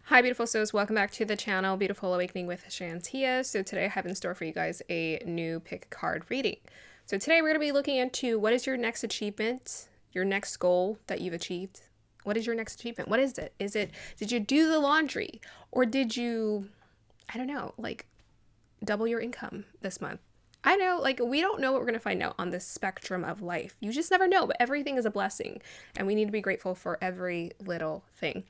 Hi, beautiful souls. Welcome back to the channel, Beautiful Awakening with Shantia. So today I have in store for you guys a new pick card reading. So today we're going to be looking into what is your next achievement, your next goal that you've achieved. What is your next achievement? What is it? Did you do the laundry? Or did you, I don't know, like double your income this month? I know, like, we don't know what we're going to find out on this spectrum of life. You just never know, but everything is a blessing. And we need to be grateful for every little thing.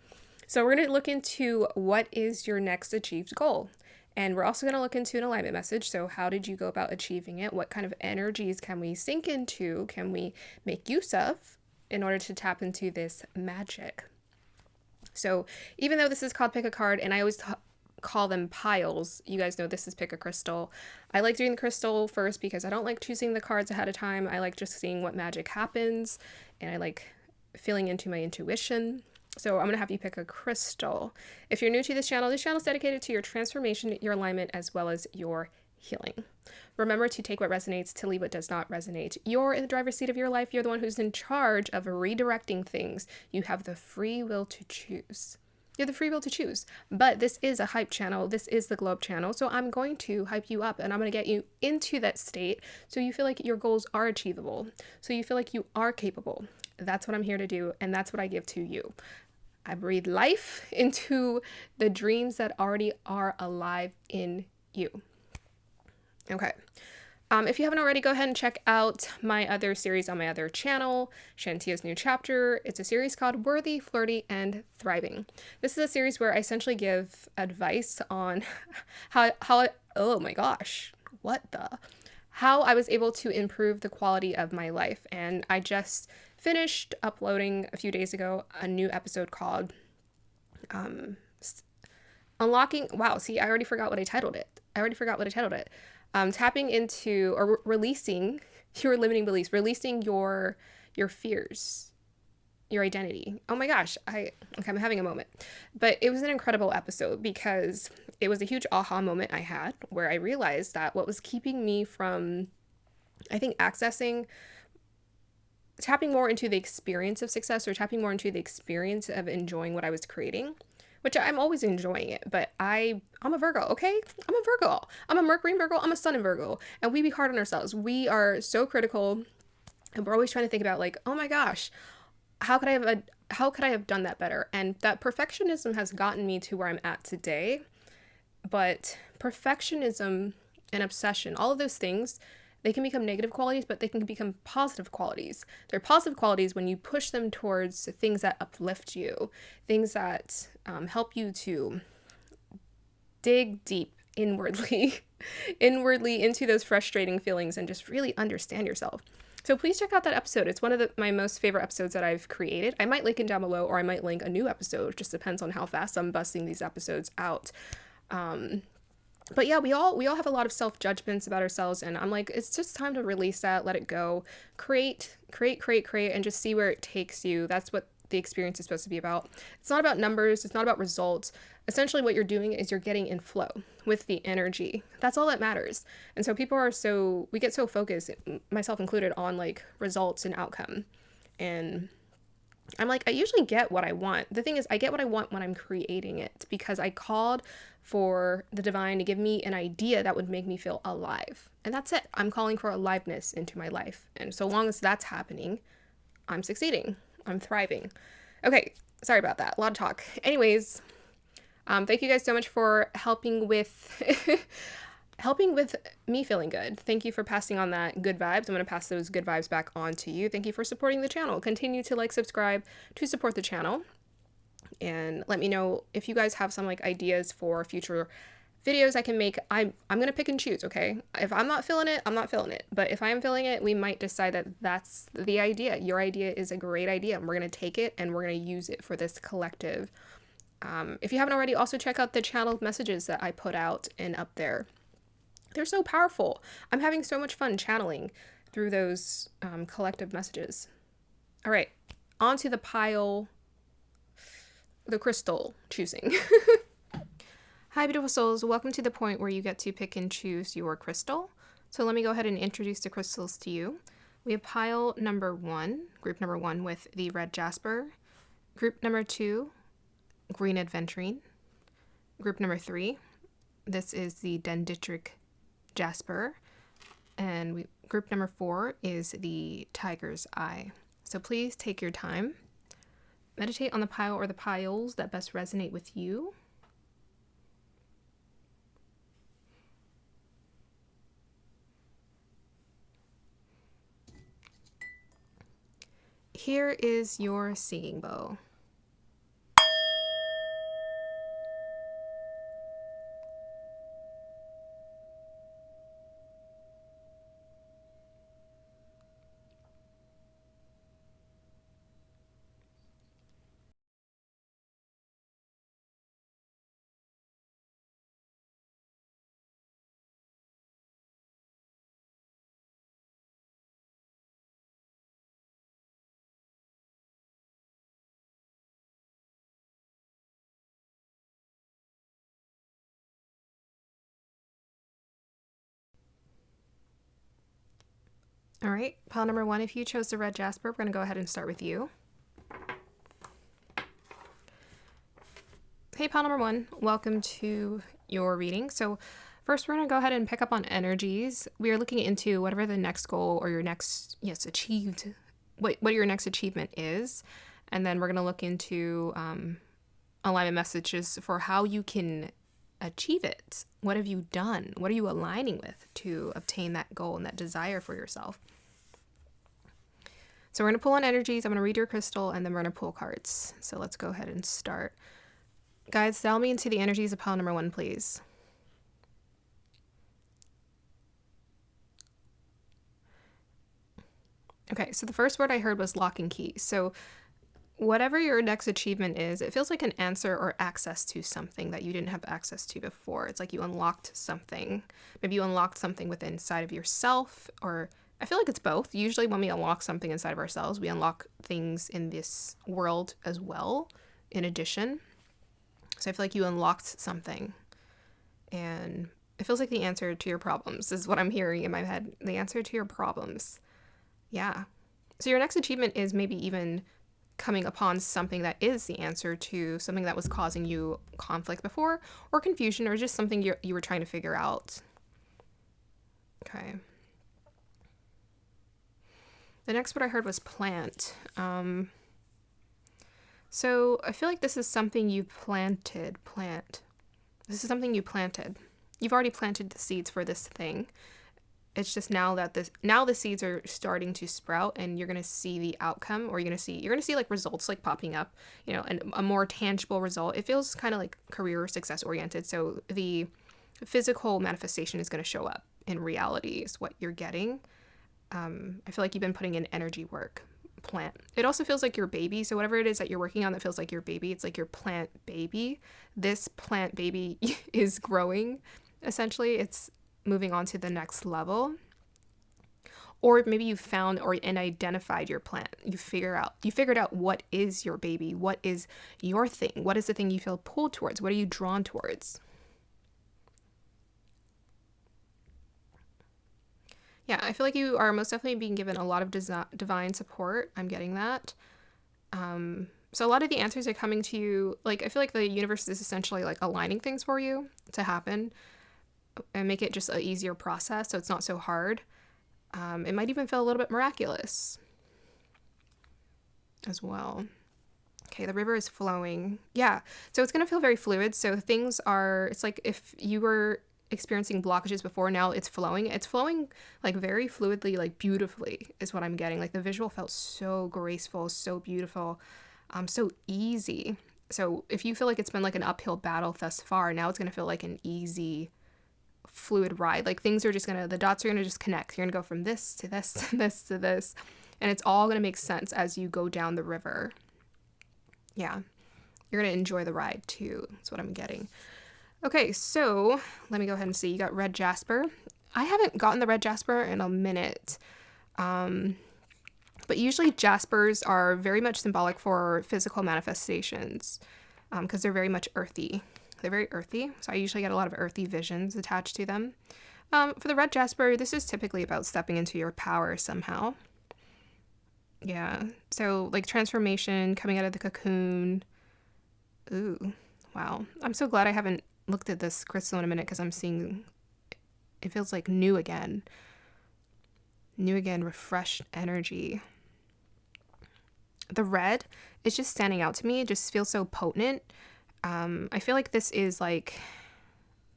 So we're going to look into what is your next achieved goal. And we're also going to look into an alignment message. So how did you go about achieving it? What kind of energies can we sink into? Can we make use of in order to tap into this magic? So even though this is called pick a card, and I always call them piles, you guys know this is pick a crystal. I like doing the crystal first because I don't like choosing the cards ahead of time. I like just seeing what magic happens, and I like feeling into my intuition. So I'm going to have you pick a crystal. If you're new to this channel is dedicated to your transformation, your alignment, as well as your healing. Remember to take what resonates, to leave what does not resonate. You're in the driver's seat of your life. You're the one who's in charge of redirecting things. You have the free will to choose. You have the free will to choose. But this is a hype channel. This is the Globe channel. So I'm going to hype you up and I'm going to get you into that state so you feel like your goals are achievable. So you feel like you are capable. That's what I'm here to do. And that's what I give to you. I breathe life into the dreams that already are alive in you. Okay. If you haven't already, go ahead and check out my other series on my other channel, Shantia's New Chapter. It's a series called Worthy, Flirty, and Thriving. This is a series where I essentially give advice on how oh my gosh, how I was able to improve the quality of my life. And I just finished uploading a few days ago a new episode called Unlocking. Wow, see, I already forgot what I titled it. Tapping into or releasing your limiting beliefs, releasing your fears, your identity. Oh my gosh, I'm having a moment. But it was an incredible episode because it was a huge aha moment I had where I realized that what was keeping me from, I think, tapping more into the experience of success, or tapping more into the experience of enjoying what I was creating, which I'm always enjoying it, but I'm a Virgo, okay? I'm a Virgo. I'm a Mercury in Virgo. I'm a Sun in Virgo. And we be hard on ourselves. We are so critical, and we're always trying to think about, like, oh my gosh, how could I have done that better? And that perfectionism has gotten me to where I'm at today. But perfectionism and obsession, all of those things, they can become negative qualities, but they can become positive qualities. They're positive qualities when you push them towards things that uplift you, things that help you to dig deep inwardly into those frustrating feelings and just really understand yourself. So please check out that episode. It's one of my most favorite episodes that I've created. I might link it down below, or I might link a new episode. It just depends on how fast I'm busting these episodes out. But yeah, we all have a lot of self-judgments about ourselves, and I'm like, it's just time to release that, let it go, create, and just see where it takes you. That's what the experience is supposed to be about. It's not about numbers. It's not about results. Essentially, what you're doing is you're getting in flow with the energy. That's all that matters. And so we get so focused, myself included, on like results and outcome. And I'm like, I usually get what I want. The thing is, I get what I want when I'm creating it, because I called for the divine to give me an idea that would make me feel alive. And that's it. I'm calling for aliveness into my life. And so long as that's happening, I'm succeeding. I'm thriving. Okay, sorry about that. A lot of talk. Anyways, thank you guys so much for helping with me feeling good. Thank you for passing on that good vibes. I'm going to pass those good vibes back on to you. Thank you for supporting the channel. Continue to like, subscribe to support the channel. And let me know if you guys have some like ideas for future videos I can make. I'm going to pick and choose, okay? If I'm not feeling it, I'm not feeling it. But if I am feeling it, we might decide that that's the idea. Your idea is a great idea, and we're going to take it and we're going to use it for this collective. If you haven't already, also check out the channel messages that I put out and up there. They're so powerful. I'm having so much fun channeling through those collective messages. All right, on to the crystal choosing. Hi, beautiful souls. Welcome to the point where you get to pick and choose your crystal. So let me go ahead and introduce the crystals to you. We have pile number 1, group number 1, with the red jasper. Group number 2, green adventurine. Group number 3, this is the dendritic jasper. And group number 4 is the tiger's eye. So please take your time. Meditate on the pile or the piles that best resonate with you. Here is your singing bowl. All right, pile number 1, if you chose the red jasper, we're going to go ahead and start with you. Hey, pile number 1, welcome to your reading. So first, we're going to go ahead and pick up on energies. We are looking into whatever the next goal or your next, achieved, what your next achievement is. And then we're going to look into alignment messages for how you can achieve it. What have you done? What are you aligning with to obtain that goal and that desire for yourself? So we're going to pull on energies. I'm going to read your crystal and then we're going to pull cards. So let's go ahead and start. Guys, dial me into the energies of pile number 1, please. Okay, so the first word I heard was lock and key. So whatever your next achievement is, it feels like an answer or access to something that you didn't have access to before. It's like you unlocked something. Maybe you unlocked something within inside of yourself, or I feel like it's both. Usually when we unlock something inside of ourselves, we unlock things in this world as well, in addition. So I feel like you unlocked something, and it feels like the answer to your problems is what I'm hearing in my head. The answer to your problems. Yeah. So your next achievement is maybe even coming upon something that is the answer to something that was causing you conflict before, or confusion, or just something you were trying to figure out. Okay. The next word I heard was plant. So I feel like this is something you planted. This is something you planted. You've already planted the seeds for this thing. It's just now that the seeds are starting to sprout, and you're gonna see the outcome, or you're gonna see like results like popping up, and a more tangible result. It feels kind of like career success oriented. So the physical manifestation is gonna show up in reality is what you're getting. I feel like you've been putting in energy work. Plant. It also feels like your baby. So whatever it is that you're working on that feels like your baby, it's like your plant baby. This plant baby is growing. Essentially, it's moving on to the next level. Or maybe you found and identified your plant. You figured out what is your baby, what is your thing, what is the thing you feel pulled towards, what are you drawn towards? Yeah, I feel like you are most definitely being given a lot of divine support. I'm getting that. So a lot of the answers are coming to you. Like, I feel like the universe is essentially like aligning things for you to happen and make it just an easier process, so it's not so hard. It might even feel a little bit miraculous as well. Okay, the river is flowing. Yeah, so it's going to feel very fluid. So it's like if you were experiencing blockages before, now it's flowing. It's flowing like very fluidly, like beautifully is what I'm getting. Like the visual felt so graceful, so beautiful, so easy. So if you feel like it's been like an uphill battle thus far, now it's going to feel like an easy, fluid ride. Like the dots are going to just connect. You're going to go from this to this to this to this, and it's all going to make sense as you go down the river. Yeah, you're going to enjoy the ride too. That's what I'm getting. Okay, so let me go ahead and see. You got red jasper. I haven't gotten the red jasper in a minute. But usually jaspers are very much symbolic for physical manifestations because they're very much earthy. They're very earthy, so I usually get a lot of earthy visions attached to them. For the red jasper, this is typically about stepping into your power somehow. Yeah, so like transformation, coming out of the cocoon. Ooh, Wow. I'm so glad I haven't looked at this crystal in a minute because I'm seeing it feels like new again. New again, refreshed energy. The red is just standing out to me. It just feels so potent. I feel like this is like,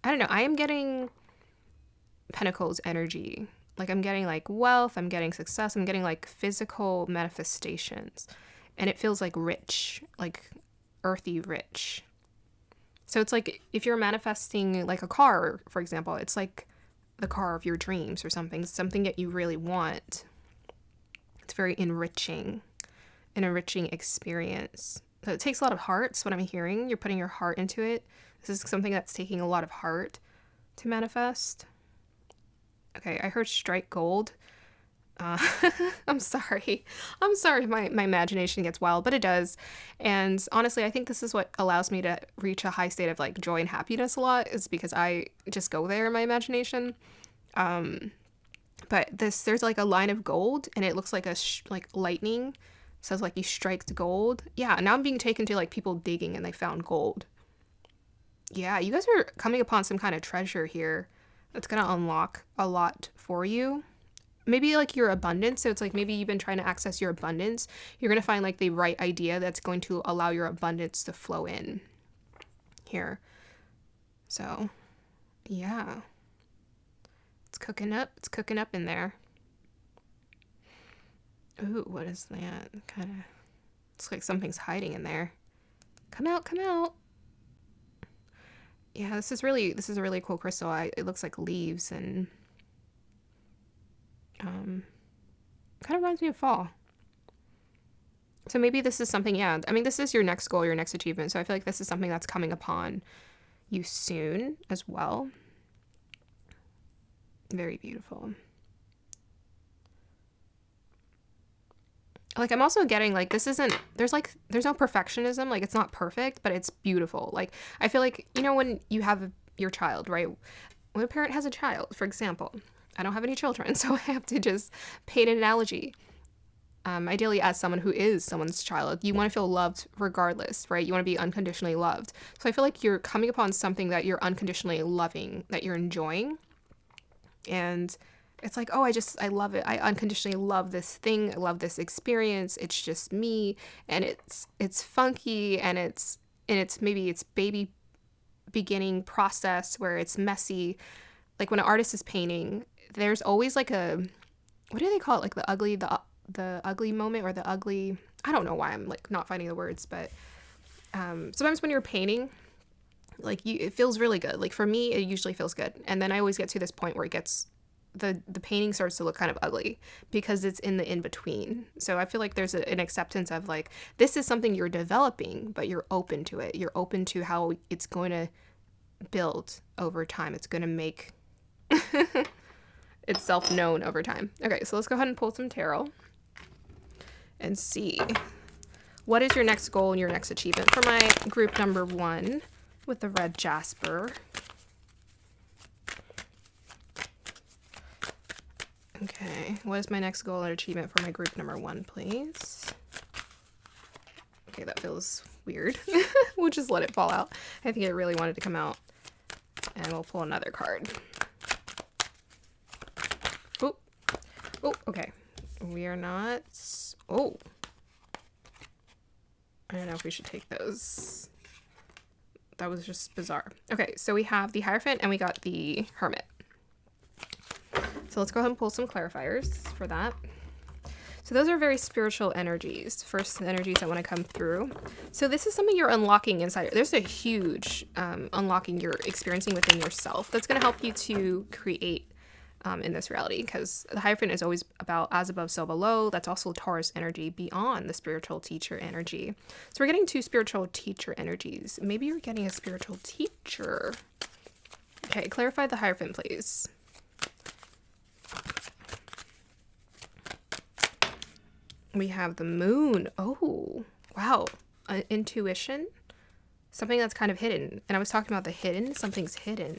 I don't know, I am getting Pentacles energy. Like I'm getting like wealth, I'm getting success, I'm getting like physical manifestations. And it feels like rich, like earthy rich. So it's like if you're manifesting like a car, for example, it's like the car of your dreams or something that you really want. It's very enriching, an enriching experience. So it takes a lot of heart. That's what I'm hearing. You're putting your heart into it. This is something that's taking a lot of heart to manifest. Okay, I heard strike gold. I'm sorry. I'm sorry my imagination gets wild, but it does. And honestly, I think this is what allows me to reach a high state of like joy and happiness a lot, is because I just go there in my imagination. But there's like a line of gold and it looks like like lightning. It says like you striked gold. Yeah, now I'm being taken to like people digging and they found gold. Yeah, you guys are coming upon some kind of treasure here that's going to unlock a lot for you. Maybe like your abundance. So it's like maybe you've been trying to access your abundance. You're going to find like the right idea that's going to allow your abundance to flow in here. So, yeah. It's cooking up. It's cooking up in there. Ooh, what is that? Kind of, it's like something's hiding in there. Come out, come out. Yeah, this is a really cool crystal. It looks like leaves and kind of reminds me of fall. So maybe this is something, yeah, I mean, this is your next goal, your next achievement. So I feel like this is something that's coming upon you soon as well. Very beautiful. Like, I'm also getting, like, this isn't, there's no perfectionism. Like, it's not perfect, but it's beautiful. Like, I feel like, you know, when you have your child, right? When a parent has a child, for example, I don't have any children, so I have to just paint an analogy. Ideally, as someone who is someone's child, you want to feel loved regardless, right? You want to be unconditionally loved. So I feel like you're coming upon something that you're unconditionally loving, that you're enjoying. And it's like, oh, I love it. I unconditionally love this thing. I love this experience. It's just me. And it's funky, and it's maybe it's baby beginning process where it's messy. Like when an artist is painting, there's always like a, what do they call it? Like the ugly moment, or the ugly, I don't know why I'm like not finding the words, but sometimes when you're painting, like it feels really good. Like for me, it usually feels good. And then I always get to this point where it gets, the painting starts to look kind of ugly because it's in the in-between. So I feel like there's an acceptance of like, this is something you're developing, but you're open to it. You're open to how it's going to build over time. It's going to make itself known over time. Okay, so let's go ahead and pull some tarot and see what is your next goal and your next achievement for my group number 1 with the red jasper. Okay, what is my next goal and achievement for my group number 1, please? Okay, that feels weird. We'll just let it fall out. I think it really wanted to come out. And we'll pull another card. Oh, okay. We are not... Oh. I don't know if we should take those. That was just bizarre. Okay, so we have the Hierophant and we got the Hermit. So let's go ahead and pull some clarifiers for that. So those are very spiritual energies, first energies that want to come through. So this is something you're unlocking inside. There's a huge unlocking you're experiencing within yourself that's going to help you to create in this reality, because the Hierophant is always about as above, so below. That's also Taurus energy, beyond the spiritual teacher energy. So we're getting 2 spiritual teacher energies. Maybe you're getting a spiritual teacher. Okay, clarify the Hierophant, please. We have the Moon. Oh, wow. Intuition. Something that's kind of hidden. And I was talking about the hidden. Something's hidden.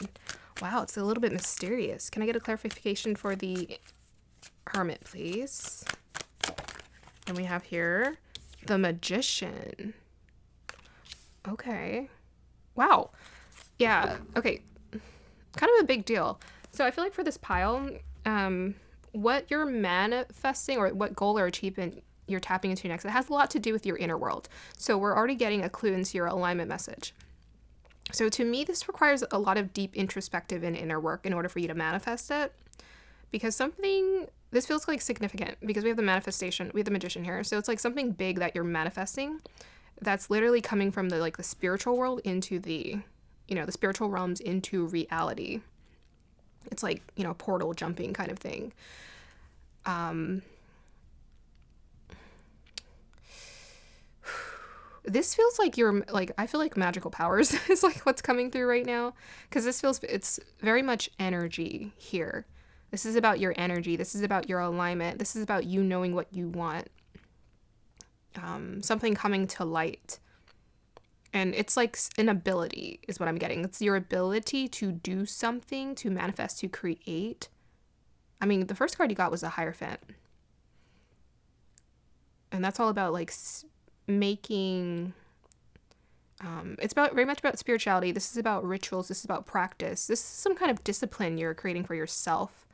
Wow, it's a little bit mysterious. Can I get a clarification for the Hermit, please? And we have here the Magician. Okay. Wow. Yeah. Okay. Kind of a big deal. So I feel like for this pile, what you're manifesting or what goal or achievement you're tapping into next, it has a lot to do with your inner world. So we're already getting a clue into your alignment message. So to me, this requires a lot of deep introspective and inner work in order for you to manifest it. Because this feels like significant because we have the manifestation, we have the magician here. So it's like something big that you're manifesting that's literally coming from the spiritual world into the spiritual realms into reality. It's like, portal jumping kind of thing. This feels like I feel like magical powers is like what's coming through right now. Because it's very much energy here. This is about your energy. This is about your alignment. This is about you knowing what you want. Something coming to light. And it's like an ability is what I'm getting. It's your ability to do something, to manifest, to create. I mean, the first card you got was a Hierophant. And that's all about making... it's very much about spirituality. This is about rituals. This is about practice. This is some kind of discipline you're creating for yourself.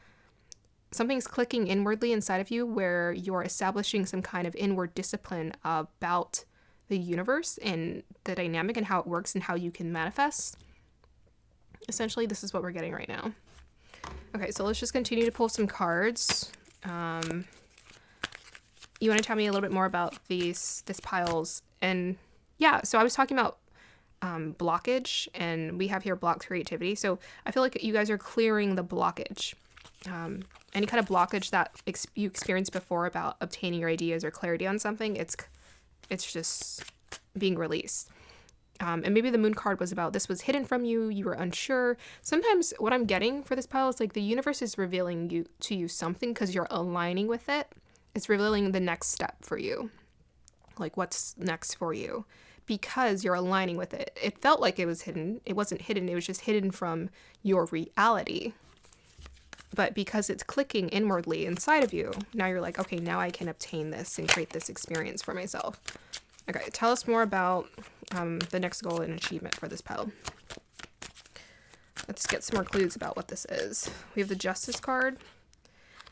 Something's clicking inwardly inside of you where you're establishing some kind of inward discipline about the universe and the dynamic and how it works and how you can manifest. Essentially, this is what we're getting right now. Okay, so let's just continue to pull some cards. You want to tell me a little bit more about this piles? And yeah, so I was talking about blockage, and we have here blocked creativity. So I feel like you guys are clearing the blockage. Any kind of blockage that you experienced before about obtaining your ideas or clarity on something, it's just being released. And maybe the moon card was about this was hidden from you. You were unsure. Sometimes what I'm getting for this pile is like the universe is revealing to you something because you're aligning with it. It's revealing the next step for you. Like what's next for you because you're aligning with it. It felt like it was hidden. It wasn't hidden. It was just hidden from your reality. But because it's clicking inwardly inside of you, now you're like, okay, now I can obtain this and create this experience for myself. Okay, tell us more about the next goal and achievement for this pile. Let's get some more clues about what this is. We have the Justice card,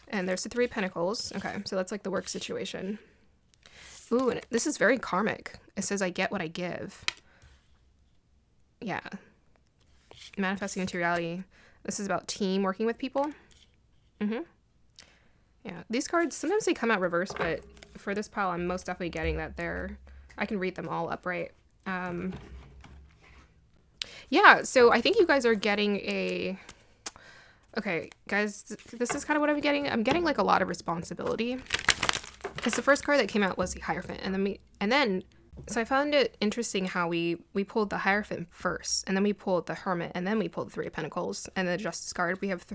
and there's the Three of Pentacles. Okay, so that's like the work situation. Ooh, and this is very karmic. It says, I get what I give. Yeah. Manifesting into reality. This is about team working with people. Yeah, these cards, sometimes they come out reversed, but for this pile, I'm most definitely getting that I can read them all upright. Yeah, so I think you guys are getting okay, guys, this is kind of what I'm getting. I'm getting like a lot of responsibility because the first card that came out was the Hierophant, and then so I found it interesting how we pulled the Hierophant first, and then we pulled the Hermit, and then we pulled the Three of Pentacles, and the Justice card. We have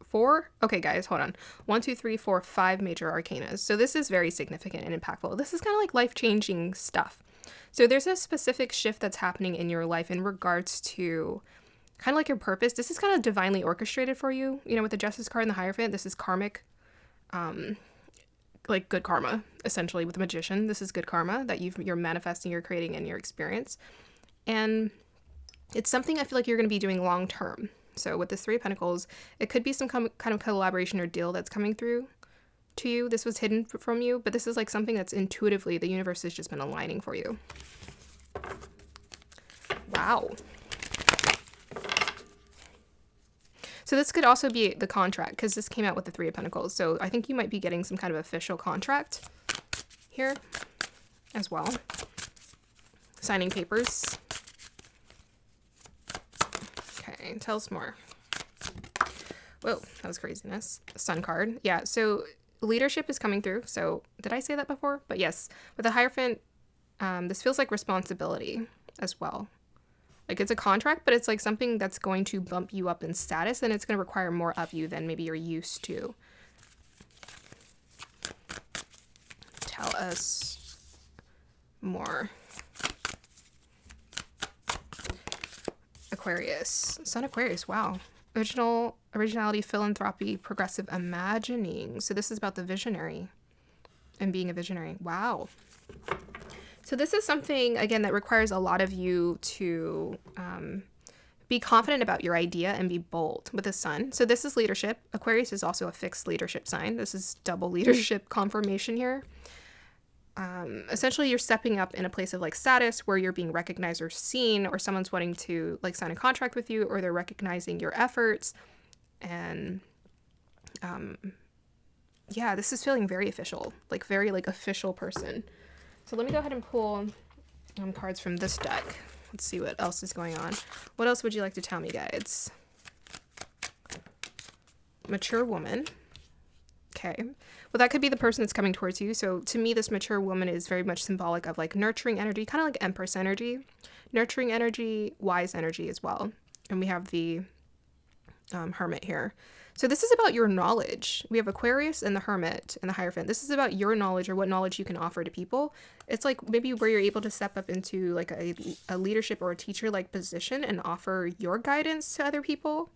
four. Okay, guys, hold on. 1, 2, 3, 4, 5 major arcanas. So this is very significant and impactful. This is kind of like life-changing stuff. So there's a specific shift that's happening in your life in regards to kind of like your purpose. This is kind of divinely orchestrated for you. You know, with the Justice card and the Hierophant, this is karmic. Like good karma, essentially, with the Magician. This is good karma that you're manifesting, you're creating in your experience. And it's something I feel like you're going to be doing long term. So with this Three of Pentacles, it could be some kind of collaboration or deal that's coming through to you. This was hidden from you, but this is like something that's intuitively the universe has just been aligning for you. Wow. So this could also be the contract, because this came out with the Three of Pentacles. So I think you might be getting some kind of official contract here as well. Signing papers. Okay, tell us more. Whoa, that was craziness. Sun card. Yeah, so leadership is coming through. So did I say that before? But yes, with the Hierophant, this feels like responsibility as well. Like it's a contract, but it's like something that's going to bump you up in status, and it's going to require more of you than maybe you're used to. Tell us more. Aquarius. Sun Aquarius. Wow. Originality, philanthropy, progressive imagining. So this is about the visionary and being a visionary. Wow. So this is something, again, that requires a lot of you to be confident about your idea and be bold with the sun. So this is leadership. Aquarius is also a fixed leadership sign. This is double leadership confirmation here. Essentially, you're stepping up in a place of like status where you're being recognized or seen, or someone's wanting to like sign a contract with you, or they're recognizing your efforts. And yeah, this is feeling very official, like very like official person. So let me go ahead and pull cards from this deck. Let's see what else is going on. What else would you like to tell me, guides? Mature woman. Okay. Well, that could be the person that's coming towards you. So to me, this mature woman is very much symbolic of like nurturing energy, kind of like Empress energy, nurturing energy, wise energy as well. And we have the Hermit here. So this is about your knowledge. We have Aquarius and the Hermit and the Hierophant. This is about your knowledge, or what knowledge you can offer to people. It's like maybe where you're able to step up into like a leadership or a teacher like position and offer your guidance to other people.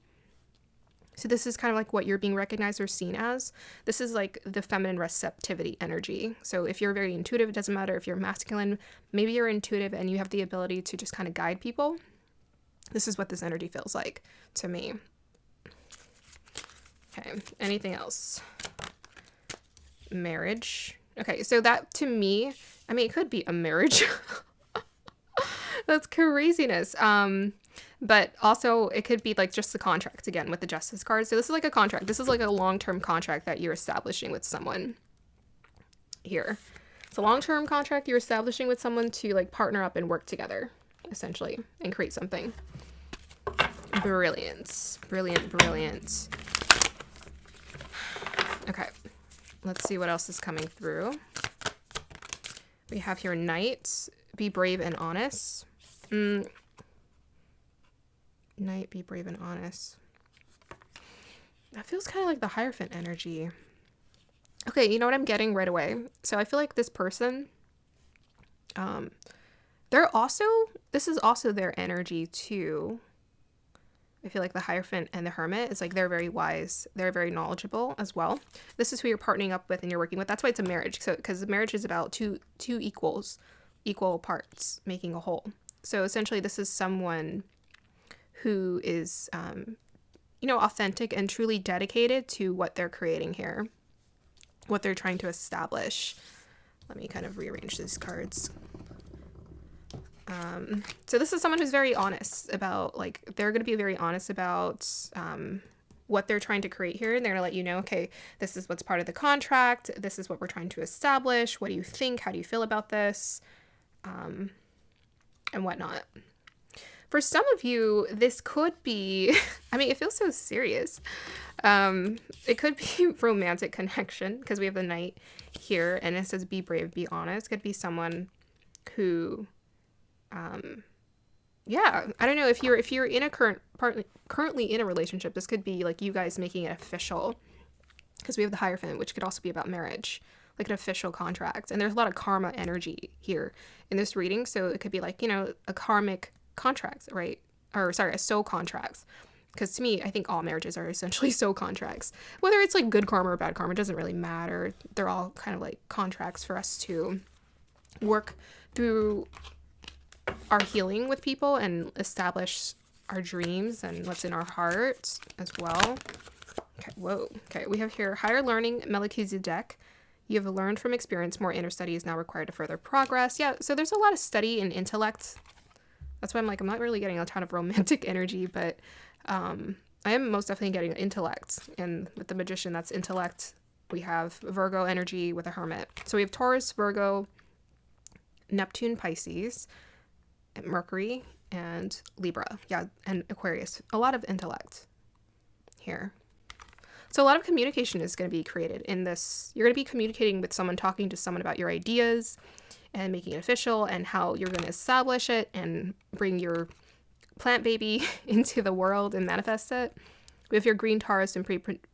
So this is kind of like what you're being recognized or seen as. This is like the feminine receptivity energy. So if you're very intuitive, it doesn't matter if you're masculine, maybe you're intuitive and you have the ability to just kind of guide people. This is what this energy feels like to me. Okay, anything else? Marriage. Okay, so that to me, I mean, it could be a marriage. That's craziness. But also it could be like just the contract again with the Justice card. So this is like a contract. This is like a long-term contract that you're establishing with someone here. It's a long-term contract you're establishing with someone to like partner up and work together, essentially, and create something. Brilliant. Brilliant, brilliant. Okay, let's see what else is coming through. We have here Knight, be brave and honest. Knight, be brave and honest. That feels kind of like the Hierophant energy. Okay, you know what I'm getting right away? So I feel like this person, this is also their energy too. I feel like the Hierophant and the Hermit is like they're very wise. They're very knowledgeable as well. This is who you're partnering up with and you're working with. That's why it's a marriage. So because the marriage is about two equal parts making a whole. So essentially this is someone who is, authentic and truly dedicated to what they're creating here, what they're trying to establish. Let me kind of rearrange these cards. So this is someone who's very honest about, like, they're going to be very honest about what they're trying to create here. And they're going to let you know, okay, this is what's part of the contract. This is what we're trying to establish. What do you think? How do you feel about this? And whatnot. For some of you, this could be, I mean, it feels so serious. It could be romantic connection because we have the Knight here and it says be brave, be honest. It could be someone who, I don't know, if you're in a currently in a relationship, this could be like you guys making it official because we have the Hierophant, which could also be about marriage, like an official contract. And there's a lot of karma energy here in this reading. So it could be like, a karmic contract, right? Or sorry, a soul contract. Because to me, I think all marriages are essentially soul contracts. Whether it's like good karma or bad karma, it doesn't really matter. They're all kind of like contracts for us to work through our healing with people and establish our dreams and what's in our heart as well. Okay, whoa. Okay, we have here higher learning, Melchizedek. You have learned from experience. More inner study is now required to further progress. Yeah, so there's a lot of study and intellect. That's why I'm like, I'm not really getting a ton of romantic energy, but I am most definitely getting intellect. And with the Magician, that's intellect. We have Virgo energy with a Hermit. So we have Taurus, Virgo, Neptune, Pisces, and Mercury, and Libra. Yeah, and Aquarius. A lot of intellect here. So a lot of communication is going to be created in this. You're going to be communicating with someone, talking to someone about your ideas and making it official and how you're going to establish it and bring your plant baby into the world and manifest it. With your green Taurus and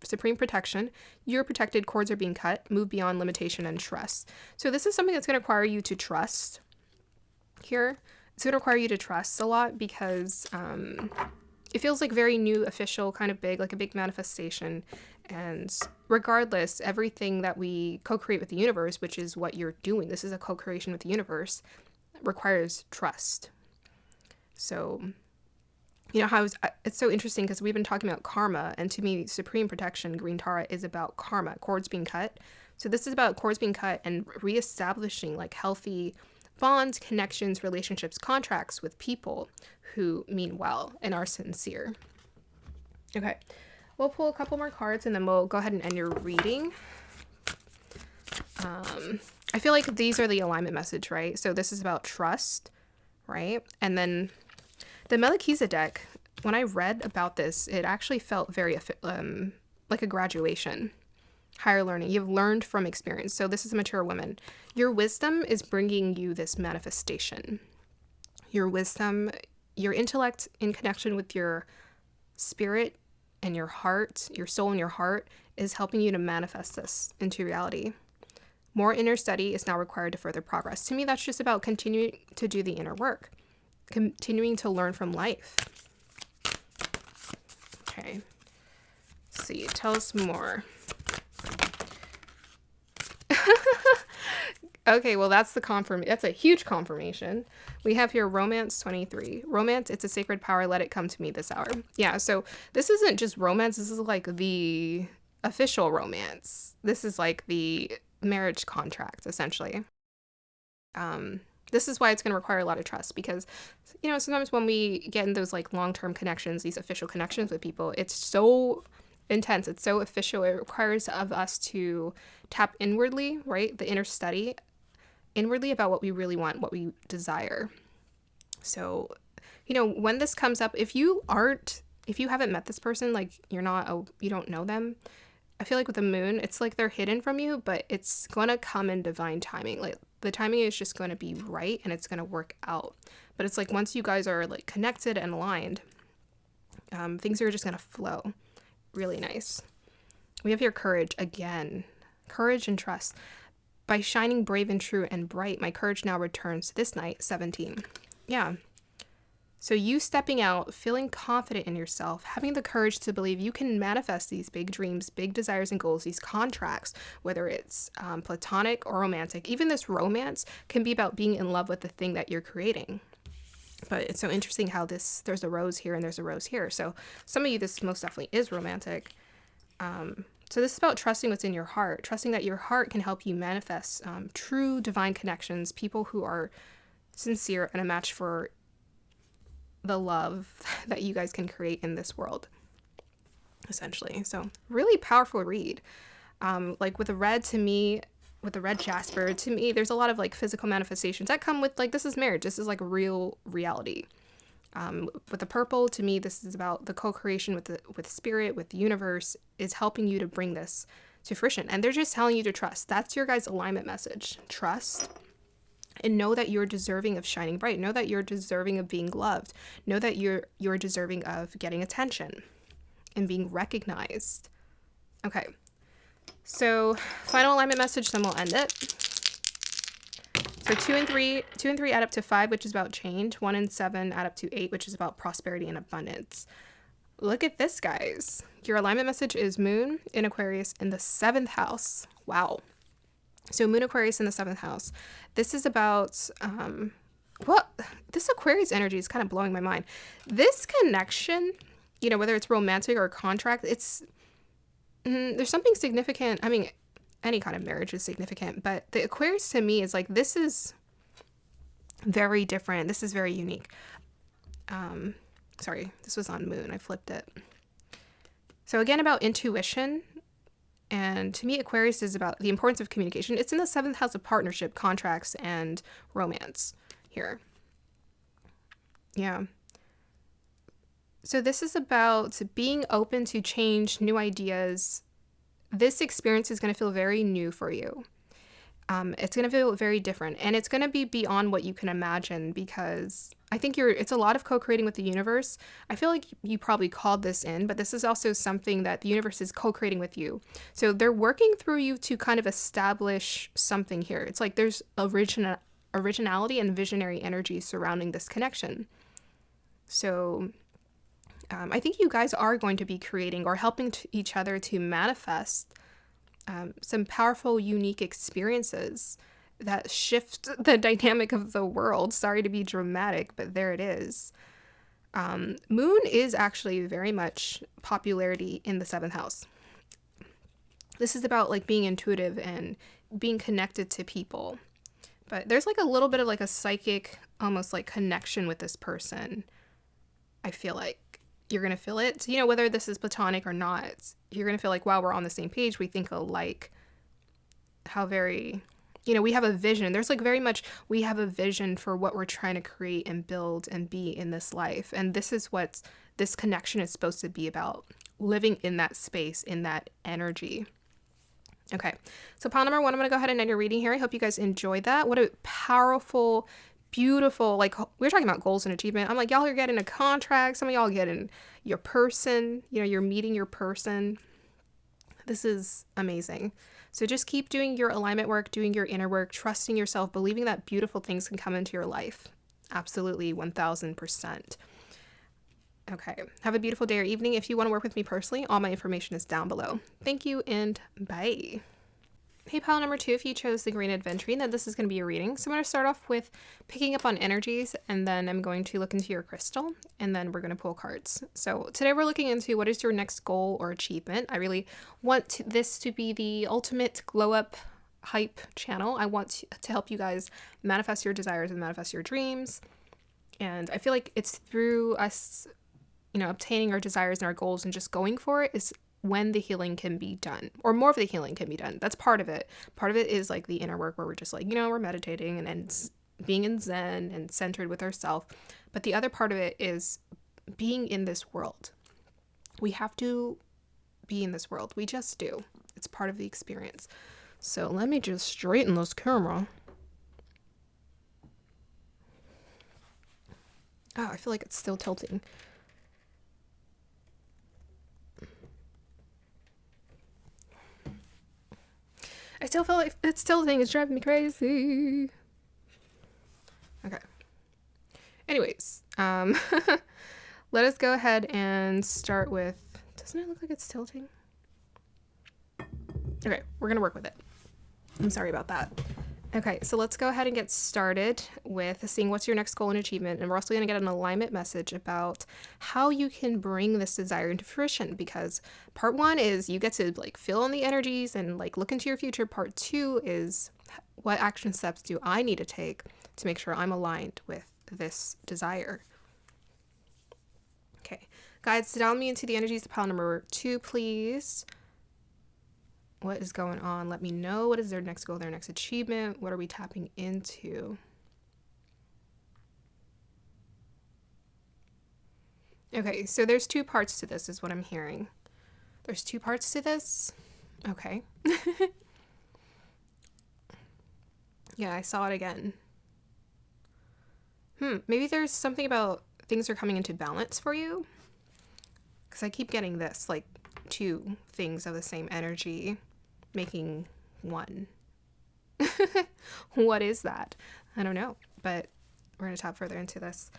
supreme protection, you're protected, cords are being cut, move beyond limitation and trust. So this is something that's going to require you to trust here. It's going to require you to trust a lot because it feels like very new, official, kind of big, like a big manifestation. And regardless, everything that we co-create with the universe, which is what you're doing, this is a co-creation with the universe, requires trust. So, you know how it's so interesting because we've been talking about karma, and to me, supreme protection, green Tara, is about karma, cords being cut. So this is about cords being cut and reestablishing like healthy bonds, connections, relationships, contracts with people who mean well and are sincere. Okay, we'll pull a couple more cards and then we'll go ahead and end your reading. I feel like these are the alignment message, right? So this is about trust, right? And then the Melchizedek, when I read about this, it actually felt very like a graduation, higher learning. You've learned from experience. So this is a mature woman. Your wisdom is bringing you this manifestation. Your wisdom, your intellect in connection with your spirit and your heart, your soul and your heart, is helping you to manifest this into reality. More inner study is now required to further progress. To me, that's just about continuing to do the inner work, continuing to learn from life. Okay. Let's see, tell us more. Okay, well, that's a huge confirmation. We have here romance 23. Romance, it's a sacred power. Let it come to me this hour. Yeah, so this isn't just romance. This is like the official romance. This is like the marriage contract, essentially. This is why it's going to require a lot of trust, because, you know, sometimes when we get in those like long-term connections, these official connections with people, it's so intense, it's so official. It requires of us to tap inwardly, right? The inner study inwardly about what we really want, what we desire. So, you know, when this comes up, if you haven't met this person, like you don't know them, I feel like with the moon, it's like they're hidden from you, but it's going to come in divine timing. Like the timing is just going to be right and it's going to work out. But it's like once you guys are like connected and aligned, things are just going to flow. Really nice. We have here courage again. Courage and trust. By shining brave and true and bright, my courage now returns this night, 17. Yeah. So you stepping out, feeling confident in yourself, having the courage to believe you can manifest these big dreams, big desires and goals, these contracts, whether it's platonic or romantic. Even this romance can be about being in love with the thing that you're creating. But it's so interesting how there's a rose here and there's a rose here. So some of you, this most definitely is romantic. So this is about trusting what's in your heart, trusting that your heart can help you manifest true divine connections, people who are sincere and a match for the love that you guys can create in this world, essentially. So really powerful read. Like with the red, to me, with the red jasper, to me, there's a lot of like physical manifestations that come with like, this is marriage. This is like real reality. With the purple, to me, this is about the co-creation with spirit, with the universe, is helping you to bring this to fruition. And they're just telling you to trust. That's your guys' alignment message. Trust. And know that you're deserving of shining bright. Know that you're deserving of being loved. Know that you're deserving of getting attention and being recognized. Okay. So final alignment message, then we'll end it. So 2 and 3 add up to 5, which is about change. 1 and 7 add up to 8, which is about prosperity and abundance. Look at this, guys. Your alignment message is Moon in Aquarius in the 7th house. Wow. So Moon Aquarius in the 7th house. This is about, this Aquarius energy is kind of blowing my mind. This connection, you know, whether it's romantic or contract, there's something significant. I mean, any kind of marriage is significant, but the Aquarius to me is like, this is very different. This is very unique. Sorry, this was on Moon. I flipped it. So again, about intuition. And to me, Aquarius is about the importance of communication. It's in the 7th house of partnership, contracts, and romance here. Yeah. So this is about being open to change, new ideas. This experience is going to feel very new for you. It's going to feel very different, and it's going to be beyond what you can imagine, because I think it's a lot of co-creating with the universe. I feel like you probably called this in, but this is also something that the universe is co-creating with you. So they're working through you to kind of establish something here. It's like there's originality and visionary energy surrounding this connection. So I think you guys are going to be creating or helping each other to manifest some powerful, unique experiences that shift the dynamic of the world. Sorry to be dramatic, but there it is. Moon is actually very much popularity in the 7th house. This is about like being intuitive and being connected to people. But there's like a little bit of like a psychic, almost like connection with this person. I feel like you're going to feel it. You know, whether this is platonic or not, you're going to feel like, wow, we're on the same page. We think alike. How very, you know, we have a vision. There's like very much, we have a vision for what we're trying to create and build and be in this life. And this is what this connection is supposed to be about. Living in that space, in that energy. Okay, so pile number 1, I'm going to go ahead and end your reading here. I hope you guys enjoyed that. What a powerful, beautiful, like we're talking about goals and achievement. I'm like, y'all are getting a contract. Some of y'all getting your person, you know, you're meeting your person. This is amazing. So just keep doing your alignment work, doing your inner work, trusting yourself, believing that beautiful things can come into your life. Absolutely, 1000%. Okay, have a beautiful day or evening. If you want to work with me personally, all my information is down below. Thank you and bye. Hey, pile number 2, if you chose the green adventure, then this is going to be a reading. So I'm going to start off with picking up on energies, and then I'm going to look into your crystal, and then we're going to pull cards. So today we're looking into what is your next goal or achievement. I really want this to be the ultimate glow up hype channel. I want to help you guys manifest your desires and manifest your dreams. And I feel like it's through us, you know, obtaining our desires and our goals and just going for it is when the healing can be done, or more of the healing can be done. That's part of it. Part of it is like the inner work where we're just like, you know, we're meditating and being in Zen and centered with ourselves. But the other part of it is being in this world. We have to be in this world. We just do. It's part of the experience. So let me just straighten this camera. Oh, I feel like it's still tilting. I still feel like it's tilting. It's driving me crazy. Okay. Anyways, let us go ahead and start with, doesn't it look like it's tilting? Okay, we're going to work with it. I'm sorry about that. Okay, so let's go ahead and get started with seeing what's your next goal and achievement. And we're also going to get an alignment message about how you can bring this desire into fruition, because part 1 is you get to like feel in the energies and like look into your future. Part 2 is what action steps do I need to take to make sure I'm aligned with this desire. Okay, guides, down me into the energies of pile number 2, please. What is going on? Let me know. What is their next goal, their next achievement? What are we tapping into? Okay, so there's 2 parts to this is what I'm hearing. There's 2 parts to this? Okay. Yeah, I saw it again. Maybe there's something about things are coming into balance for you. Because I keep getting this, like 2 things of the same energy making 1. What is that? I don't know, but we're going to tap further into this.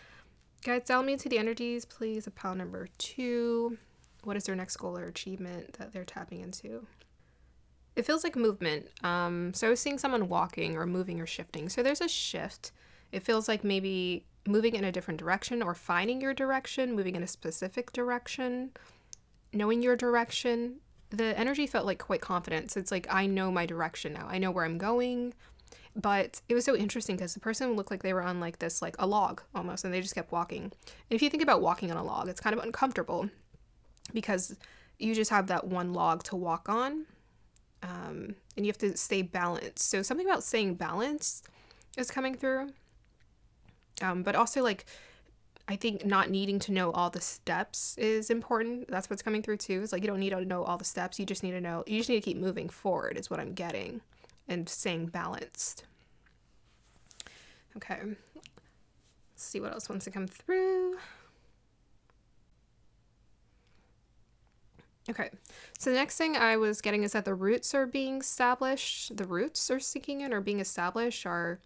Guys, tell me into the energies, please, of pile number 2. What is their next goal or achievement that they're tapping into? It feels like movement. So I was seeing someone walking or moving or shifting. So there's a shift. It feels like maybe moving in a different direction or finding your direction, moving in a specific direction, knowing your direction. The energy felt like quite confident. So it's like, I know my direction now. I know where I'm going. But it was so interesting because the person looked like they were on like this, like a log almost, and they just kept walking. And if you think about walking on a log, it's kind of uncomfortable because you just have that one log to walk on. And you have to stay balanced. So something about staying balanced is coming through. But also like, I think not needing to know all the steps is important. That's what's coming through too. It's like you don't need to know all the steps. You just need to keep moving forward is what I'm getting, and staying balanced. Okay. Let's see what else wants to come through. Okay. So the next thing I was getting is that the roots are being established. The roots are sinking in or being established are,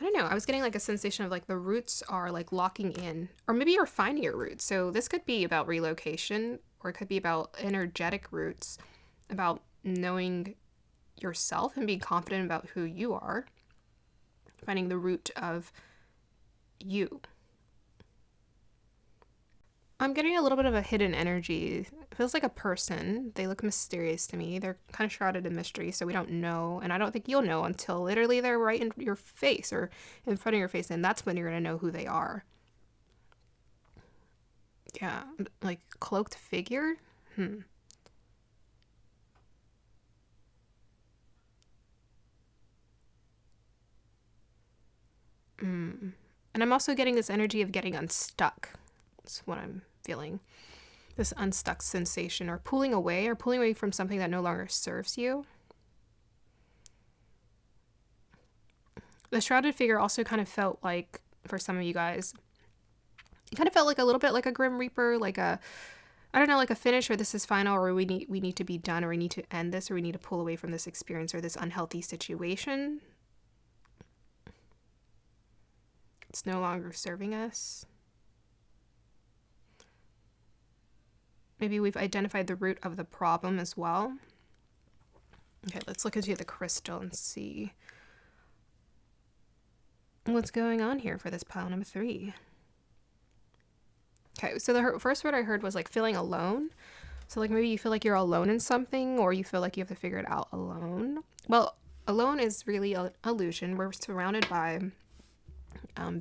I don't know. I was getting like a sensation of like the roots are like locking in, or maybe you're finding your roots. So this could be about relocation, or it could be about energetic roots, about knowing yourself and being confident about who you are. Finding the root of you. I'm getting a little bit of a hidden energy. It feels like a person. They look mysterious to me. They're kind of shrouded in mystery, so we don't know. And I don't think you'll know until literally they're right in your face or in front of your face. And that's when you're going to know who they are. Yeah, like cloaked figure? And I'm also getting this energy of getting unstuck. That's what I'm feeling. This unstuck sensation, or pulling away from something that no longer serves you. The shrouded figure also kind of felt like, for some of you guys, it kind of felt like a little bit like a Grim Reaper, like a, I don't know, like a finish, or this is final, or we need to be done, or we need to end this, or we need to pull away from this experience or this unhealthy situation. It's no longer serving us. Maybe we've identified the root of the problem as well. Okay, let's look into the crystal and see what's going on here for this pile number 3. Okay, so the first word I heard was like feeling alone. So like maybe you feel like you're alone in something, or you feel like you have to figure it out alone. Well, alone is really an illusion. We're surrounded by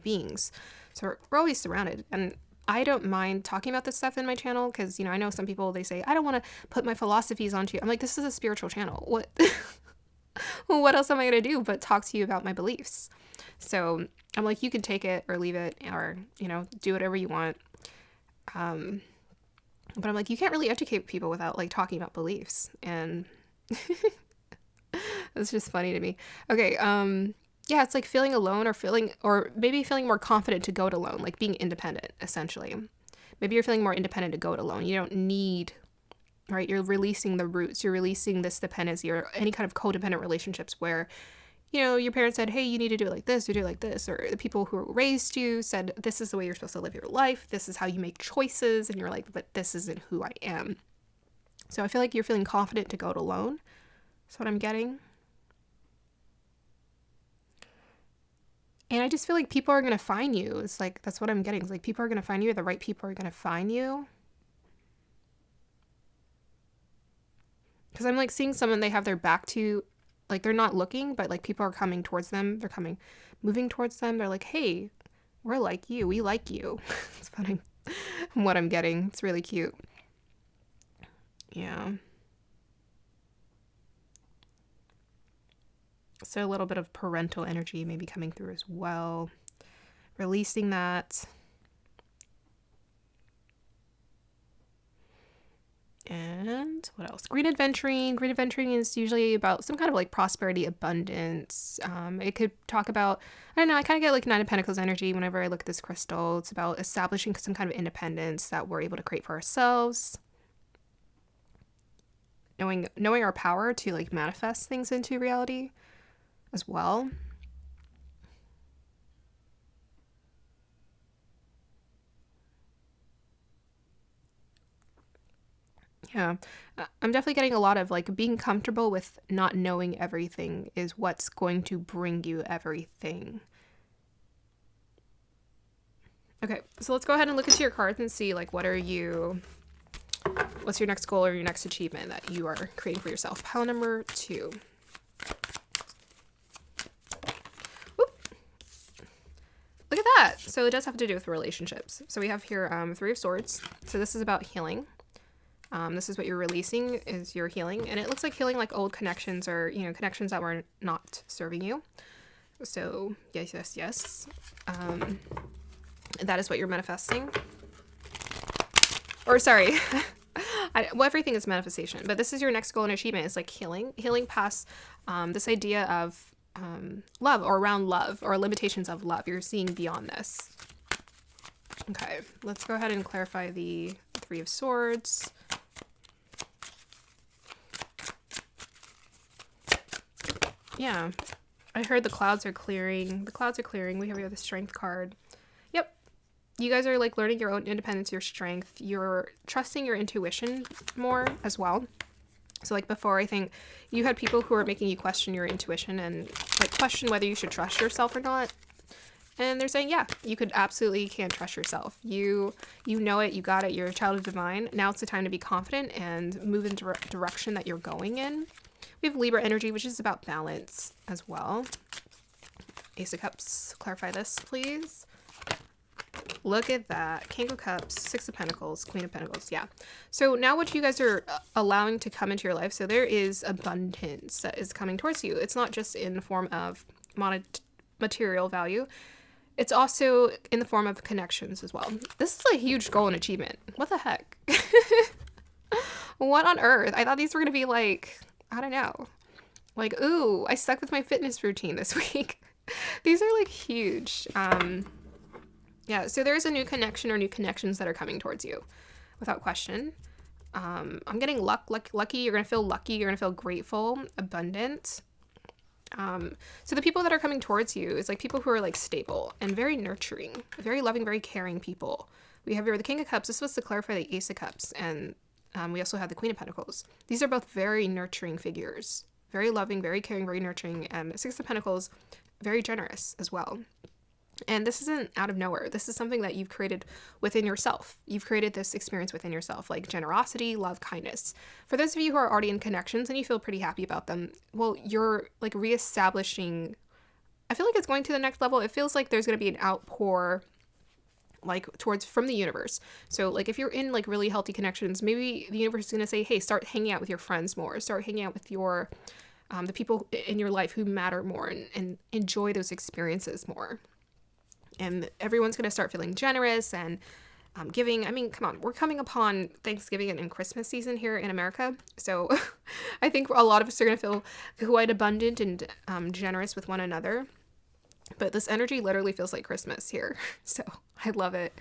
beings. So we're always surrounded. And I don't mind talking about this stuff in my channel because, you know, I know some people, they say, I don't want to put my philosophies onto you. I'm like, this is a spiritual channel. What, what else am I going to do but talk to you about my beliefs? So I'm like, you can take it or leave it, or, you know, do whatever you want. But I'm like, you can't really educate people without like talking about beliefs. And it's just funny to me. Okay. Yeah, it's like feeling alone, or maybe feeling more confident to go it alone, like being independent, essentially. Maybe you're feeling more independent to go it alone. You don't need, right? You're releasing the roots. You're releasing this dependency or any kind of codependent relationships where, you know, your parents said, hey, you need to do it like this, or do it like this. Or the people who raised you said, this is the way you're supposed to live your life. This is how you make choices. And you're like, but this isn't who I am. So I feel like you're feeling confident to go it alone. That's what I'm getting. And I just feel like people are going to find you. It's like, that's what I'm getting. It's like people are going to find you. The right people are going to find you. Because I'm like seeing someone they have their back to, like they're not looking, but like people are coming towards them. They're moving towards them. They're like, hey, we're like you. We like you. It's funny what I'm getting. It's really cute. Yeah. So a little bit of parental energy maybe coming through as well. Releasing that. And what else? Green adventuring. Green adventuring is usually about some kind of like prosperity, abundance. It could talk about, I don't know, I kind of get like 9 of Pentacles energy whenever I look at this crystal. It's about establishing some kind of independence that we're able to create for ourselves. Knowing our power to like manifest things into reality as well. Yeah, I'm definitely getting a lot of like being comfortable with not knowing everything is what's going to bring you everything. Okay, so let's go ahead and look into your cards and see like what's your next goal or your next achievement that you are creating for yourself. Pile number 2. Look at that. So it does have to do with relationships. So we have here 3 of Swords. So this is about healing. This is what you're releasing, is your healing. And it looks like healing like old connections, or, you know, connections that were not serving you. So yes, yes, yes. That is what you're manifesting. Or sorry, well, everything is manifestation, but this is your next goal and achievement. It's like healing past this idea of love, or around love, or limitations of love. You're seeing beyond this. Okay, let's go ahead and clarify the 3 of Swords. Yeah, I heard the clouds are clearing. The clouds are clearing. We have here the Strength card. Yep. You guys are like learning your own independence, your strength. You're trusting your intuition more as well. So like before, I think you had people who were making you question your intuition and like question whether you should trust yourself or not. And they're saying, yeah, you could absolutely can trust yourself. You know it, you got it, you're a child of divine. Now it's the time to be confident and move in direction that you're going in. We have Libra energy, which is about balance as well. Ace of Cups, clarify this, please. Look at that. King of Cups, Six of Pentacles, Queen of Pentacles. Yeah. So now what you guys are allowing to come into your life. So there is abundance that is coming towards you. It's not just in the form of material value. It's also in the form of connections as well. This is a huge goal and achievement. What the heck? What on earth? I thought these were going to be like, I don't know. Like, ooh, I stuck with my fitness routine this week. These are like huge. Yeah, so there's a new connection or new connections that are coming towards you without question. I'm getting lucky. You're going to feel lucky. You're going to feel grateful, abundant. So the people that are coming towards you is like people who are like stable and very nurturing, very loving, very caring people. We have here the King of Cups. This was to clarify the Ace of Cups. And we also have the Queen of Pentacles. These are both very nurturing figures, very loving, very caring, very nurturing. And Six of Pentacles, very generous as well. And this isn't out of nowhere. This is something that you've created within yourself. You've created this experience within yourself, like generosity, love, kindness. For those of you who are already in connections and you feel pretty happy about them, well, you're like reestablishing. I feel like it's going to the next level. It feels like there's going to be an outpour like towards from the universe. So like if you're in like really healthy connections, maybe the universe is going to say, hey, start hanging out with your friends more. Start hanging out with your the people in your life who matter more and enjoy those experiences more. And everyone's going to start feeling generous and giving. I mean, come on, we're coming upon Thanksgiving and Christmas season here in America. So I think a lot of us are going to feel quite abundant and generous with one another. But this energy literally feels like Christmas here. So I love it.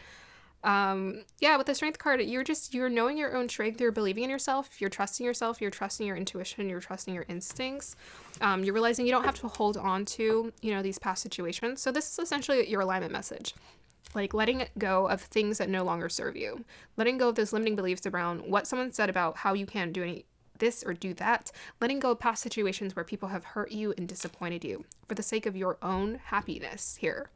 Yeah, with the Strength card, you're knowing your own strength. You're believing in yourself. You're trusting yourself. You're trusting your intuition. You're trusting your instincts. You're realizing you don't have to hold on to, these past situations. So this is essentially your alignment message. Like letting go of things that no longer serve you. Letting go of those limiting beliefs around what someone said about how you can't do any this or do that. Letting go of past situations where people have hurt you and disappointed you for the sake of your own happiness here.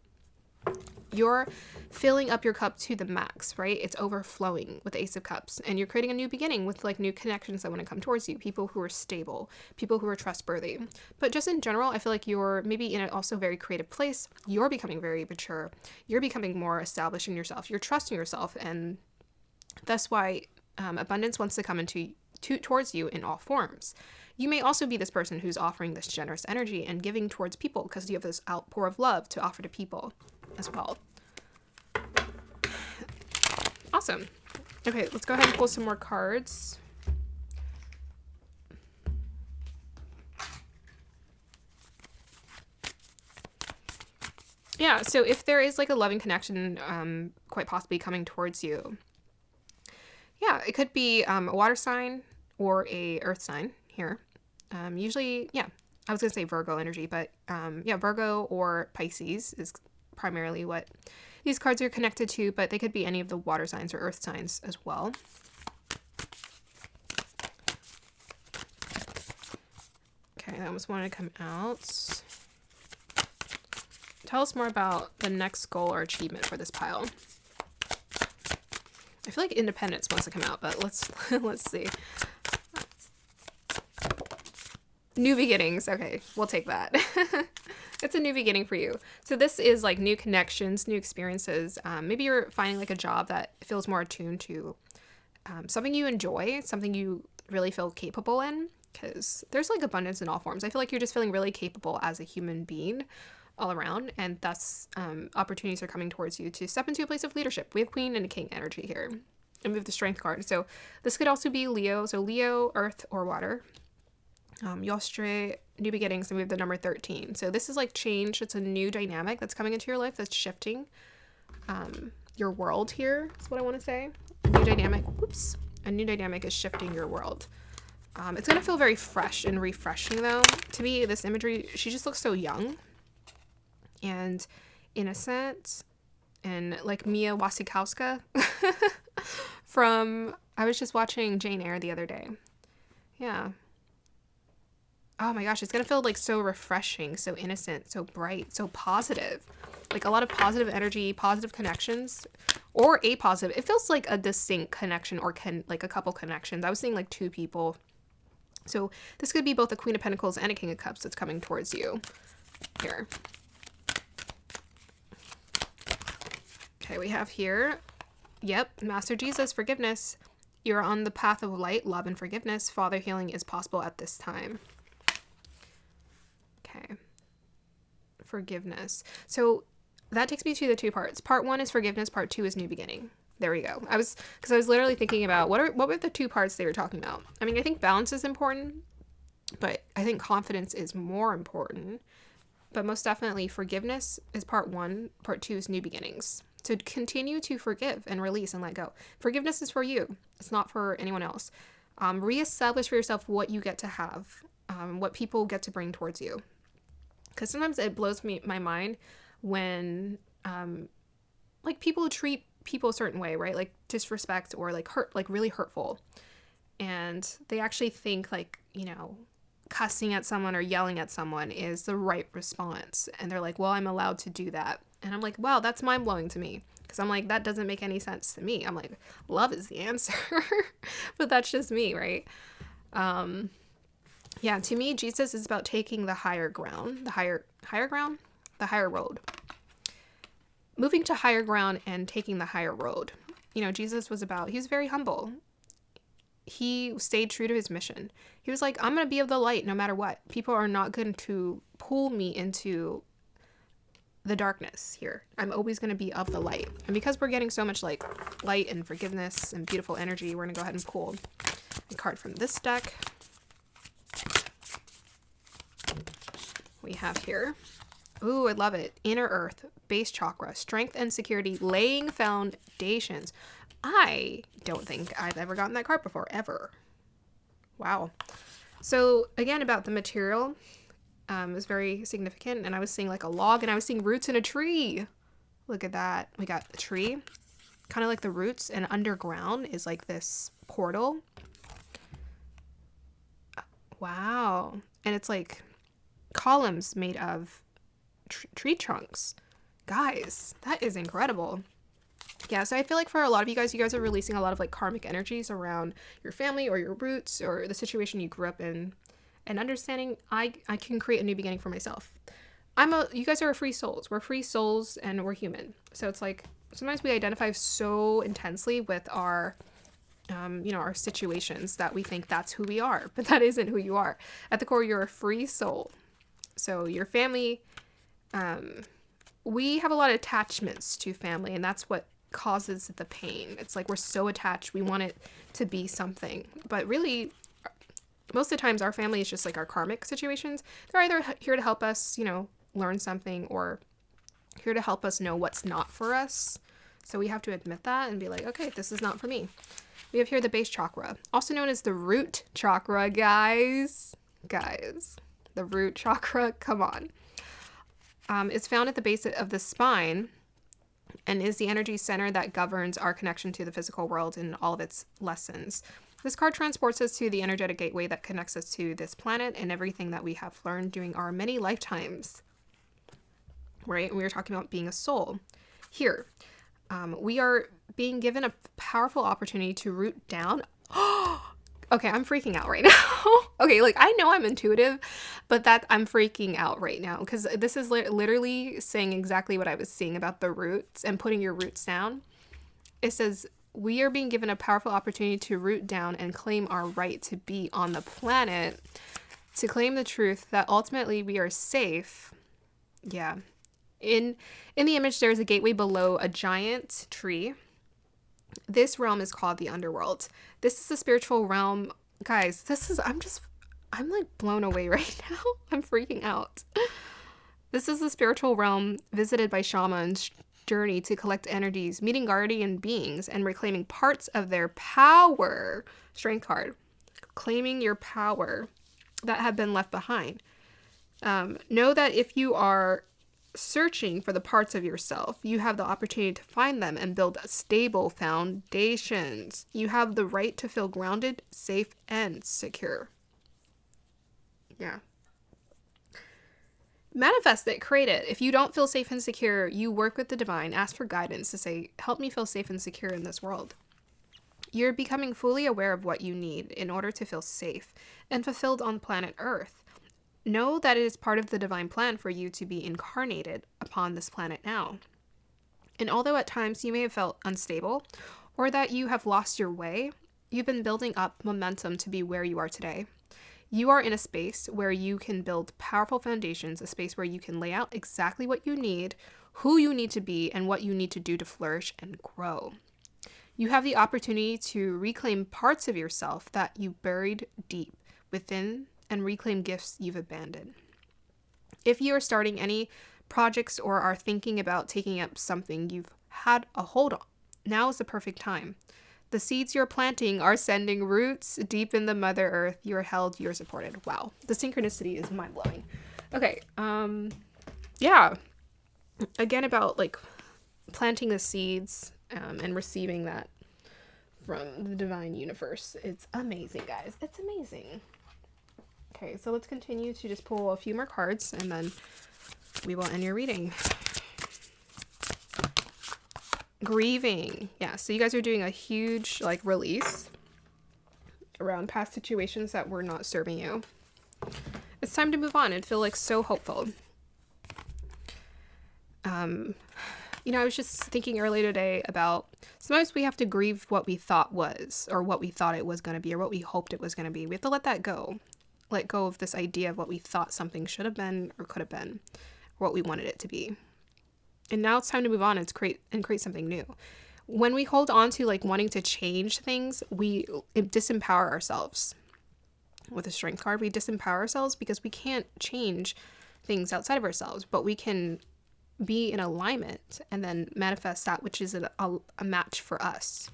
You're filling up your cup to the max, right? It's overflowing with the Ace of Cups, and you're creating a new beginning with like new connections that want to come towards you, people who are stable, people who are trustworthy. But just in general, I feel like you're maybe in an also very creative place. You're becoming very mature. You're becoming more established in yourself. You're trusting yourself, and that's why abundance wants to come towards you in all forms. You may also be this person who's offering this generous energy and giving towards people because you have this outpour of love to offer to people as well. Awesome. Okay, let's go ahead and pull some more cards. Yeah, so if there is like a loving connection quite possibly coming towards you, yeah, it could be a water sign or a earth sign here. Usually, yeah, I was going to say Virgo energy, but yeah, Virgo or Pisces is primarily what these cards are connected to, but they could be any of the water signs or earth signs as well. Okay, I almost wanted to come out. Tell us more about the next goal or achievement for this pile. I feel like independence wants to come out, but let's see. New beginnings. Okay, we'll take that. It's a new beginning for you. So this is like new connections, new experiences. Maybe you're finding like a job that feels more attuned to something you enjoy, something you really feel capable in, because there's like abundance in all forms. I feel like you're just feeling really capable as a human being all around, and thus opportunities are coming towards you to step into a place of leadership. We have Queen and a King energy here, and we have the Strength card. So this could also be Leo. So Leo, Earth, or Water. Yostre, new beginnings, and we have the number 13. So this is like change. It's a new dynamic that's coming into your life that's shifting your world here is what I want to say. A new dynamic. Whoops. A new dynamic is shifting your world. It's going to feel very fresh and refreshing though. To me, this imagery, she just looks so young and innocent and like Mia Wasikowska from, I was just watching Jane Eyre the other day. Yeah. Oh my gosh, it's going to feel like so refreshing, so innocent, so bright, so positive. Like a lot of positive energy, positive connections, or a positive. It feels like a distinct connection or like a couple connections. I was seeing like two people. So this could be both a Queen of Pentacles and a King of Cups that's coming towards you. Here. Okay, we have here, yep, Master Jesus, forgiveness. You're on the path of light, love, and forgiveness. Father, healing is possible at this time. Okay. Forgiveness. So that takes me to the two parts. Part 1 is forgiveness. Part 2 is new beginning. There we go. Because I was literally thinking about what were the two parts they were talking about. I mean, I think balance is important, but I think confidence is more important. But most definitely forgiveness is part 1. Part 2 is new beginnings. So continue to forgive and release and let go. Forgiveness is for you. It's not for anyone else. Reestablish for yourself what you get to have, what people get to bring towards you. Because sometimes it blows my mind when like people treat people a certain way, right? Like disrespect or like hurt, like really hurtful. And they actually think like, you know, cussing at someone or yelling at someone is the right response. And they're like, well, I'm allowed to do that. And I'm like, wow, that's mind blowing to me. Because I'm like, that doesn't make any sense to me. I'm like, love is the answer. But that's just me, right? Yeah, to me, Jesus is about taking the higher ground, the higher road. Moving to higher ground and taking the higher road. You know, Jesus was he was very humble. He stayed true to his mission. He was like, I'm going to be of the light no matter what. People are not going to pull me into the darkness here. I'm always going to be of the light. And because we're getting so much like light and forgiveness and beautiful energy, we're going to go ahead and pull a card from this deck. We have here, ooh, I love it. Inner Earth, base chakra, strength and security, laying foundations. I don't think I've ever gotten that card before, ever. Wow. So again, about the material, is very significant. And I was seeing like a log, and I was seeing roots in a tree. Look at that. We got the tree, kind of like the roots, and underground is like this portal. Wow. And it's like columns made of tree trunks. Guys, that is incredible. Yeah, so I feel like for a lot of you guys are releasing a lot of like karmic energies around your family or your roots or the situation you grew up in, and understanding I can create a new beginning for myself. You guys are free souls. We're free souls and we're human. So it's like sometimes we identify so intensely with our our situations that we think that's who we are, but that isn't who you are. At the core, you're a free soul. So your family, we have a lot of attachments to family, and that's what causes the pain. It's like we're so attached, we want it to be something, but really most of the times our family is just like our karmic situations. They're either here to help us, learn something, or here to help us know what's not for us. So we have to admit that and be like, okay, this is not for me. We have here the base chakra, also known as the root chakra, guys, the root chakra, come on. It's found at the base of the spine and is the energy center that governs our connection to the physical world and all of its lessons. This card transports us to the energetic gateway that connects us to this planet and everything that we have learned during our many lifetimes, right? And we were talking about being a soul. Here, we are being given a powerful opportunity to root down. Okay, I'm freaking out right now. Okay, like I know I'm intuitive, but I'm freaking out right now because this is literally saying exactly what I was seeing about the roots and putting your roots down. It says, we are being given a powerful opportunity to root down and claim our right to be on the planet, to claim the truth that ultimately we are safe. Yeah. In the image, there's a gateway below a giant tree. This realm is called the underworld. This is the spiritual realm. Guys, I'm like blown away right now. I'm freaking out. This is the spiritual realm visited by shamans' journey to collect energies, meeting guardian beings, and reclaiming parts of their power. Strength card. Claiming your power that have been left behind. Know that if you are searching for the parts of yourself, you have the opportunity to find them and build stable foundations. You have the right to feel grounded, safe, and secure. Yeah. Manifest it, create it. If you don't feel safe and secure, you work with the divine, ask for guidance to say, help me feel safe and secure in this world. You're becoming fully aware of what you need in order to feel safe and fulfilled on planet Earth. Know that it is part of the divine plan for you to be incarnated upon this planet now. And although at times you may have felt unstable or that you have lost your way, you've been building up momentum to be where you are today. You are in a space where you can build powerful foundations, a space where you can lay out exactly what you need, who you need to be, and what you need to do to flourish and grow. You have the opportunity to reclaim parts of yourself that you buried deep within and reclaim gifts you've abandoned. If you are starting any projects or are thinking about taking up something you've had a hold on, now is the perfect time. The seeds you're planting are sending roots deep in the Mother Earth. You're held, you're supported. Wow. The synchronicity is mind-blowing. Okay. Yeah. Again, about like planting the seeds and receiving that from the divine universe. It's amazing, guys. It's amazing. Okay, so let's continue to just pull a few more cards and then we will end your reading. Grieving. Yeah, so you guys are doing a huge like release around past situations that were not serving you. It's time to move on and feel like so hopeful. I was just thinking earlier today about sometimes we have to grieve what we thought was, or what we thought it was going to be, or what we hoped it was going to be. We have to let that go. Let go of this idea of what we thought something should have been or could have been, or what we wanted it to be. And now it's time to move on and create something new. When we hold on to like wanting to change things, we disempower ourselves. With a strength card, we disempower ourselves because we can't change things outside of ourselves, but we can be in alignment and then manifest that which is a match for us.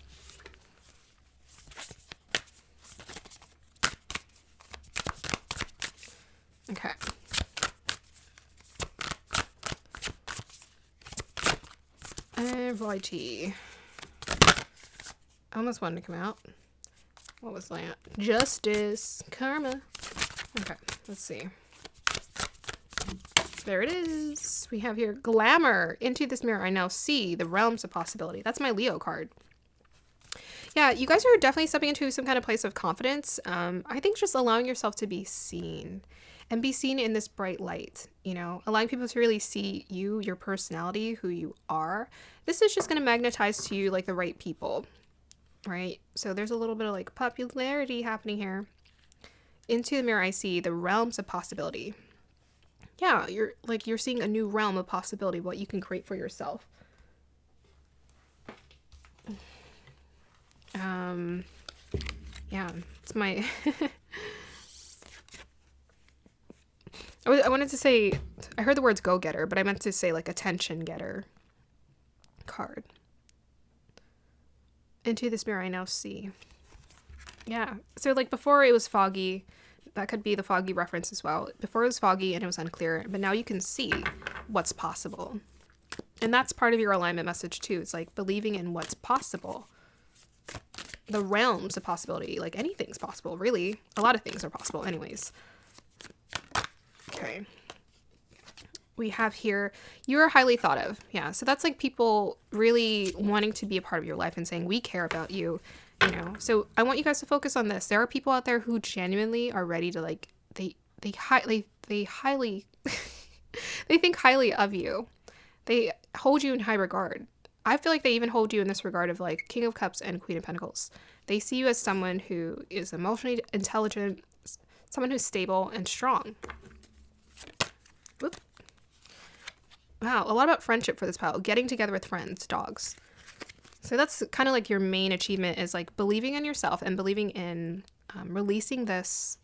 Okay. Flirty. I almost wanted to come out. What was that? Justice. Karma. Okay, let's see. There it is. We have here glamour. Into this mirror I now see the realms of possibility. That's my Leo card. Yeah, you guys are definitely stepping into some kind of place of confidence. I think just allowing yourself to be seen and be seen in this bright light, allowing people to really see you, your personality, who you are. This is just going to magnetize to you like the right people, right? So there's a little bit of like popularity happening here. Into the mirror I see the realms of possibility. Yeah, you're seeing a new realm of possibility, what you can create for yourself. Yeah, it's my I wanted to say, I heard the words go-getter, but I meant to say like attention getter card. Into this mirror I now see. Yeah, so like before it was foggy. That could be the foggy reference as well. Before it was foggy and it was unclear, but now you can see what's possible. And that's part of your alignment message too. It's like believing in what's possible. The realms of possibility, like anything's possible, really. A lot of things are possible anyways. Okay. We have here, you are highly thought of. Yeah, so that's like people really wanting to be a part of your life and saying, we care about you. So I want you guys to focus on this. There are people out there who genuinely are ready to like, they highly, they think highly of you. They hold you in high regard. I feel like they even hold you in this regard of like King of Cups and Queen of Pentacles. They see you as someone who is emotionally intelligent, someone who's stable and strong. Whoop. Wow, a lot about friendship for this pile. Getting together with friends, dogs. So that's kind of like your main achievement is like believing in yourself and believing in releasing this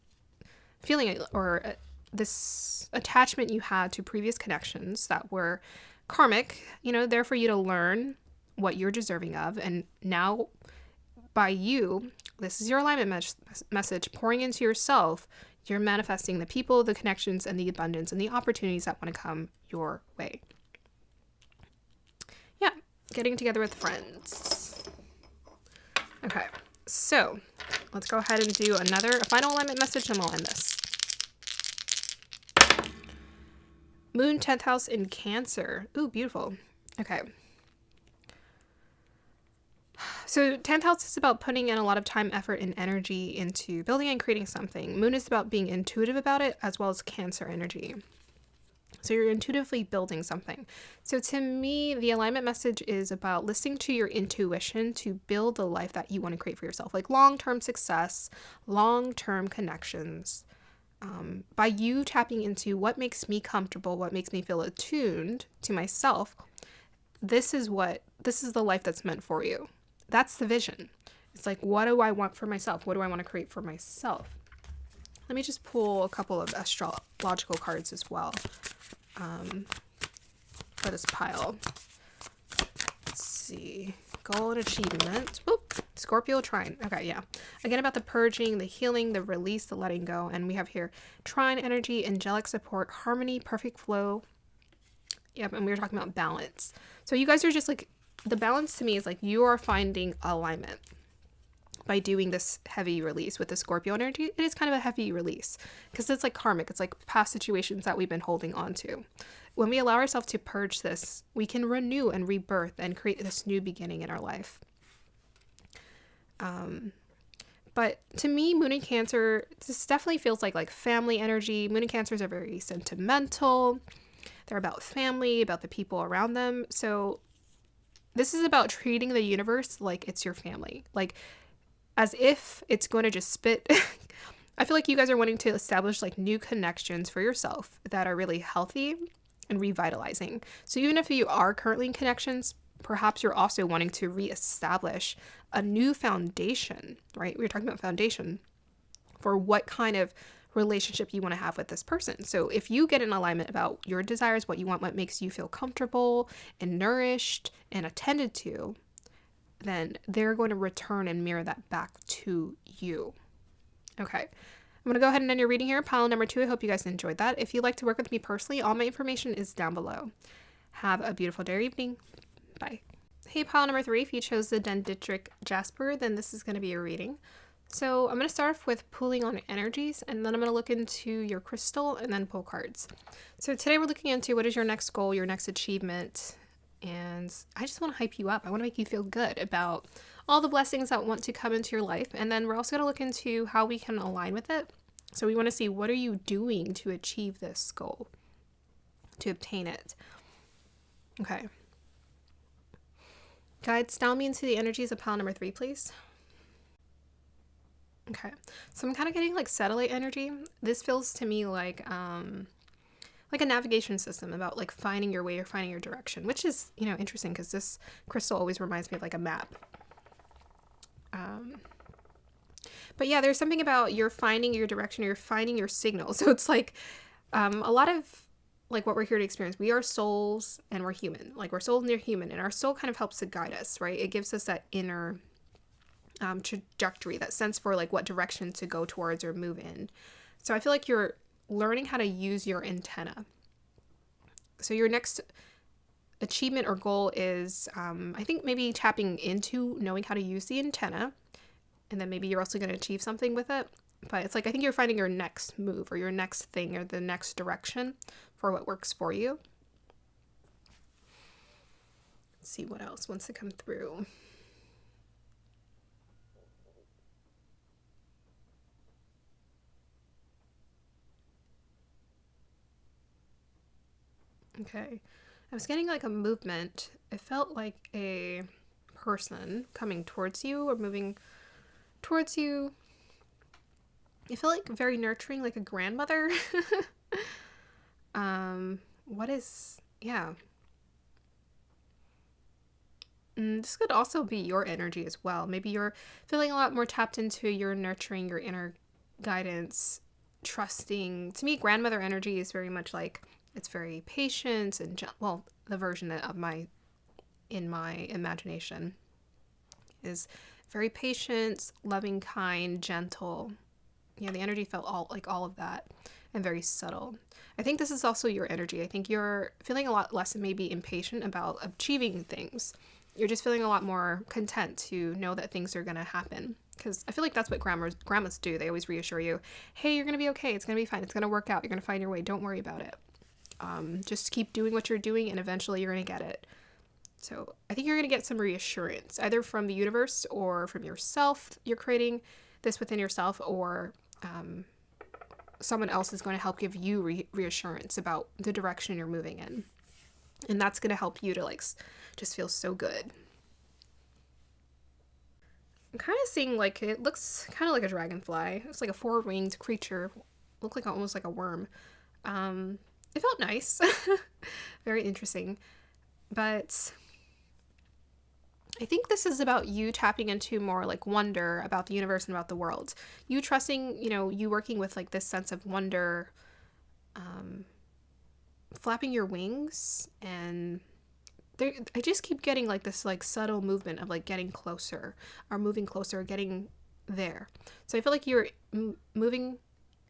feeling or this attachment you had to previous connections that were karmic, there for you to learn what you're deserving of. And now by you, this is your alignment message pouring into yourself. You're manifesting the people, the connections, and the abundance and the opportunities that want to come your way. Yeah, getting together with friends. Okay, so let's go ahead and do a final alignment message, and we'll end this. Moon 10th house in Cancer. Ooh, beautiful. Okay. So 10th house is about putting in a lot of time, effort, and energy into building and creating something. Moon is about being intuitive about it, as well as Cancer energy. So you're intuitively building something. So to me, the alignment message is about listening to your intuition to build the life that you want to create for yourself, like long-term success, long-term connections. By you tapping into what makes me comfortable, what makes me feel attuned to myself, this is the life that's meant for you. That's the vision. It's like, what do I want for myself? What do I want to create for myself? Let me just pull a couple of astrological cards as well for this pile. Let's see. Goal and achievement. Whoop. Scorpio trine. Okay, yeah. Again, about the purging, the healing, the release, the letting go. And we have here trine energy, angelic support, harmony, perfect flow. Yep, and we were talking about balance. So you guys are just like, the balance to me is like you are finding alignment by doing this heavy release with the Scorpio energy. It is kind of a heavy release because it's like karmic. It's like past situations that we've been holding on to. When we allow ourselves to purge this, we can renew and rebirth and create this new beginning in our life. But to me, Moon in Cancer, this definitely feels like family energy. Moon in Cancers are very sentimental. They're about family, about the people around them. So this is about treating the universe like it's your family. Like as if it's going to just spit. I feel like you guys are wanting to establish like new connections for yourself that are really healthy and revitalizing. So even if you are currently in connections, perhaps you're also wanting to reestablish a new foundation, right? We were talking about foundation for what kind of relationship you want to have with this person. So if you get in alignment about your desires, what you want, what makes you feel comfortable and nourished and attended to, then they're going to return and mirror that back to you. Okay. I'm going to go ahead and end your reading here. Pile number 2. I hope you guys enjoyed that. If you'd like to work with me personally, all my information is down below. Have a beautiful day or evening. Bye. Hey, pile number 3. If you chose the dendritic jasper, then this is going to be your reading. So I'm going to start off with pulling on energies, and then I'm going to look into your crystal and then pull cards. So today we're looking into what is your next goal, your next achievement, and I just want to hype you up. I want to make you feel good about all the blessings that want to come into your life. And then we're also going to look into how we can align with it. So we want to see, what are you doing to achieve this goal, to obtain it? Okay. Guides, dial me into the energies of pile number 3, please. Okay. So I'm kind of getting like satellite energy. This feels to me like a navigation system about like finding your way or finding your direction, which is, interesting because this crystal always reminds me of like a map. But yeah, there's something about you're finding your direction, you're finding your signal. So it's like a lot of like what we're here to experience. We are souls and we're human. Like we're soul and you're human, and our soul kind of helps to guide us, right? It gives us that inner trajectory, that sense for like what direction to go towards or move in. So I feel like you're learning how to use your antenna. So your next achievement or goal is, I think maybe tapping into knowing how to use the antenna, and then maybe you're also going to achieve something with it. But it's like, I think you're finding your next move or your next thing or the next direction for what works for you. Let's see what else wants to come through. Okay. I was getting like a movement. It felt like a person coming towards you or moving towards you. It felt like very nurturing, like a grandmother. This could also be your energy as well. Maybe you're feeling a lot more tapped into your nurturing, your inner guidance, trusting. To me, grandmother energy is very much like, it's very patient and the version of in my imagination is very patient, loving, kind, gentle, Yeah, the energy felt all of that and very subtle. I think this is also your energy. I think you're feeling a lot less and maybe impatient about achieving things. You're just feeling a lot more content to know that things are going to happen. Because I feel like that's what grandmas do. They always reassure you, hey, you're going to be okay. It's going to be fine. It's going to work out. You're going to find your way. Don't worry about it. Just keep doing what you're doing and eventually you're going to get it. So I think you're going to get some reassurance, either from the universe or from yourself. You're creating this within yourself, or someone else is going to help give you reassurance about the direction you're moving in. And that's going to help you to like just feel so good. I'm kind of seeing like, it looks kind of like a dragonfly. It's like a 4-winged creature. Looked like almost like a worm. It felt nice. Very interesting. But I think this is about you tapping into more like wonder about the universe and about the world. You trusting, you working with like this sense of wonder, flapping your wings, and I just keep getting like this like subtle movement of like getting closer or moving closer, getting there. So I feel like you're moving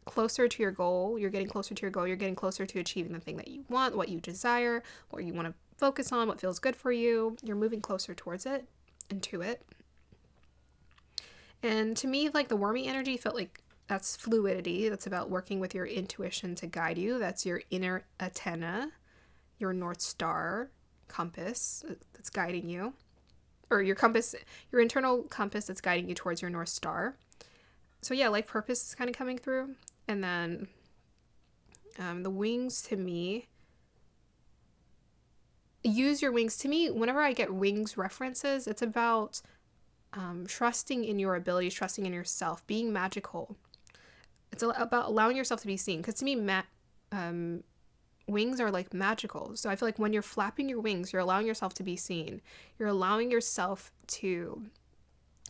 closer to your goal. You're getting closer to your goal. You're getting closer to achieving the thing that you want, what you desire, what you want to focus on, what feels good for you. You're moving closer towards it and to it. And to me, like the wormy energy felt like that's fluidity. That's about working with your intuition to guide you. That's your inner antenna, your North Star compass that's guiding you, or your compass, your internal compass that's guiding you towards your North Star. So yeah, life purpose is kind of coming through. And then the wings, to me, use your wings. To me, whenever I get wings references, it's about trusting in your abilities, trusting in yourself, being magical. It's about allowing yourself to be seen. Because to me, wings are like magical. So I feel like when you're flapping your wings, you're allowing yourself to be seen. You're allowing yourself to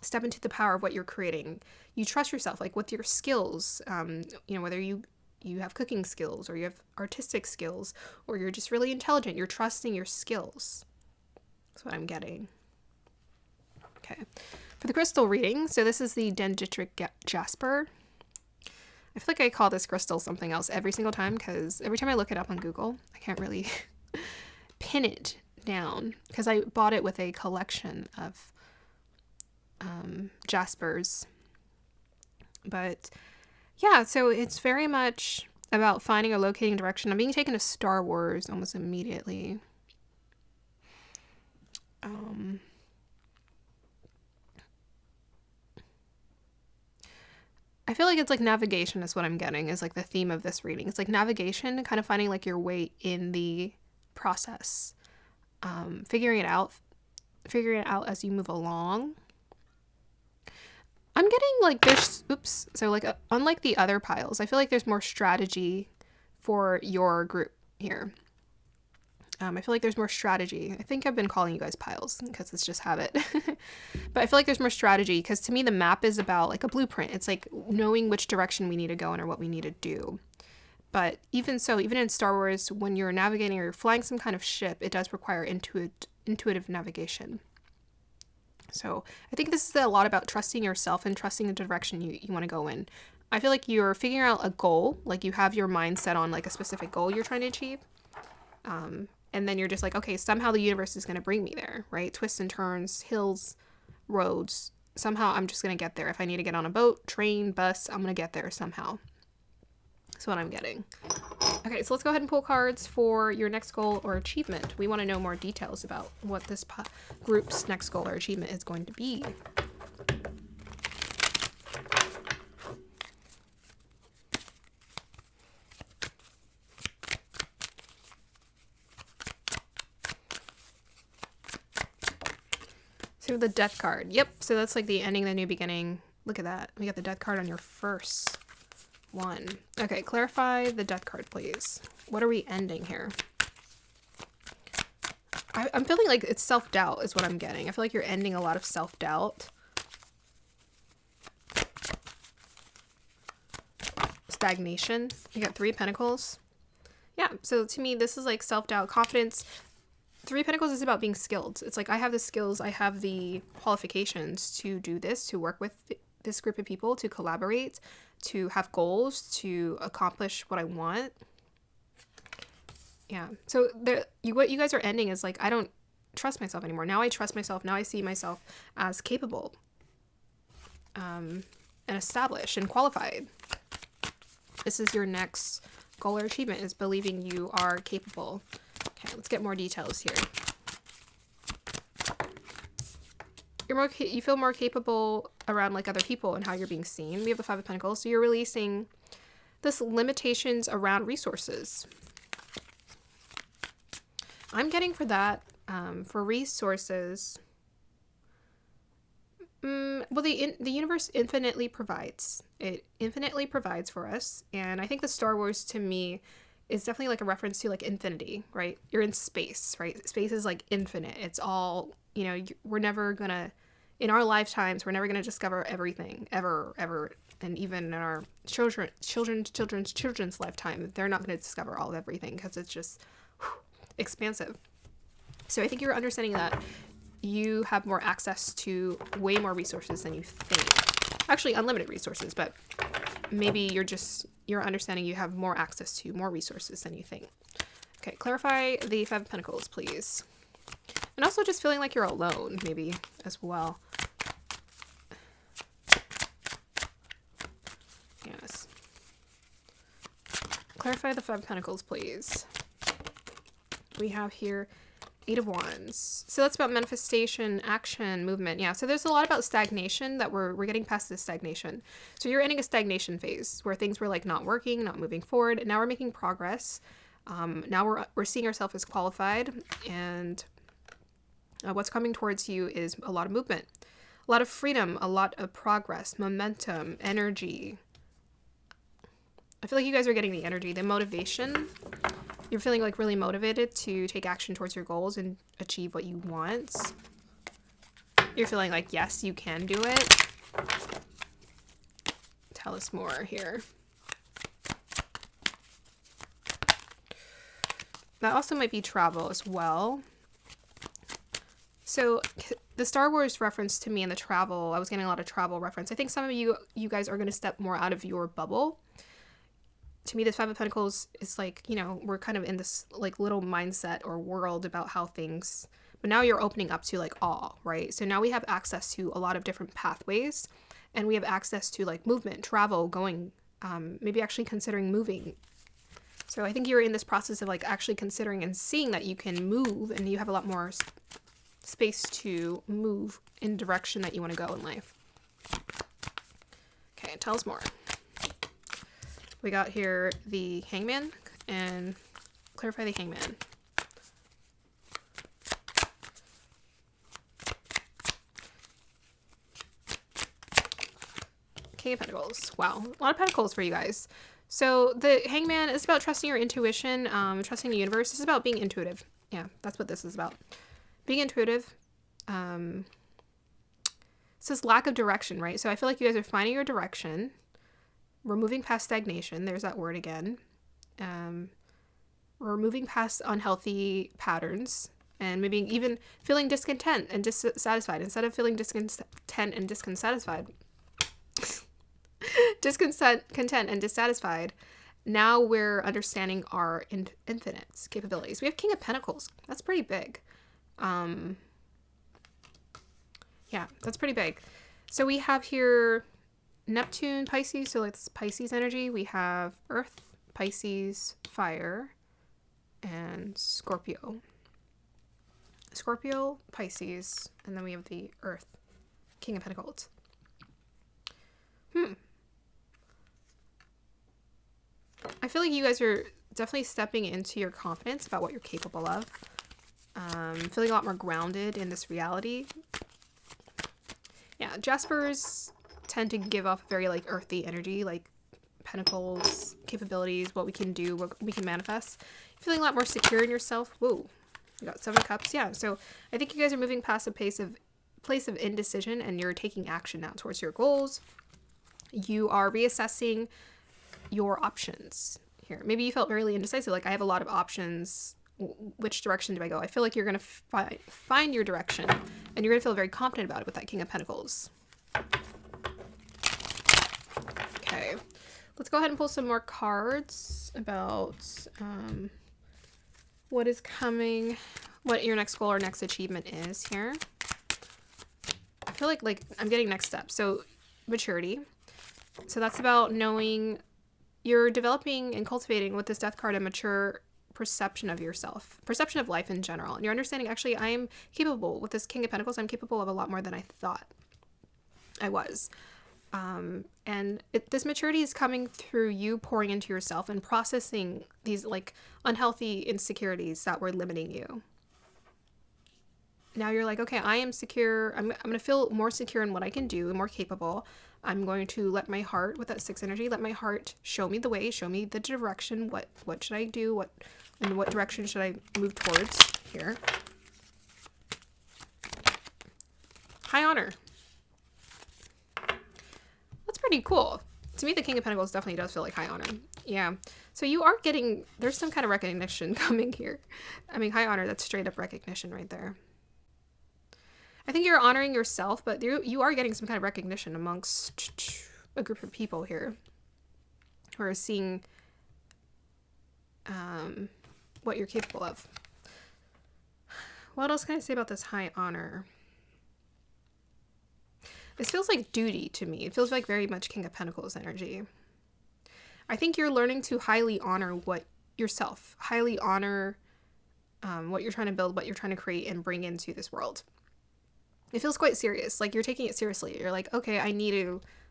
step into the power of what you're creating. You trust yourself, like with your skills, whether you have cooking skills or you have artistic skills or you're just really intelligent, you're trusting your skills. That's what I'm getting. Okay. For the crystal reading, so this is the dendritic jasper. I feel like I call this crystal something else every single time because every time I look it up on Google, I can't really pin it down because I bought it with a collection of jaspers. But yeah, so it's very much about finding or locating direction. I'm being taken to Star Wars almost immediately. I feel like it's like navigation is what I'm getting, is like the theme of this reading. It's like navigation, kind of finding like your way in the process, figuring it out as you move along. I'm getting like there's, so like unlike the other piles, I feel like there's more strategy for your group here. I feel like there's more strategy. I think I've been calling you guys piles because it's just habit. But I feel like there's more strategy because to me the map is about like a blueprint. It's like knowing which direction we need to go in or what we need to do. But even so, even in Star Wars, when you're navigating or you're flying some kind of ship, it does require intuitive navigation. So I think this is a lot about trusting yourself and trusting the direction you want to go in. I feel like you're figuring out a goal, like you have your mind set on like a specific goal you're trying to achieve. And then you're just like, okay, somehow the universe is going to bring me there, right? Twists and turns, hills, roads. Somehow I'm just going to get there. If I need to get on a boat, train, bus, I'm going to get there somehow. That's what I'm getting. Okay, so let's go ahead and pull cards for your next goal or achievement. We want to know more details about what this group's next goal or achievement is going to be. So the death card. Yep, so that's like the ending, the new beginning. Look at that. We got the death card on your first one. Okay, clarify the death card, please. What are we ending here? I'm feeling like it's self-doubt is what I'm getting. I feel like you're ending a lot of self-doubt. Stagnation. You got 3 Pentacles. Yeah, so to me, this is like self-doubt, confidence. 3 Pentacles is about being skilled. It's like, I have the skills, I have the qualifications to do this, to work with this group of people to collaborate, to have goals, to accomplish what I want. Yeah. So what you guys are ending is like, I don't trust myself anymore. Now I trust myself. Now I see myself as capable, and established and qualified. This is your next goal or achievement, is believing you are capable. Okay, let's get more details here. You feel more capable around like other people and how you're being seen. We have the Five of Pentacles. So you're releasing this limitations around resources. I'm getting for that, for resources. Well, the universe infinitely provides. It infinitely provides for us. And I think the Star Wars to me is definitely like a reference to like infinity, right? You're in space, right? Space is like infinite. It's all, you know, we're never gonna, in our lifetimes, we're never gonna discover everything, ever. And even in our children's lifetime, they're not gonna discover all of everything because it's just expansive. So I think you're understanding that you have more access to way more resources than you think. Actually, unlimited resources, but maybe you're understanding you have more access to more resources than you think. Okay, clarify the Five of Pentacles, please. And also just feeling like you're alone, maybe, as well. Yes. Clarify the Five of Pentacles, please. We have here Eight of Wands. So that's about manifestation, action, movement. Yeah, so there's a lot about stagnation that we're getting past this stagnation. So you're ending a stagnation phase where things were like not working, not moving forward. Now we're making progress. Now we're seeing ourselves as qualified, and what's coming towards you is a lot of movement, a lot of freedom, a lot of progress, momentum, energy. I feel like you guys are getting the energy, the motivation. You're feeling like really motivated to take action towards your goals and achieve what you want. You're feeling like, yes, you can do it. Tell us more here. That also might be travel as well. So the Star Wars reference to me and the travel, I was getting a lot of travel reference. I think some of you guys are going to step more out of your bubble. To me, this Five of Pentacles is like, you know, we're kind of in this like little mindset or world about how things, but now you're opening up to like all, right? So now we have access to a lot of different pathways, and we have access to like movement, travel, going, maybe actually considering moving. So I think you're in this process of like actually considering and seeing that you can move, and you have a lot more space to move in direction that you want to go in life. Okay, tell us more. We got here the Hangman, and clarify the Hangman. King of Pentacles. Wow, a lot of Pentacles for you guys. So the Hangman is about trusting your intuition, trusting the universe. This is about being intuitive. Yeah, that's what this is about. Being intuitive. It says lack of direction, right? So I feel like you guys are finding your direction. We're moving past stagnation. There's that word again. We're moving past unhealthy patterns, and maybe even feeling discontent and dissatisfied. Instead of feeling discontent and dissatisfied, discontent and dissatisfied, now we're understanding our infinite capabilities. We have King of Pentacles. That's pretty big. Yeah, that's pretty big. So we have here Neptune, Pisces, so like this Pisces energy. We have Earth, Pisces, Fire, and Scorpio. Scorpio, Pisces, and then we have the Earth, King of Pentacles. I feel like you guys are definitely stepping into your confidence about what you're capable of. Feeling a lot more grounded in this reality. Yeah, Jaspers tend to give off very like earthy energy, like Pentacles, capabilities, what we can do, what we can manifest. Feeling a lot more secure in yourself. Whoa, you got Seven of Cups. Yeah, so I think you guys are moving past a place of indecision, and you're taking action now towards your goals. You are reassessing your options here. Maybe you felt really indecisive, like I have a lot of options. Which direction do I go? I feel like you're going to find your direction, and you're going to feel very confident about it with that King of Pentacles. Let's go ahead and pull some more cards about what is coming, what your next goal or next achievement is here. I feel like I'm getting next step. So maturity. So that's about knowing you're developing and cultivating with this death card a mature perception of yourself, perception of life in general. And you're understanding, actually, I am capable with this King of Pentacles. I'm capable of a lot more than I thought I was. And this maturity is coming through you pouring into yourself and processing these like unhealthy insecurities that were limiting you. Now you're like, okay, I am secure. I'm going to feel more secure in what I can do and more capable. I'm going to let my heart, with that 6 energy, let my heart show me the way, show me the direction. What should I do? In what direction should I move towards here? High honor. That's pretty cool. To me, the King of Pentacles definitely does feel like high honor. Yeah. So you are getting, there's some kind of recognition coming here. I mean, high honor, that's straight up recognition right there. I think you're honoring yourself, but you are getting some kind of recognition amongst a group of people here who are seeing what you're capable of. What else can I say about this high honor? This feels like duty to me. It feels like very much King of Pentacles energy. I think you're learning to highly honor yourself, highly honor what you're trying to build, what you're trying to create and bring into this world. It feels quite serious. Like you're taking it seriously. You're like, okay,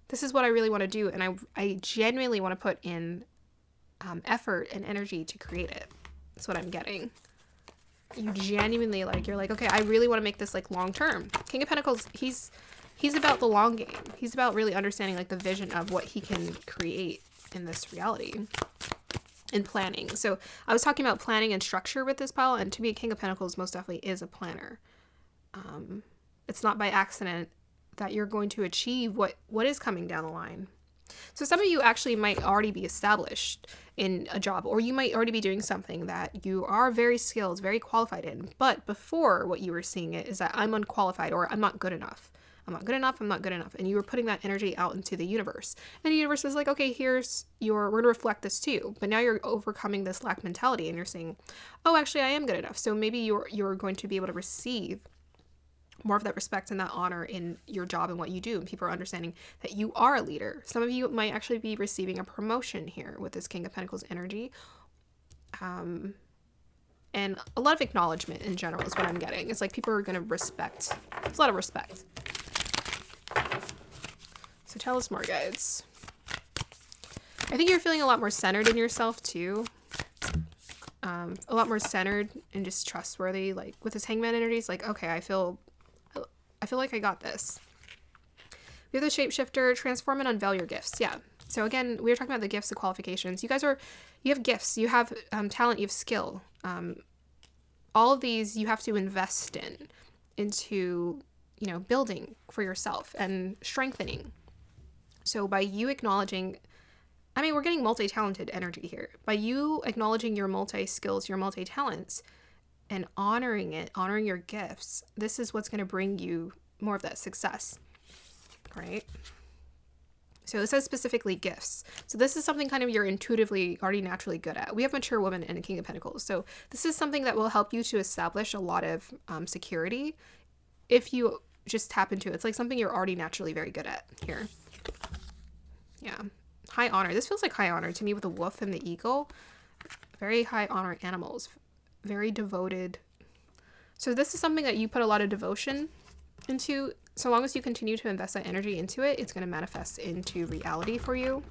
this is what I really want to do. And I genuinely want to put in effort and energy to create it. That's what I'm getting. You genuinely you're like, okay, I really want to make this like long term. King of Pentacles, he's about the long game. He's about really understanding like the vision of what he can create in this reality and planning. So I was talking about planning and structure with this pile. And to me, King of Pentacles most definitely is a planner. It's not by accident that you're going to achieve what is coming down the line. So some of you actually might already be established in a job, or you might already be doing something that you are very skilled, very qualified in. But before, what you were seeing it is that I'm unqualified, or I'm not good enough. I'm not good enough. I'm not good enough. And you were putting that energy out into the universe. And the universe is like, okay, we're going to reflect this too. But now you're overcoming this lack mentality and you're saying, oh, actually, I am good enough. So maybe you're going to be able to receive more of that respect and that honor in your job and what you do. And people are understanding that you are a leader. Some of you might actually be receiving a promotion here with this King of Pentacles energy. And a lot of acknowledgement in general is what I'm getting. It's like people are going to respect. There's a lot of respect. So tell us more, guys. I think you're feeling a lot more centered in yourself too. A lot more centered and just trustworthy. Like with this Hangman energy, it's like, okay, I feel like I got this. We have the Shapeshifter, transform and unveil your gifts. Yeah. So again, we were talking about the gifts, the qualifications. You have gifts, you have talent, you have skill. All of these you have to invest into, building for yourself and strengthening. So by you acknowledging, we're getting multi-talented energy here. By you acknowledging your multi-skills, your multi-talents, and honoring your gifts, this is what's going to bring you more of that success, right? So it says specifically gifts. So this is something kind of you're intuitively already naturally good at. We have mature woman and a King of Pentacles. So this is something that will help you to establish a lot of security if you just tap into it. It's like something you're already naturally very good at here. Yeah. High honor. This feels like high honor to me with the wolf and the eagle. Very high honor animals. Very devoted. So this is something that you put a lot of devotion into. So long as you continue to invest that energy into it, it's going to manifest into reality for you.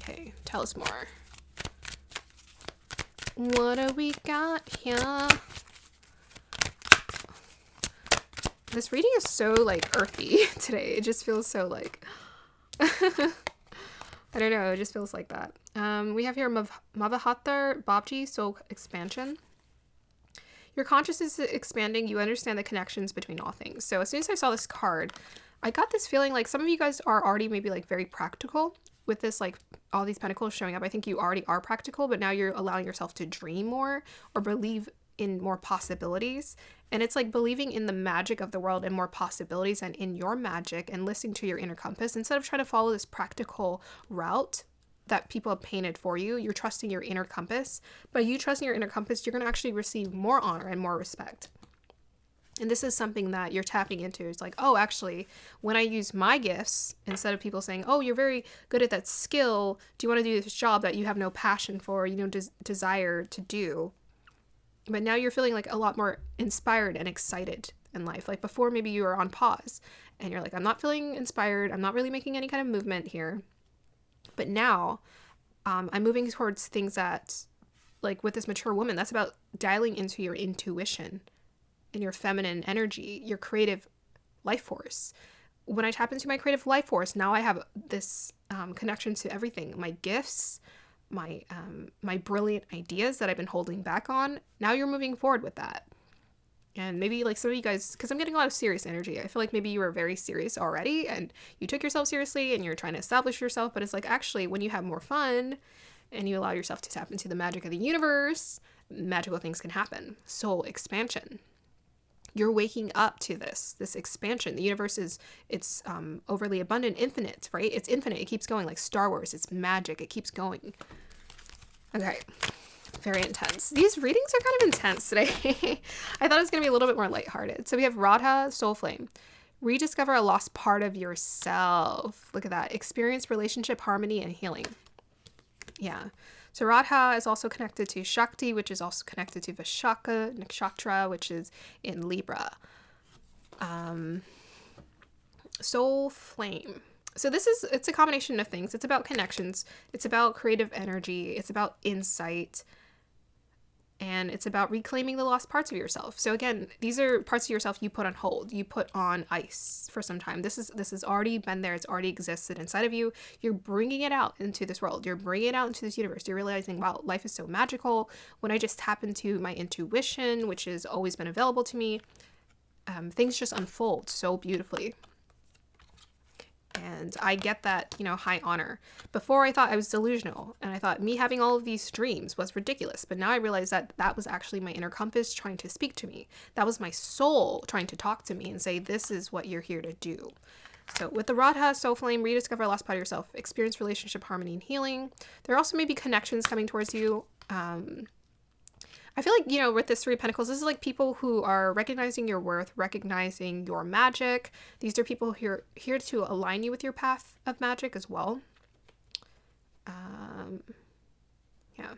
Okay, tell us more. What do we got here? This reading is so earthy today. It just feels so I don't know, it just feels like that. We have here Mavahatar Babji Soul Expansion. Your consciousness is expanding. You understand the connections between all things. So as soon as I saw this card, I got this feeling like some of you guys are already maybe very practical with this, all these pentacles showing up. I think you already are practical, but now you're allowing yourself to dream more or believe in more possibilities. And it's like believing in the magic of the world and more possibilities and in your magic and listening to your inner compass instead of trying to follow this practical route that people have painted for you. You're trusting your inner compass. By you trusting your inner compass, you're going to actually receive more honor and more respect. And this is something that you're tapping into. It's like, oh, actually, when I use my gifts, instead of people saying, oh, you're very good at that skill, do you want to do this job that you have no passion for, desire to do? But now you're feeling like a lot more inspired and excited in life. Like before, maybe you were on pause and you're like, I'm not feeling inspired. I'm not really making any kind of movement here. But now I'm moving towards things that, like with this mature woman, that's about dialing into your intuition and your feminine energy, your creative life force. When I tap into my creative life force, now I have this connection to everything, my gifts, my brilliant ideas that I've been holding back on. Now you're moving forward with that. And maybe like some of you guys, because I'm getting a lot of serious energy. I feel like maybe you were very serious already and you took yourself seriously and you're trying to establish yourself. But it's like actually when you have more fun and you allow yourself to tap into the magic of the universe, magical things can happen. Soul expansion. You're waking up to this expansion. The universe it's overly abundant, infinite, right? It's infinite. It keeps going like Star Wars. It's magic. It keeps going. Okay. Very intense. These readings are kind of intense today. I thought it was going to be a little bit more lighthearted. So we have Radha, Soul Flame. Rediscover a lost part of yourself. Look at that. Experience relationship, harmony, and healing. Yeah. So Radha is also connected to Shakti, which is also connected to Vishaka Nakshatra, which is in Libra. Soul Flame. So it's a combination of things. It's about connections. It's about creative energy. It's about insight. And it's about reclaiming the lost parts of yourself. So again, these are parts of yourself you put on hold. You put on ice for some time. This has already been there. It's already existed inside of you. You're bringing it out into this world. You're bringing it out into this universe. You're realizing, wow, life is so magical. When I just tap into my intuition, which has always been available to me, things just unfold so beautifully. And I get that, high honor. Before I thought I was delusional and I thought me having all of these dreams was ridiculous. But now I realize that that was actually my inner compass trying to speak to me. That was my soul trying to talk to me and say, this is what you're here to do. So with the Radha, Soul Flame, rediscover a lost part of yourself, experience relationship, harmony, and healing. There also may be connections coming towards you. I feel like, with this Three of Pentacles, this is like people who are recognizing your worth, recognizing your magic. These are people who are here to align you with your path of magic as well. Yeah.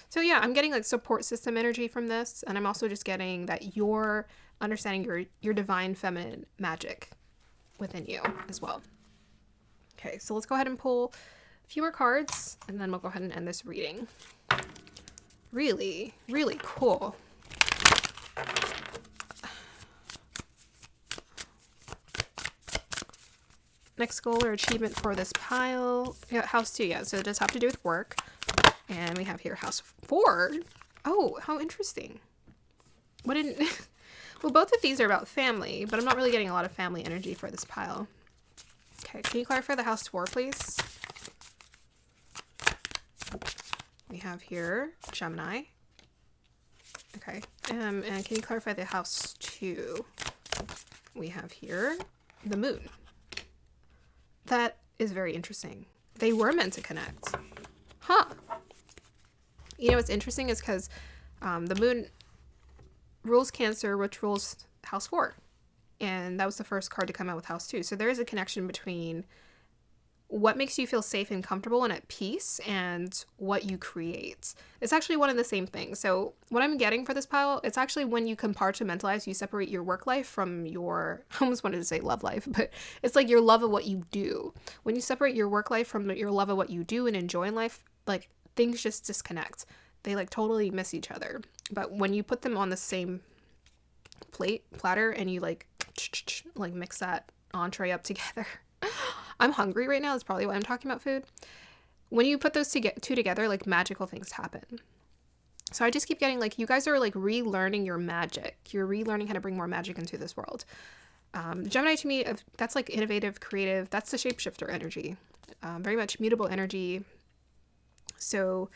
So yeah, I'm getting like support system energy from this. And I'm also just getting that you're understanding your divine feminine magic within you as well. Okay, so let's go ahead and pull a few more cards and then we'll go ahead and end this reading. Really, really cool. Next goal or achievement for this pile. Yeah, house 2, yeah. So it does have to do with work. And we have here house 4. Oh, how interesting. What didn't... Well, both of these are about family, but I'm not really getting a lot of family energy for this pile. Okay, can you clarify the house 4, please? We have here Gemini. Okay. And can you clarify the house 2? We have here the moon. That is very interesting. They were meant to connect. Huh. What's interesting is because the moon rules Cancer, which rules house 4. And that was the first card to come out with house 2. So there is a connection between what makes you feel safe and comfortable and at peace and what you create. It's actually one and the same thing. So what I'm getting for this pile, it's actually when you compartmentalize, you separate your work life from your, I almost wanted to say love life, but it's like your love of what you do. When you separate your work life from your love of what you do and enjoy in life, like things just disconnect. They like totally miss each other. But when you put them on the same platter and you like mix that entree up together, I'm hungry right now. That's probably why I'm talking about food. When you put those two together, like magical things happen. So I just keep getting like, you guys are like relearning your magic. You're relearning how to bring more magic into this world. Gemini to me, that's like innovative, creative. That's the shapeshifter energy. Very much mutable energy. So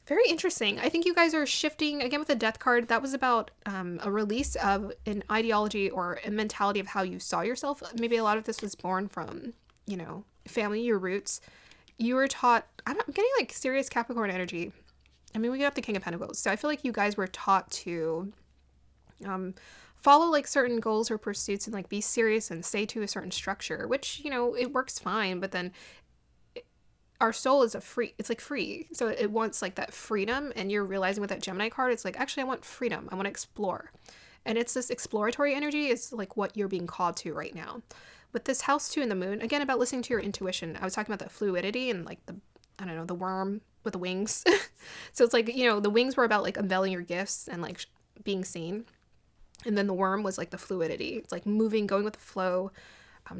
Very interesting. I think you guys are shifting again with the death card. That was about a release of an ideology or a mentality of how you saw yourself. Maybe a lot of this was born from, you know, family, your roots. You were taught, I'm getting like serious Capricorn energy. I mean, we got the King of Pentacles. So I feel like you guys were taught to follow like certain goals or pursuits and like be serious and stay to a certain structure, which, you know, it works fine. But then our soul is it's like free. So it wants like that freedom. And you're realizing with that Gemini card, it's like, actually, I want freedom. I want to explore. And it's this exploratory energy is like what you're being called to right now. With this house 2 and the moon, again, about listening to your intuition. I was talking about the fluidity and like I don't know, the worm with the wings. So it's like, you know, the wings were about like unveiling your gifts and like being seen. And then the worm was like the fluidity. It's like moving, going with the flow,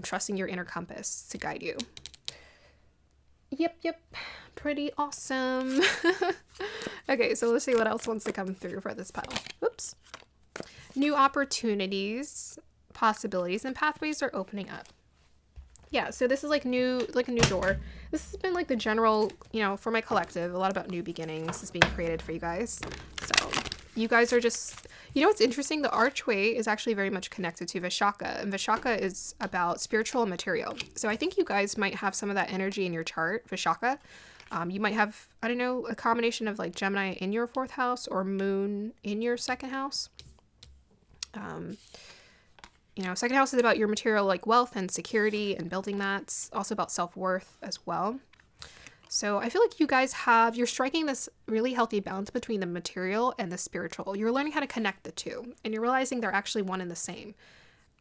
trusting your inner compass to guide you. Yep. Pretty awesome. Okay, so let's see what else wants to come through for this pile. Whoops. New opportunities, possibilities, and pathways are opening up. Yeah, so this is like a new door. This has been like the general, you know, for my collective, a lot about new beginnings is being created for you guys. So you guys are just, you know what's interesting? The archway is actually very much connected to Vishaka, and Vishaka is about spiritual and material. So I think you guys might have some of that energy in your chart, Vishaka. You might have, I don't know, a combination of like Gemini in your 4th house or moon in your 2nd house. You know, 2nd house is about your material, like wealth and security and building that. It's also about self-worth as well. So I feel like you guys you're striking this really healthy balance between the material and the spiritual. You're learning how to connect the two, and you're realizing they're actually one and the same.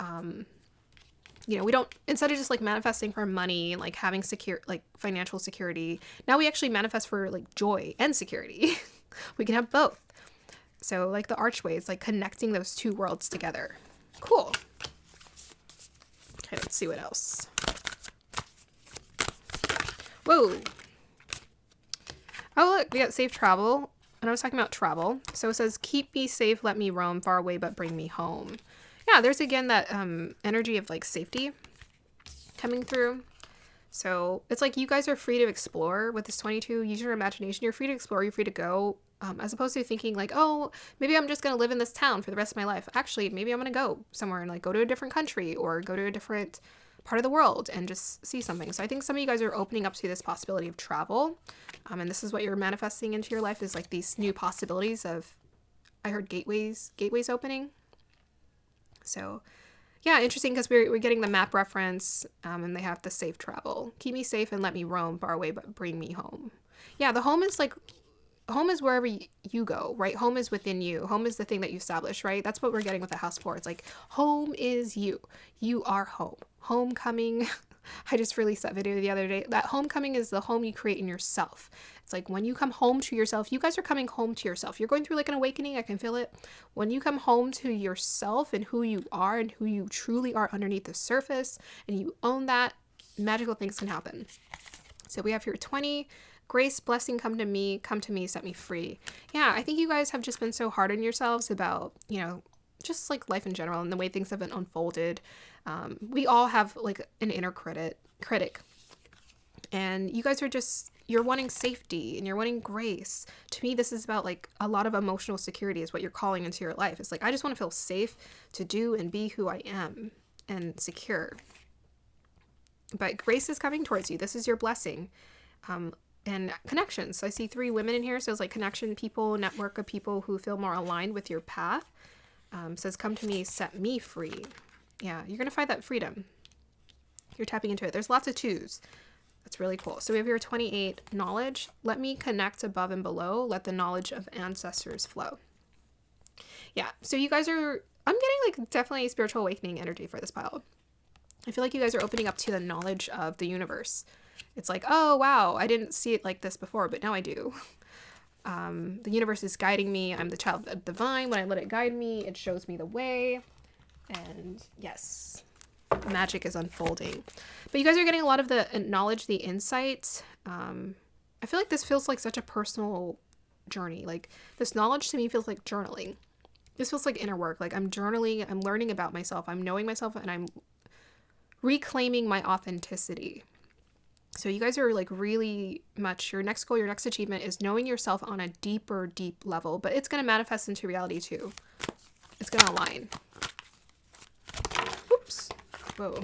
You know, we don't, instead of just like manifesting for money, like having like financial security, now we actually manifest for like joy and security. We can have both. So like the archway is like connecting those two worlds together. Cool. Okay, let's see what else. Whoa. Oh, look, we got safe travel. And I was talking about travel. So it says, keep me safe, let me roam far away, but bring me home. Yeah, there's again that energy of like safety coming through. So it's like you guys are free to explore with this 22. Use your imagination. You're free to explore. You're free to go. As opposed to thinking like, oh, maybe I'm just going to live in this town for the rest of my life. Actually, maybe I'm going to go somewhere and like go to a different country or go to a different part of the world and just see something. So I think some of you guys are opening up to this possibility of travel. And this is what you're manifesting into your life is like these new possibilities of, I heard gateways opening. So yeah, interesting because we're getting the map reference and they have the safe travel. Keep me safe and let me roam far away, but bring me home. Yeah, the home is like, home is wherever you go, right? Home is within you. Home is the thing that you establish, right? That's what we're getting with the house 4. It's like home is you. You are home. Homecoming. I just released that video the other day. That homecoming is the home you create in yourself. It's like when you come home to yourself, you guys are coming home to yourself. You're going through like an awakening. I can feel it. When you come home to yourself and who you are and who you truly are underneath the surface and you own that, magical things can happen. So we have here 20. Grace, blessing, come to me, set me free. Yeah, I think you guys have just been so hard on yourselves about, you know, just like life in general and the way things have been unfolded. We all have like an inner critic. And you guys are just, you're wanting safety and you're wanting grace. To me, this is about like a lot of emotional security is what you're calling into your life. It's like, I just want to feel safe to do and be who I am and secure. But grace is coming towards you. This is your blessing. And connections. So I see 3 women in here. So it's like connection people, network of people who feel more aligned with your path. Says, come to me, set me free. Yeah, you're going to find that freedom. You're tapping into it. There's lots of 2s. That's really cool. So we have here 28, knowledge. Let me connect above and below. Let the knowledge of ancestors flow. Yeah, so you guys are, I'm getting like definitely spiritual awakening energy for this pile. I feel like you guys are opening up to the knowledge of the universe. It's like, oh, wow, I didn't see it like this before, but now I do. The universe is guiding me. I'm the child of the divine. When I let it guide me, it shows me the way. And yes, magic is unfolding. But you guys are getting a lot of the knowledge, the insights. I feel like this feels like such a personal journey. Like this knowledge to me feels like journaling. This feels like inner work. Like I'm journaling, I'm learning about myself, I'm knowing myself, and I'm reclaiming my authenticity. So you guys are like really much, your next goal, your next achievement is knowing yourself on a deep level, but it's going to manifest into reality too. It's going to align. Oops. Whoa.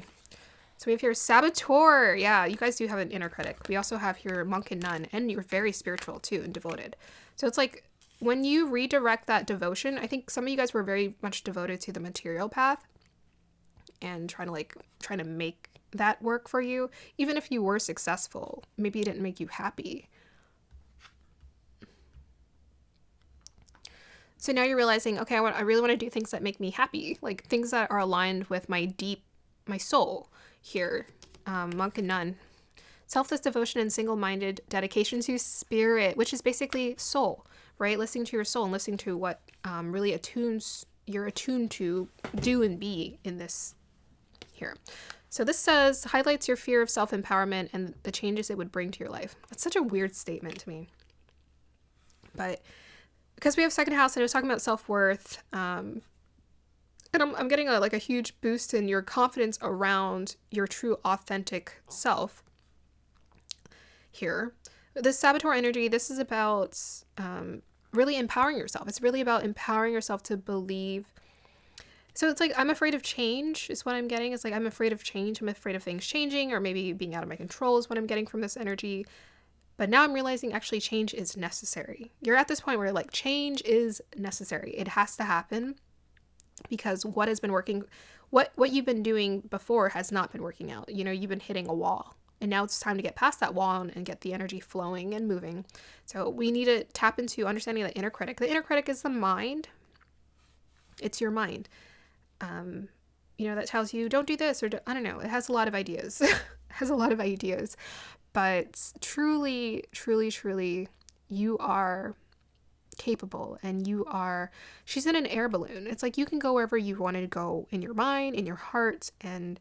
So we have here Saboteur. Yeah, you guys do have an inner critic. We also have here Monk and Nun, and you're very spiritual too and devoted. So it's like when you redirect that devotion, I think some of you guys were very much devoted to the material path and trying to make that work for you. Even if you were successful, maybe it didn't make you happy. So now you're realizing, okay, I really want to do things that make me happy, like things that are aligned with my soul here. Monk and Nun. Selfless devotion and single-minded dedication to spirit, which is basically soul, right? Listening to your soul and listening to what really you're attuned to do and be in this here. So this says, highlights your fear of self-empowerment and the changes it would bring to your life. That's such a weird statement to me. But because we have second house and I was talking about self-worth, and I'm getting a huge boost in your confidence around your true authentic self here. This Saboteur energy, this is about really empowering yourself. It's really about empowering yourself to believe. So it's like, I'm afraid of change is what I'm getting. It's like, I'm afraid of change. I'm afraid of things changing or maybe being out of my control is what I'm getting from this energy. But now I'm realizing actually change is necessary. You're at this point where like change is necessary. It has to happen because what has been working, what you've been doing before has not been working out. You know, you've been hitting a wall. And now it's time to get past that wall and get the energy flowing and moving. So we need to tap into understanding the inner critic. The inner critic is the mind. It's your mind. That tells you don't do this or I don't know. It has a lot of ideas. But truly, you are capable and she's in an air balloon. It's like you can go wherever you want to go in your mind, in your heart, and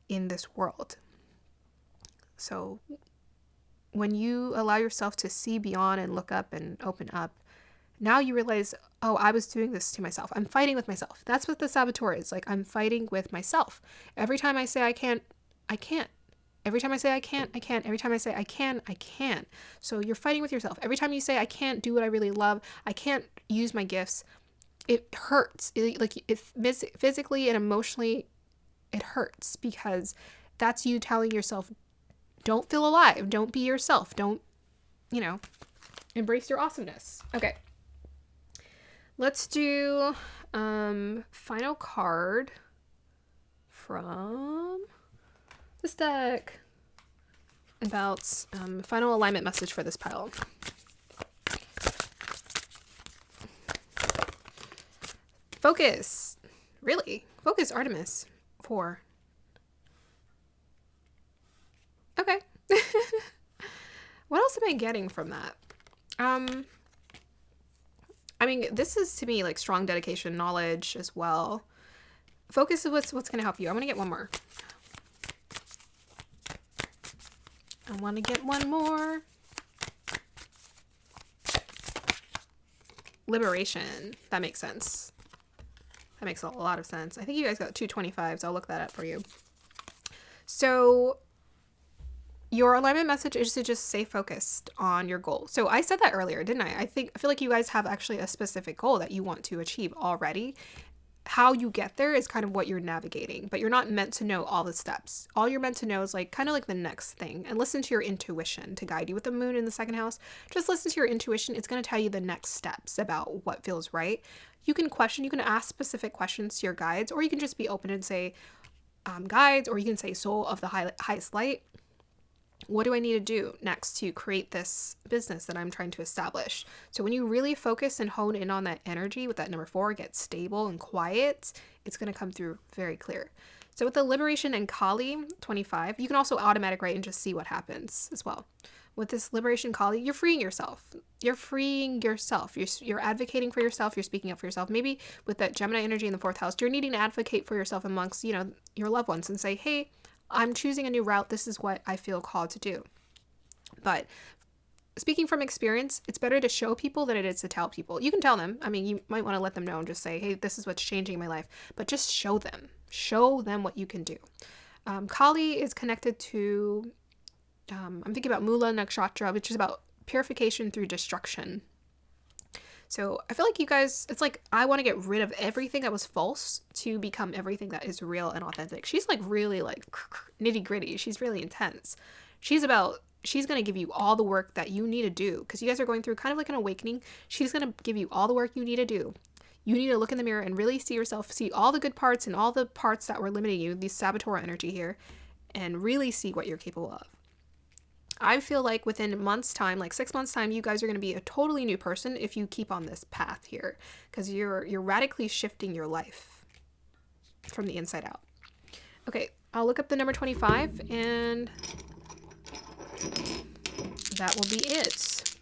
in this world. So when you allow yourself to see beyond and look up and open up, now you realize, oh, I was doing this to myself. I'm fighting with myself. That's what the Saboteur is. Like, I'm fighting with myself. Every time I say I can't, I can't. Every time I say I can't, I can't. Every time I say I can, I can't. So you're fighting with yourself. Every time you say I can't do what I really love, I can't use my gifts, it hurts. Physically and emotionally, it hurts because that's you telling yourself, don't feel alive. Don't be yourself. Don't, embrace your awesomeness. Okay. Let's do final card from this deck about final alignment message for this pile. Focus. Really? Focus, Artemis. 4. Okay. What else am I getting from that? This is to me like strong dedication, knowledge as well. Focus is what's going to help you. I want to get one more. Liberation. That makes sense. That makes a lot of sense. I think you guys got 225s. I'll look that up for you. So your alignment message is to just stay focused on your goal. So I said that earlier, didn't I? I feel like you guys have actually a specific goal that you want to achieve already. How you get there is kind of what you're navigating, but you're not meant to know all the steps. All you're meant to know is kind of the next thing, and listen to your intuition to guide you. With the moon in the second house, just listen to your intuition. It's going to tell you the next steps about what feels right. You can ask specific questions to your guides, or you can just be open and say, guides, or you can say soul of the highest light. What do I need to do next to create this business that I'm trying to establish? So when you really focus and hone in on that energy with that number 4, get stable and quiet, it's going to come through very clear. So with the Liberation and Kali, 25, you can also automatic write and just see what happens as well. With this Liberation Kali, you're freeing yourself. You're advocating for yourself. You're speaking up for yourself. Maybe with that Gemini energy in the 4th house, you're needing to advocate for yourself amongst, your loved ones and say, hey, I'm choosing a new route. This is what I feel called to do. But speaking from experience, it's better to show people than it is to tell people. You can tell them. You might want to let them know and just say, hey, this is what's changing in my life. But just show them. Show them what you can do. Kali is connected to I'm thinking about Mula Nakshatra, which is about purification through destruction. So I feel like you guys, it's like I want to get rid of everything that was false to become everything that is real and authentic. She's like really like nitty gritty. She's really intense. She's going to give you all the work that you need to do because you guys are going through kind of like an awakening. She's going to give you all the work you need to do. You need to look in the mirror and really see yourself, see all the good parts and all the parts that were limiting you, these saboteur energy here, and really see what you're capable of. I feel like within months' time, like 6 months' time, you guys are going to be a totally new person if you keep on this path here, because you're radically shifting your life from the inside out. Okay, I'll look up the number 25, and that will be it.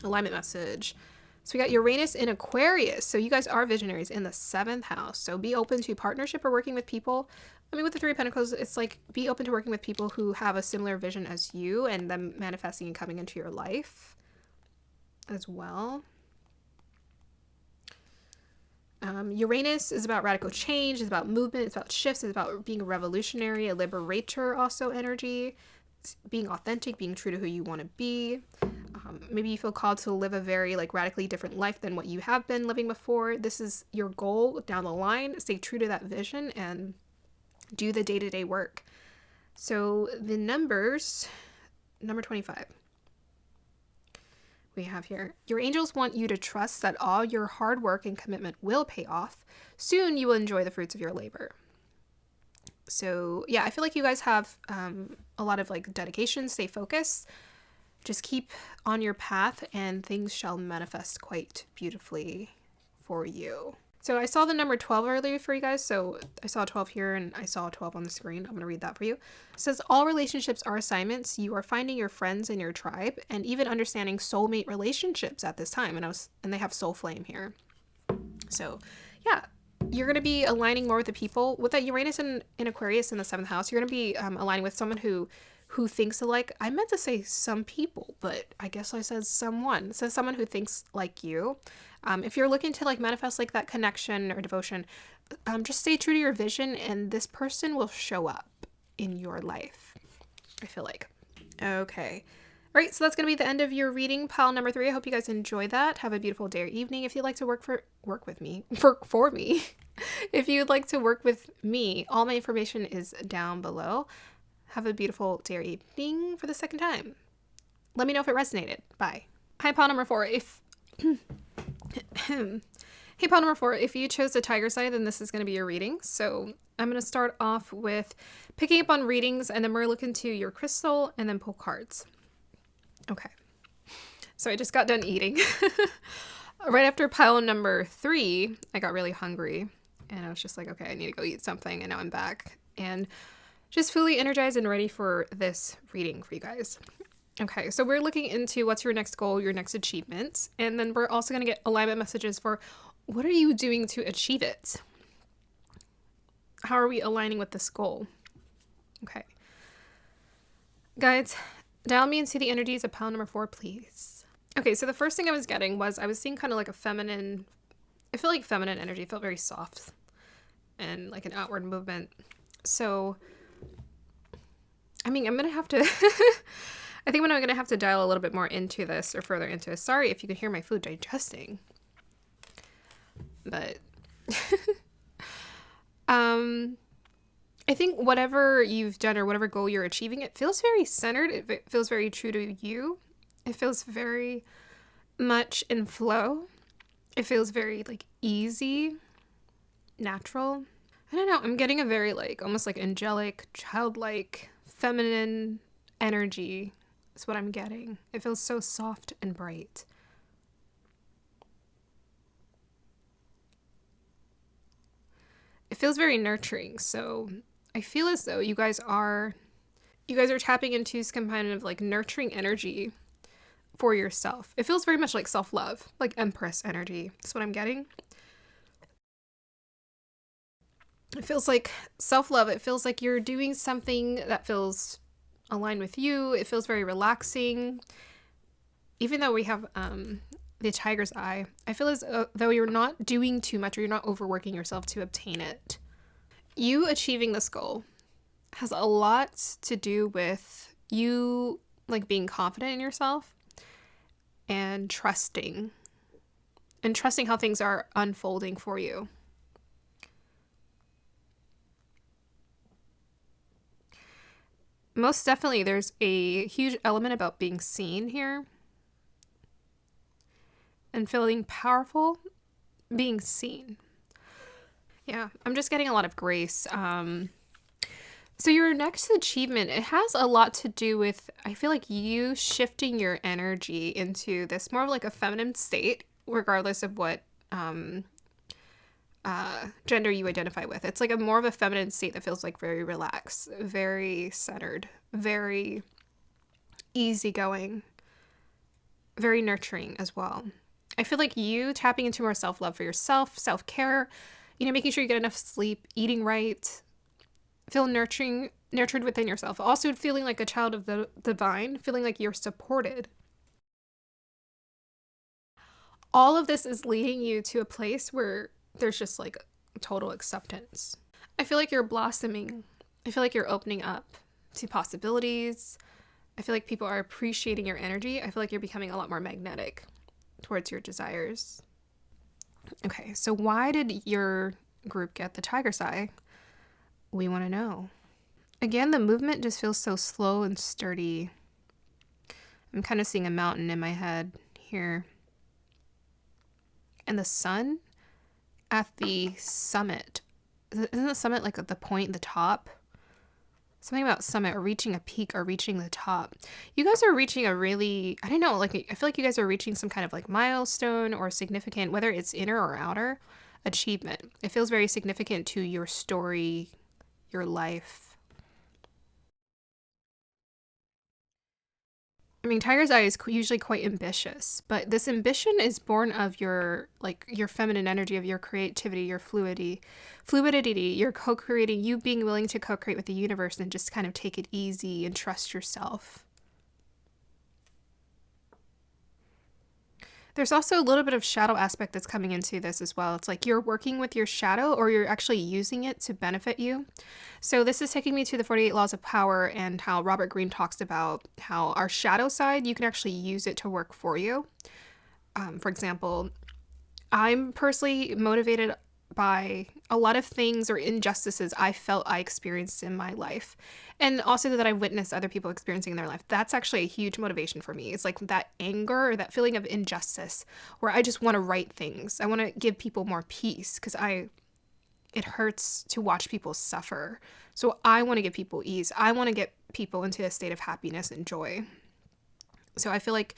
Alignment message. So we got Uranus in Aquarius. So you guys are visionaries in the 7th house. So be open to partnership or working with people. I mean, with the 3 of Pentacles, it's like be open to working with people who have a similar vision as you and them manifesting and coming into your life as well. Uranus is about radical change. It's about movement. It's about shifts. It's about being a revolutionary, a liberator also energy. It's being authentic, being true to who you want to be. Maybe you feel called to live a very like radically different life than what you have been living before. This is your goal down the line. Stay true to that vision and do the day-to-day work. So the numbers, number 25, we have here, your angels want you to trust that all your hard work and commitment will pay off. Soon you will enjoy the fruits of your labor. So yeah, I feel like you guys have a lot of like dedication. Stay focused. Just keep on your path and things shall manifest quite beautifully for you. So I saw the number 12 earlier for you guys. So I saw 12 here and I saw 12 on the screen. I'm going to read that for you. It says, all relationships are assignments. You are finding your friends in your tribe and even understanding soulmate relationships at this time. And they have soul flame here. So yeah, you're going to be aligning more with the people with that Uranus in Aquarius in the 7th house. You're going to be aligning with someone who thinks alike. I meant to say some people, but I guess I said someone. So someone who thinks like you. If you're looking to like manifest like that connection or devotion, just stay true to your vision and this person will show up in your life, I feel like. Okay. All right, so that's going to be the end of your reading, pile number 3. I hope you guys enjoy that. Have a beautiful day or evening. If you'd like to work for me. If you'd like to work with me, all my information is down below. Have a beautiful day or evening for the second time. Let me know if it resonated. Bye. Hi, pile number 4. Hey, pile number 4, if you chose the tiger side, then this is going to be your reading. So I'm going to start off with picking up on readings, and then we're looking to your crystal, and then pull cards. Okay. So I just got done eating. Right after pile number 3, I got really hungry, and I was just like, okay, I need to go eat something, and now I'm back. And just fully energized and ready for this reading for you guys. Okay, so we're looking into what's your next goal, your next achievements, and then we're also going to get alignment messages for what are you doing to achieve it? How are we aligning with this goal? Okay. Guys, dial me into the energies of pile number 4, please. Okay, so the first thing I was getting was I was seeing kind of like a feminine, I feel like feminine energy. It felt very soft and like an outward movement. So, I mean, I'm going to have to... I think I'm going to have to dial a little bit more into this or further into this. Sorry if you could hear my food digesting. But I think whatever you've done or whatever goal you're achieving, it feels very centered. It feels very true to you. It feels very much in flow. It feels very like easy, natural. I don't know. I'm getting a very like almost like angelic, childlike, feminine energy. That's what I'm getting. It feels so soft and bright. It feels very nurturing. So I feel as though you guys are tapping into some kind of like nurturing energy for yourself. It feels very much like self-love, like Empress energy. That's what I'm getting. It feels like self-love. It feels like you're doing something that feels aligned with you. It feels very relaxing. Even though we have the tiger's eye, I feel as though you're not doing too much or you're not overworking yourself to obtain it. You achieving this goal has a lot to do with You like being confident in yourself and trusting how things are unfolding for you. Most definitely, there's a huge element about being seen here and feeling powerful, being seen. Yeah, I'm just getting a lot of grace. So your next achievement, it has a lot to do with, I feel like, you shifting your energy into this more of like a feminine state, regardless of what gender you identify with. It's like a more of a feminine state that feels like very relaxed, very centered, very easygoing, very nurturing as well. I feel like you tapping into more self-love for yourself, self-care, making sure you get enough sleep, eating right, feel nurtured within yourself. Also feeling like a child of the divine, feeling like you're supported. All of this is leading you to a place where there's just like total acceptance. I feel like you're blossoming. I feel like you're opening up to possibilities. I feel like people are appreciating your energy. I feel like you're becoming a lot more magnetic towards your desires. Okay, so why did your group get the tiger's eye? We want to know. Again, the movement just feels so slow and sturdy. I'm kind of seeing a mountain in my head here. And the sun at the summit. Isn't the summit like at the point, the top? Something about summit or reaching a peak or reaching the top. You guys are reaching a really, I don't know, like I feel like you guys are reaching some kind of like milestone or significant, whether it's inner or outer, achievement. It feels very significant to your story, your life. I mean, tiger's eye is usually quite ambitious, but this ambition is born of your feminine energy, of your creativity, your fluidity, your co-creating, you being willing to co-create with the universe and just kind of take it easy and trust yourself. There's also a little bit of shadow aspect that's coming into this as well. It's like you're working with your shadow or you're actually using it to benefit you. So this is taking me to the 48 laws of power and how Robert Greene talks about how our shadow side, you can actually use it to work for you. For example, I'm personally motivated by a lot of things or injustices I felt I experienced in my life. And also that I've witnessed other people experiencing in their life. That's actually a huge motivation for me. It's like that anger or that feeling of injustice where I just want to right things. I want to give people more peace because it hurts to watch people suffer. So I want to give people ease. I want to get people into a state of happiness and joy. So I feel like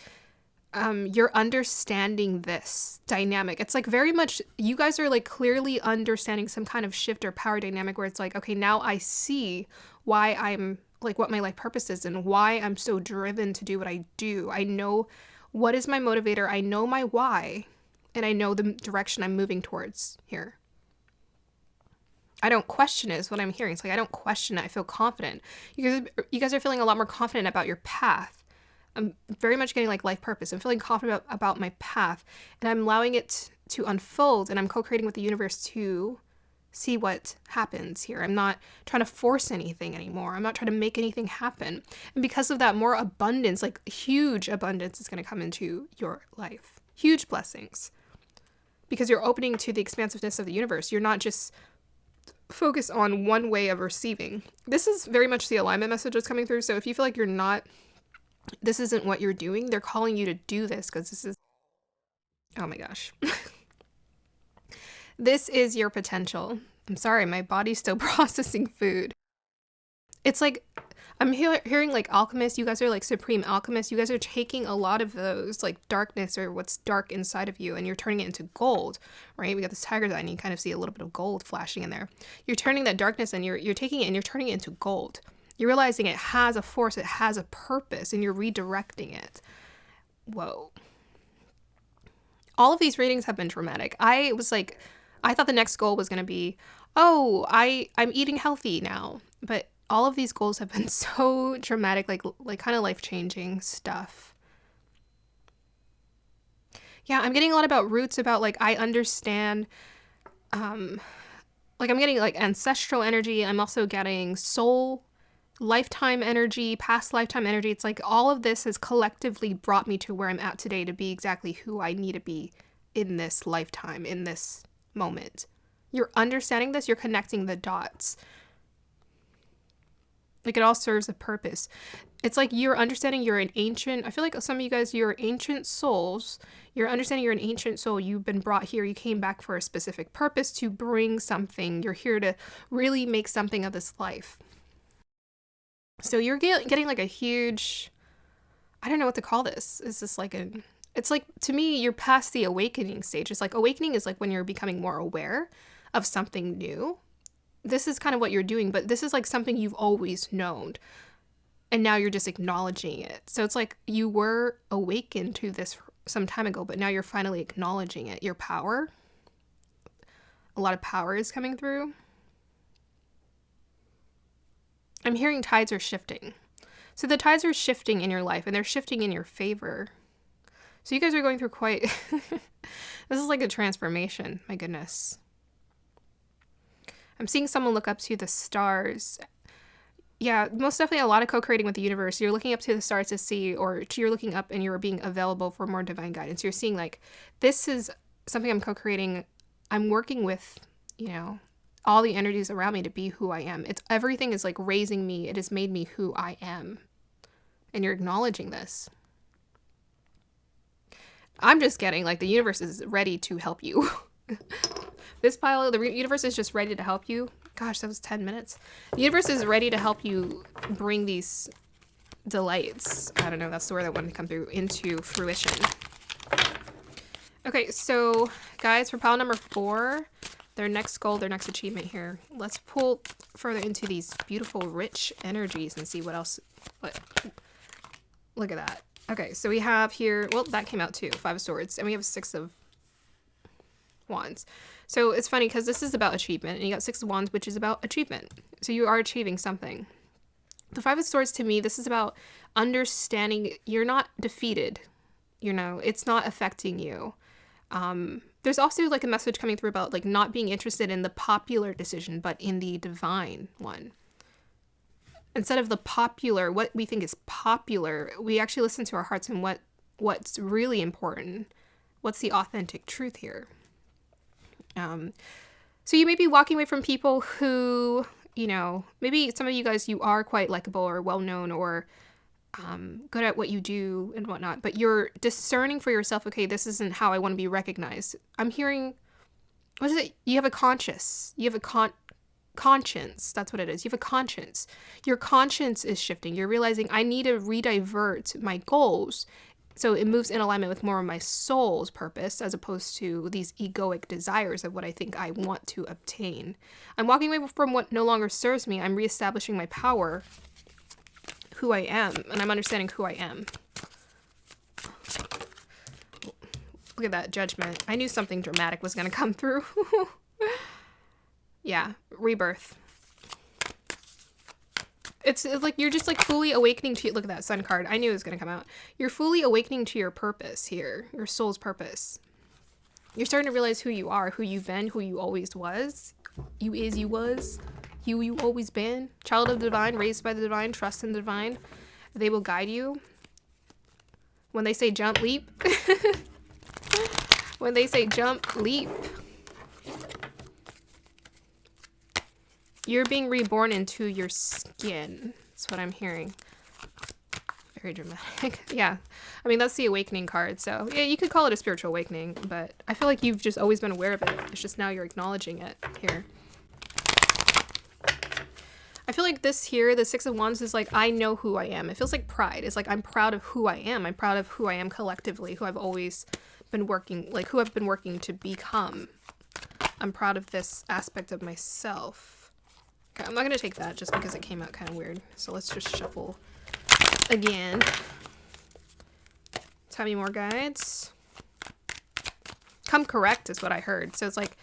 you're understanding this dynamic. It's like very much you guys are like clearly understanding some kind of shift or power dynamic where it's like, okay, now I see why I'm like what my life purpose is and why I'm so driven to do what I do. I know what is my motivator. I know my why, and I know the direction I'm moving towards here. I don't question it is what I'm hearing. It's like I don't question it. I feel confident. You guys are feeling a lot more confident about your path. I'm very much getting like life purpose. I'm feeling confident about my path and I'm allowing it to unfold and I'm co-creating with the universe to see what happens here. I'm not trying to force anything anymore. I'm not trying to make anything happen. And because of that, more abundance, like huge abundance is going to come into your life. Huge blessings. Because you're opening to the expansiveness of the universe. You're not just focused on one way of receiving. This is very much the alignment message that's coming through. So if you feel like this isn't what you're doing, they're calling you to do this because this is, oh my gosh. This is your potential. I'm sorry, my body's still processing food. It's like, I'm hearing like alchemists, you guys are like supreme alchemists. You guys are taking a lot of those like darkness or what's dark inside of you and you're turning it into gold, right? We got this tiger's eye and you kind of see a little bit of gold flashing in there. You're turning that darkness and you're taking it and you're turning it into gold. You're realizing it has a force, it has a purpose, and you're redirecting it. Whoa. All of these readings have been dramatic. I thought the next goal was going to be, I'm eating healthy now. But all of these goals have been so dramatic, like kind of life-changing stuff. Yeah, I'm getting a lot about roots, about like I understand, like I'm getting like ancestral energy. I'm also getting soul lifetime energy, past lifetime energy. It's like all of this has collectively brought me to where I'm at today to be exactly who I need to be in this lifetime, in this moment. You're understanding this, you're connecting the dots. Like it all serves a purpose. It's like you're understanding you're an ancient, I feel like some of you guys, you're ancient souls. You're understanding you're an ancient soul. You've been brought here. You came back for a specific purpose to bring something. You're here to really make something of this life. So you're getting like a huge, I don't know what to call this. Is this like it's like, to me, you're past the awakening stage. It's like awakening is like when you're becoming more aware of something new. This is kind of what you're doing, but this is like something you've always known. And now you're just acknowledging it. So it's like you were awakened to this some time ago, but now you're finally acknowledging it. Your power. A lot of power is coming through. I'm hearing tides are shifting. So the tides are shifting in your life, and they're shifting in your favor. So you guys are going through quite... This is like a transformation. My goodness. I'm seeing someone look up to the stars. Yeah, most definitely a lot of co-creating with the universe. You're looking up to the stars to see, or you're looking up and you're being available for more divine guidance. You're seeing like, this is something I'm co-creating. I'm working with, you know, all the energies around me to be who I am. It's everything is like raising me. It has made me who I am. And you're acknowledging this. I'm just getting like the universe is ready to help you. This pile, the universe is just ready to help you. Gosh, that was 10 minutes. The universe is ready to help you bring these delights. I don't know, that's the word that wanted to come through, into fruition. Okay, so guys, for pile number 4, their next goal, their next achievement here. Let's pull further into these beautiful, rich energies and see what else. Look at that. Okay, so we have here, well, that came out too, 5 of Swords, and we have 6 of Wands. So it's funny because this is about achievement, and you got 6 of Wands, which is about achievement. So you are achieving something. The 5 of Swords, to me, this is about understanding you're not defeated. You know, it's not affecting you. There's also like a message coming through about like not being interested in the popular decision, but in the divine one. Instead of the popular, what we think is popular, we actually listen to our hearts and what's really important. What's the authentic truth here? So you may be walking away from people who, you know, maybe some of you guys, you are quite likable or well-known or good at what you do and whatnot, but you're discerning for yourself, okay, this isn't how I want to be recognized. I'm hearing, what is it? You have a conscience. You have a conscience. That's what it is. You have a conscience. Your conscience is shifting. You're realizing I need to redivert my goals so it moves in alignment with more of my soul's purpose as opposed to these egoic desires of what I think I want to obtain. I'm walking away from what no longer serves me. I'm reestablishing my power, who I am, and I'm understanding who I am. Look at that judgment. I knew something dramatic was going to come through. Yeah, rebirth. It's like you're just like fully awakening to, look at that Sun card. I knew it was going to come out. You're fully awakening to your purpose here, your soul's purpose. You're starting to realize who you are, who you've been, who you always was. You is, you was, you always been. Child of the divine, raised by the divine, trust in the divine. They will guide you. When they say jump, leap. When they say jump, leap. You're being reborn into your skin. That's what I'm hearing. Very dramatic. Yeah. I mean, that's the awakening card. So yeah, you could call it a spiritual awakening, but I feel like you've just always been aware of it. It's just now you're acknowledging it here. I feel like this here, the 6 of Wands is like, I know who I am. It feels like pride. It's like, I'm proud of who I am. I'm proud of who I am collectively, who I've always been working, like who I've been working to become. I'm proud of this aspect of myself. Okay, I'm not going to take that just because it came out kind of weird. So let's just shuffle again. Tell me more guides. Come correct is what I heard. So it's like,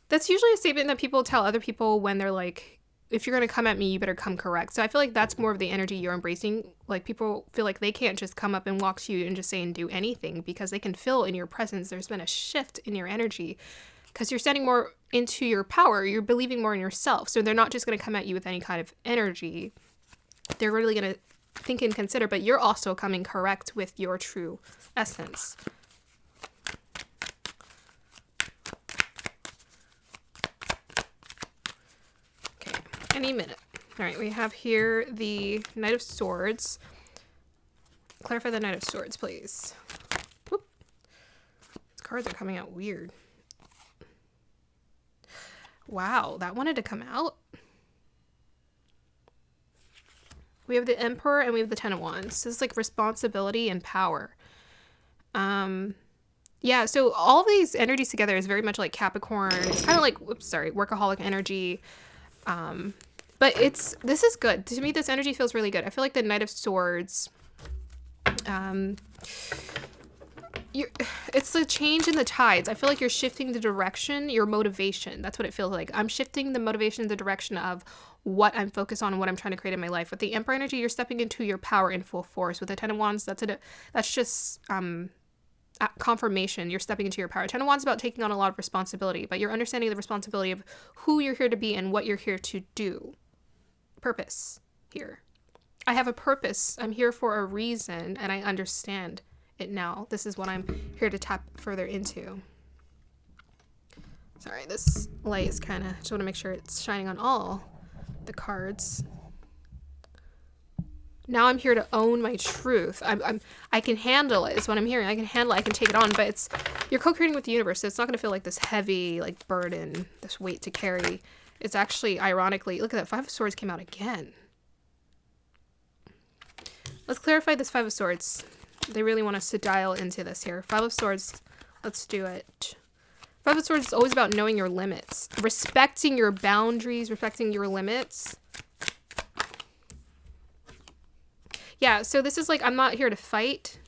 that's usually a statement that people tell other people when they're like, if you're going to come at me, you better come correct. So I feel like that's more of the energy you're embracing. Like people feel like they can't just come up and walk to you and just say and do anything because they can feel in your presence. There's been a shift in your energy. Because you're standing more into your power, you're believing more in yourself. So they're not just going to come at you with any kind of energy. they're really going to think and consider, but you're also coming correct with your true essence. Okay, any minute. All right, we have here the Knight of Swords. Clarify the Knight of Swords, please. Whoop. These cards are coming out weird. Wow, that wanted to come out. We have the Emperor and we have the Ten of Wands. This is like responsibility and power. Yeah, so all these energies together is very much like Capricorn. It's kind of like, workaholic energy. But this is good. To me, this energy feels really good. I feel like the Knight of Swords, it's the change in the tides. I feel like you're shifting the direction, your motivation. That's what it feels like. I'm shifting the motivation in the direction of what I'm focused on and what I'm trying to create in my life. With the Emperor energy, you're stepping into your power in full force. With the Ten of Wands, that's just confirmation. You're stepping into your power. Ten of Wands is about taking on a lot of responsibility, but you're understanding the responsibility of who you're here to be and what you're here to do. Purpose here. I have a purpose. I'm here for a reason, and I understand it now. This is what I'm here to tap further into. Sorry, this light is kind of, just want to make sure it's shining on all the cards. Now I'm here to own my truth. I can handle it, is what I'm hearing. I can handle it, I can take it on, but you're co-creating with the universe, so it's not going to feel like this heavy, like, burden, this weight to carry. It's actually, ironically, look at that, Five of Swords came out again. Let's clarify this Five of Swords. They really want us to dial into this here. Five of Swords, let's do it. Five of Swords is always about knowing your limits, respecting your boundaries, respecting your limits. Yeah, so this is like, I'm not here to fight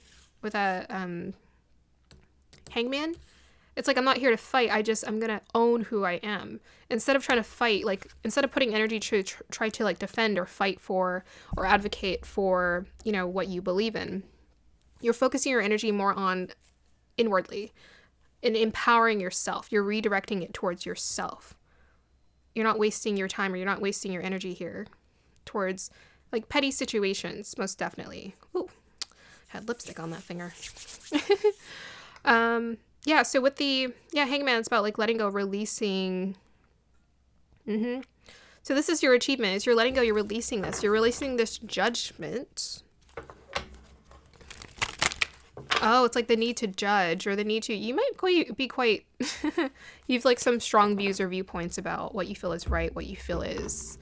with a hangman. It's like, I'm not here to fight. I'm going to own who I am. Instead of trying to fight, like, instead of putting energy to try to, like, defend or fight for or advocate for, you know, what you believe in, you're focusing your energy more on inwardly and empowering yourself. You're redirecting it towards yourself. You're not wasting your time, or you're not wasting your energy here towards, like, petty situations, most definitely. Ooh, had lipstick on that finger. Yeah, so with the, Hangman, it's about, like, letting go, releasing. So this is your achievement. Is you're letting go, you're releasing this. You're releasing this judgment. Oh, it's like the need to judge, or the need to, you might be quite, you've, like, some strong views or viewpoints about what you feel is right, what you feel is,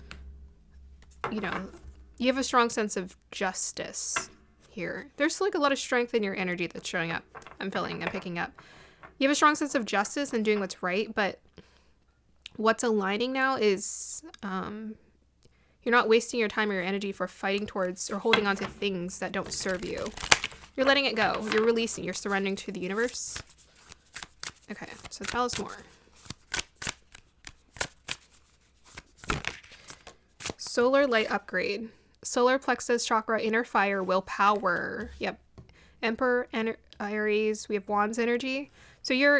you know, you have a strong sense of justice here. There's, like, a lot of strength in your energy that's showing up. I'm picking up. You have a strong sense of justice and doing what's right, but what's aligning now is you're not wasting your time or your energy for fighting towards or holding on to things that don't serve you. You're letting it go. You're releasing. You're surrendering to the universe. Okay, so tell us more. Solar light upgrade. Solar plexus chakra, inner fire, willpower. Yep. Emperor, Aries. We have Wands energy. So you're,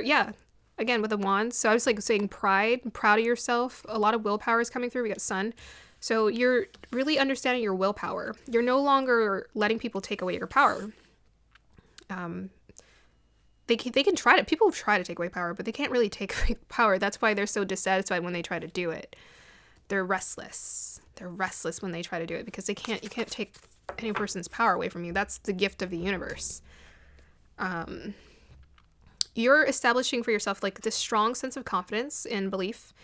again, with the Wands. So I was, like, saying pride, proud of yourself. A lot of willpower is coming through. We got Sun. So you're really understanding your willpower. You're no longer letting people take away your power. They can try to, people try to take away power, but they can't really take away power. That's why they're so dissatisfied when they try to do it. They're restless. They're restless when they try to do it because you can't take any person's power away from you. That's the gift of the universe. You're establishing for yourself, like, this strong sense of confidence and belief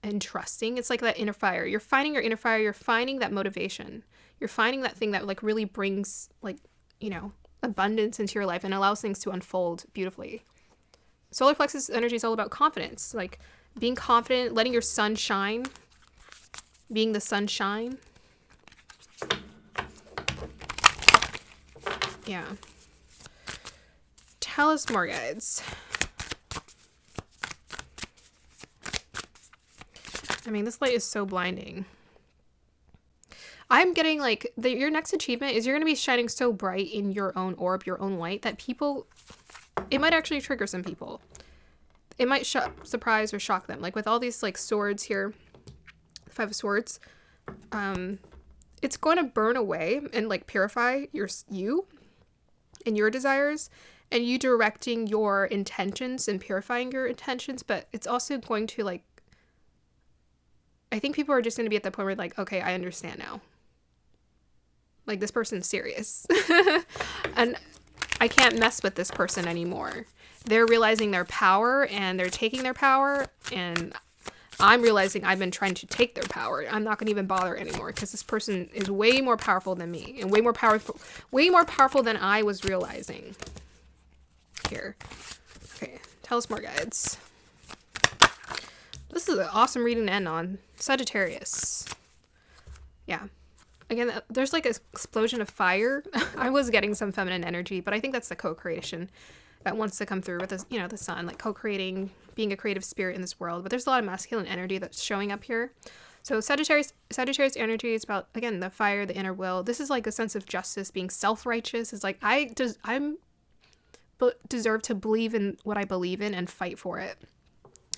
and trusting. It's like that inner fire. You're finding your inner fire. You're finding that motivation. You're finding that thing that, like, really brings, like, you know, abundance into your life and allows things to unfold beautifully. Solar plexus energy is all about confidence, like being confident, letting your sun shine, being the sunshine. Yeah. Tell us more, guides. I mean, this light is so blinding. I'm getting, like, your next achievement is you're going to be shining so bright in your own orb, your own light, that people, it might actually trigger some people. It might surprise or shock them. Like, with all these, like, swords here, Five of Swords, it's going to burn away and like purify you and your desires, and you directing your intentions and purifying your intentions. But it's also going to like, I think people are just going to be at the point where like, okay, I understand now. Like, this person's serious. And I can't mess with this person anymore. They're realizing their power and they're taking their power, and I'm realizing I've been trying to take their power. I'm not going to even bother anymore because this person is way more powerful than me and way more powerful than I was realizing. Here. Okay, tell us more, guides. This is an awesome reading to end on. Sagittarius. Yeah. Again, there's like an explosion of fire. I was getting some feminine energy, but I think that's the co-creation that wants to come through with this, the sun, like co-creating, being a creative spirit in this world. But there's a lot of masculine energy that's showing up here. So Sagittarius energy is about, again, the fire, the inner will. This is like a sense of justice, being self-righteous. It's like, I deserve to believe in what I believe in and fight for it.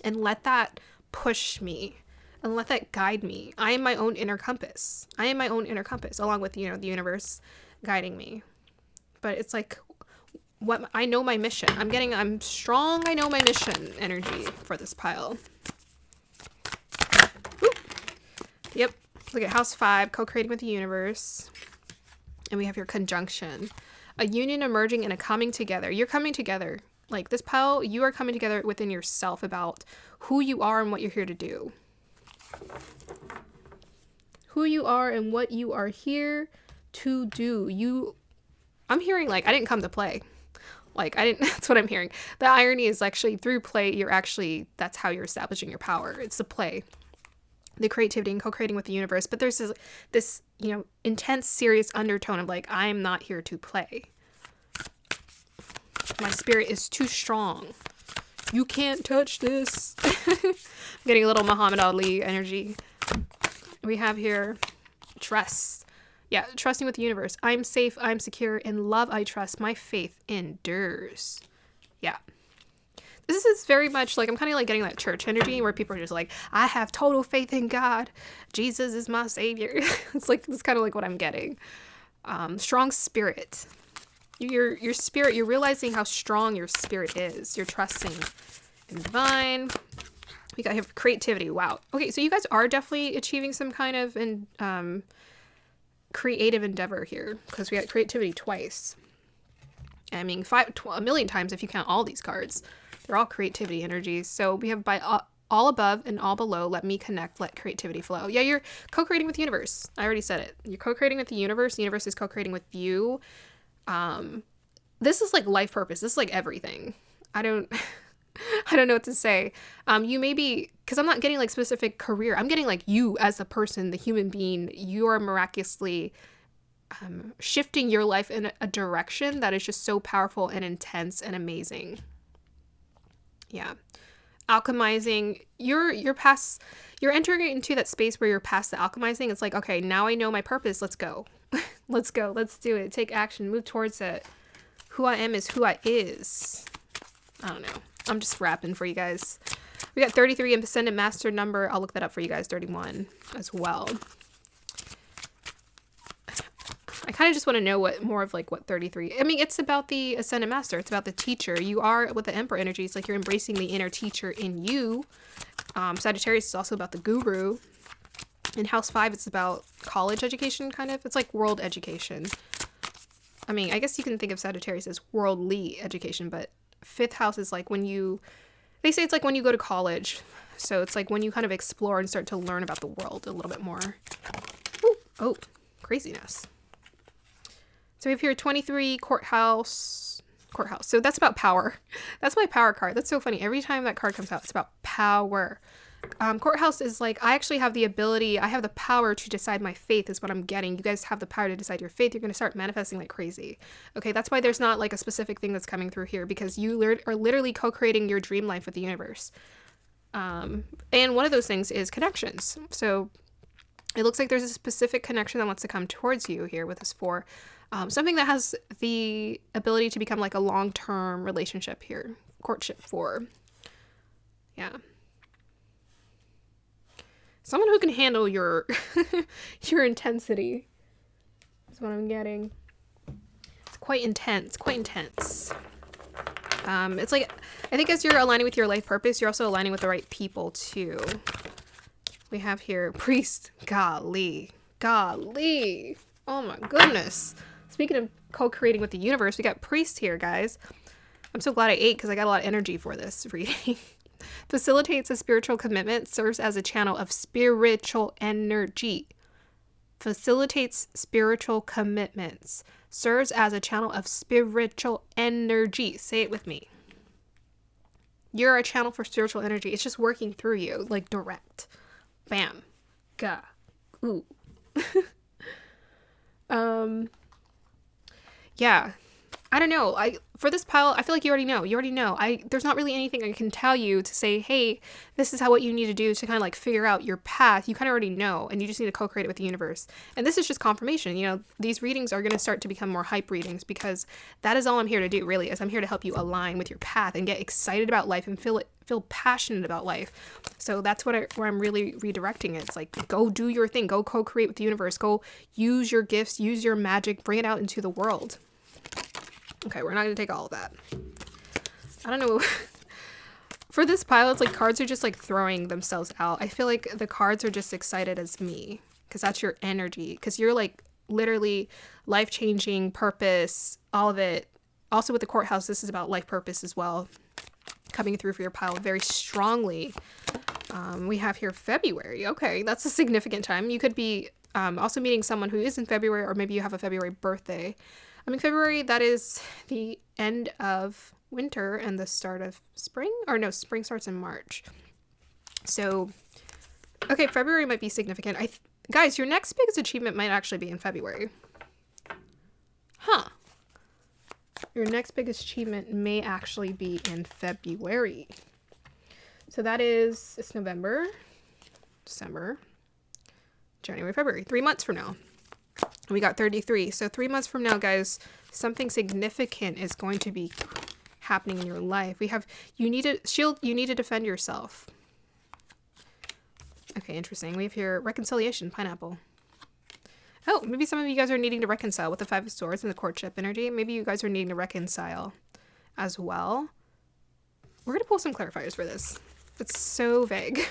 And let that push me. And let that guide me. I am my own inner compass. Along with, the universe guiding me. But it's like, what I know my mission. I'm strong. I know my mission energy for this pile. Woo. Yep. Look at house 5, co-creating with the universe. And we have your conjunction. A union emerging and a coming together. You're coming together. Like this pile, you are coming together within yourself about who you are and what you're here to do. Who you are and what you are here to do. I'm hearing like, I didn't come to play. Like, that's what I'm hearing. The irony is actually through play, that's how you're establishing your power. It's the play, the creativity and co-creating with the universe. But there's this, intense, serious undertone of like, I'm not here to play. My spirit is too strong. You can't touch this. I'm getting a little Muhammad Ali energy. We have here trust. Yeah, trusting with the universe. I'm safe, I'm secure, in love I trust, my faith endures. Yeah. This is very much like, I'm kind of like getting that church energy where people are just like, I have total faith in God. Jesus is my savior. It's kind of like what I'm getting. Strong spirit. Your spirit, you're realizing how strong your spirit is. You're trusting in the divine. We got here creativity. Wow. Okay, so you guys are definitely achieving some kind of creative endeavor here, because we got creativity twice. I mean, a million times if you count all these cards. They're all creativity energies. So we have by all above and all below, let me connect, let creativity flow. Yeah, you're co-creating with the universe. I already said it. You're co-creating with the universe. The universe is co-creating with you. This is like life purpose. This is like everything. I don't know what to say. You may be, because I'm not getting like specific career. I'm getting like you as a person, the human being. You are miraculously shifting your life in a direction that is just so powerful and intense and amazing. Yeah. Alchemizing. You're past, you're entering into that space where you're past the alchemizing. It's like, okay, now I know my purpose. Let's go. Let's go. Let's do it. Take action. Move towards it. Who I am is who I is. I don't know. I'm just rapping for you guys. We got 33 and Ascendant Master number. I'll look that up for you guys. 31 as well. I kind of just want to know what 33. I mean, it's about the Ascendant Master. It's about the teacher. You are with the Emperor energy. It's like you're embracing the inner teacher in you. Sagittarius is also about the guru. In house 5, it's about college education, kind of. It's like world education. I mean, I guess you can think of Sagittarius as worldly education, but 5th house is like they say it's like when you go to college. So it's like when you kind of explore and start to learn about the world a little bit more. Ooh, oh, craziness. So we have here 23, courthouse. So that's about power. That's my power card. That's so funny. Every time that card comes out, it's about power. Courthouse is like, I actually have the ability, I have the power to decide my faith is what I'm getting. You guys have the power to decide your faith. You're going to start manifesting like crazy. Okay, that's why there's not like a specific thing that's coming through here, because you are literally co-creating your dream life with the universe. And one of those things is connections. So it looks like there's a specific connection that wants to come towards you here with this 4. Something that has the ability to become like a long-term relationship here. Courtship 4. Yeah. Someone who can handle your your intensity. what I'm getting. It's quite intense, quite intense. It's like, I think as you're aligning with your life purpose, you're also aligning with the right people too. We have here priest. Golly. Golly. Oh my goodness. Speaking of co-creating with the universe, we got priest here, guys. I'm so glad I ate because I got a lot of energy for this reading. Facilitates a spiritual commitment, serves as a channel of spiritual energy. Facilitates spiritual commitments, serves as a channel of spiritual energy. Say it with me. You're a channel for spiritual energy. It's just working through you, like direct. Bam. Ga. Ooh. Yeah. I don't know. For this pile, I feel like you already know. You already know. There's not really anything I can tell you to say, hey, this is what you need to do to kind of like figure out your path. You kind of already know, and you just need to co-create it with the universe. And this is just confirmation. You know, these readings are going to start to become more hype readings because that is all I'm here to do, really, is I'm here to help you align with your path and get excited about life and feel passionate about life. So that's where I'm really redirecting it. It's like, go do your thing. Go co-create with the universe. Go use your gifts, use your magic, bring it out into the world. Okay, we're not going to take all of that. I don't know. For this pile, it's like cards are just like throwing themselves out. I feel like the cards are just excited as me because that's your energy. Because you're like literally life-changing, purpose, all of it. Also with the courthouse, this is about life purpose as well. Coming through for your pile very strongly. We have here February. Okay, that's a significant time. You could be also meeting someone who is in February, or maybe you have a February birthday. I mean, February, that is the end of winter and the start of spring. Or no, spring starts in March. So, okay, February might be significant. Guys, your next biggest achievement might actually be in February. Huh. Your next biggest achievement may actually be in February. So that is, it's November, December, January, February. 3 months from now. We got 33. So 3 months from now, guys, something significant is going to be happening in your life. We have, you need to shield, you need to defend yourself. Okay, interesting. We have here reconciliation, pineapple. Oh, maybe some of you guys are needing to reconcile with the Five of Swords and the courtship energy. Maybe you guys are needing to reconcile as well. We're going to pull some clarifiers for this. It's so vague.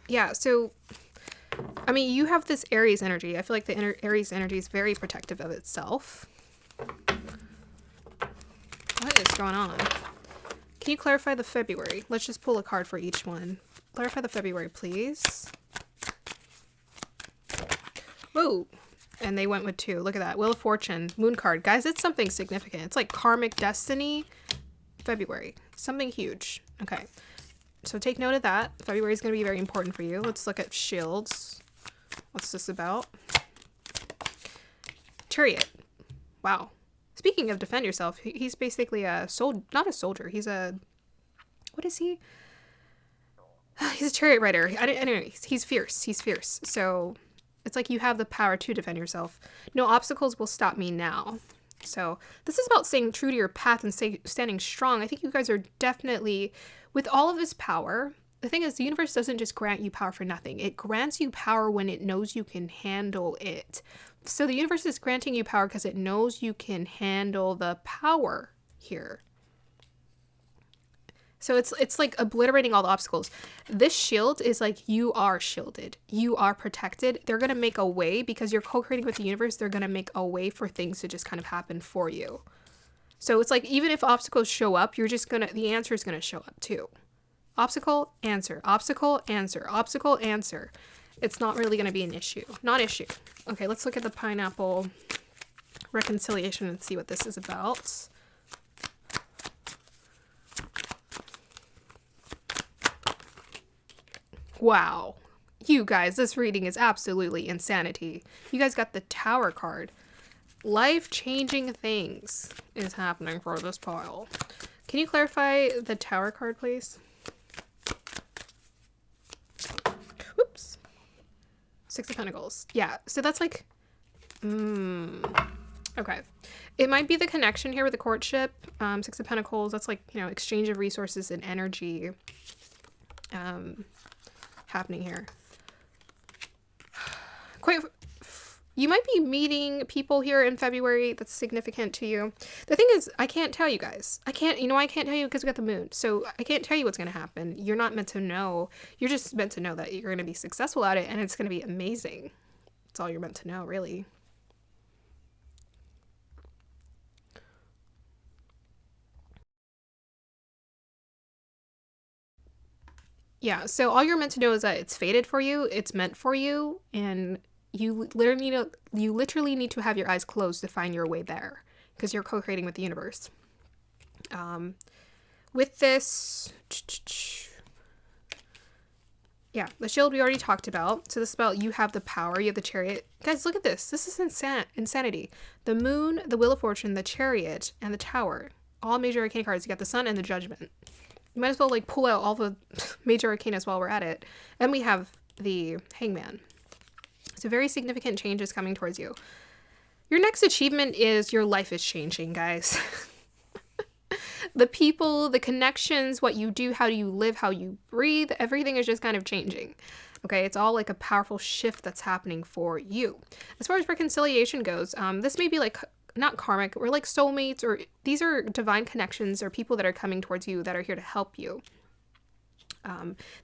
Yeah, so I mean, you have this Aries energy. I feel like the Aries energy is very protective of itself. What is going on? Can you clarify the February? Let's just pull a card for each one. Clarify the February, please. Whoa. And they went with 2. Look at that. Wheel of Fortune. Moon card. Guys, it's something significant. It's like karmic destiny. February. Something huge. Okay. So take note of that. February is going to be very important for you. Let's look at shields. What's this about? Chariot. Wow. Speaking of defend yourself, he's basically a not a soldier. He's a, what is he? He's a chariot rider. Anyway, he's fierce. He's fierce. So it's like you have the power to defend yourself. No obstacles will stop me now. So this is about staying true to your path and standing strong. I think you guys are definitely, with all of this power, the thing is the universe doesn't just grant you power for nothing. It grants you power when it knows you can handle it. So the universe is granting you power because it knows you can handle the power here. So it's like obliterating all the obstacles. This shield is like you are shielded. You are protected. They're going to make a way because you're co-creating with the universe. They're going to make a way for things to just kind of happen for you. So it's like even if obstacles show up, you're just going to, the answer is going to show up too. Obstacle, answer, obstacle, answer, obstacle, answer. It's not really going to be an issue. Non-issue. Okay, let's look at the pineapple reconciliation and see what this is about. Wow. You guys, this reading is absolutely insanity. You guys got the Tower card. Life-changing things is happening for this pile. Can you clarify the Tower card, please? Whoops. 6 of Pentacles. Yeah, so that's like... Okay. It might be the connection here with the courtship. 6 of Pentacles, that's like, you know, exchange of resources and energy. Happening here. You might be meeting people here in February that's significant to you. The thing is, I can't tell you guys. I can't tell you because we got the moon. So I can't tell you what's going to happen. You're not meant to know. You're just meant to know that you're going to be successful at it and it's going to be amazing. That's all you're meant to know, really. Yeah, so all you're meant to know is that it's fated for you, it's meant for you, and you literally need to have your eyes closed to find your way there because you're co-creating with the universe. With this, yeah, the shield we already talked about. So this is about you have the power, you have the chariot. Guys, look at this. This is insanity. The moon, the wheel of fortune, the chariot, and the tower. All major arcana cards. You got the sun and the judgment. You might as well like pull out all the major arcanas while we're at it. And we have the hangman. So very significant changes coming towards you. Your next achievement is your life is changing, guys. The people, the connections, what you do, how do you live, how you breathe, everything is just kind of changing. Okay, it's all like a powerful shift that's happening for you. As far as reconciliation goes, this may be like not karmic or like soulmates, or these are divine connections or people that are coming towards you that are here to help you.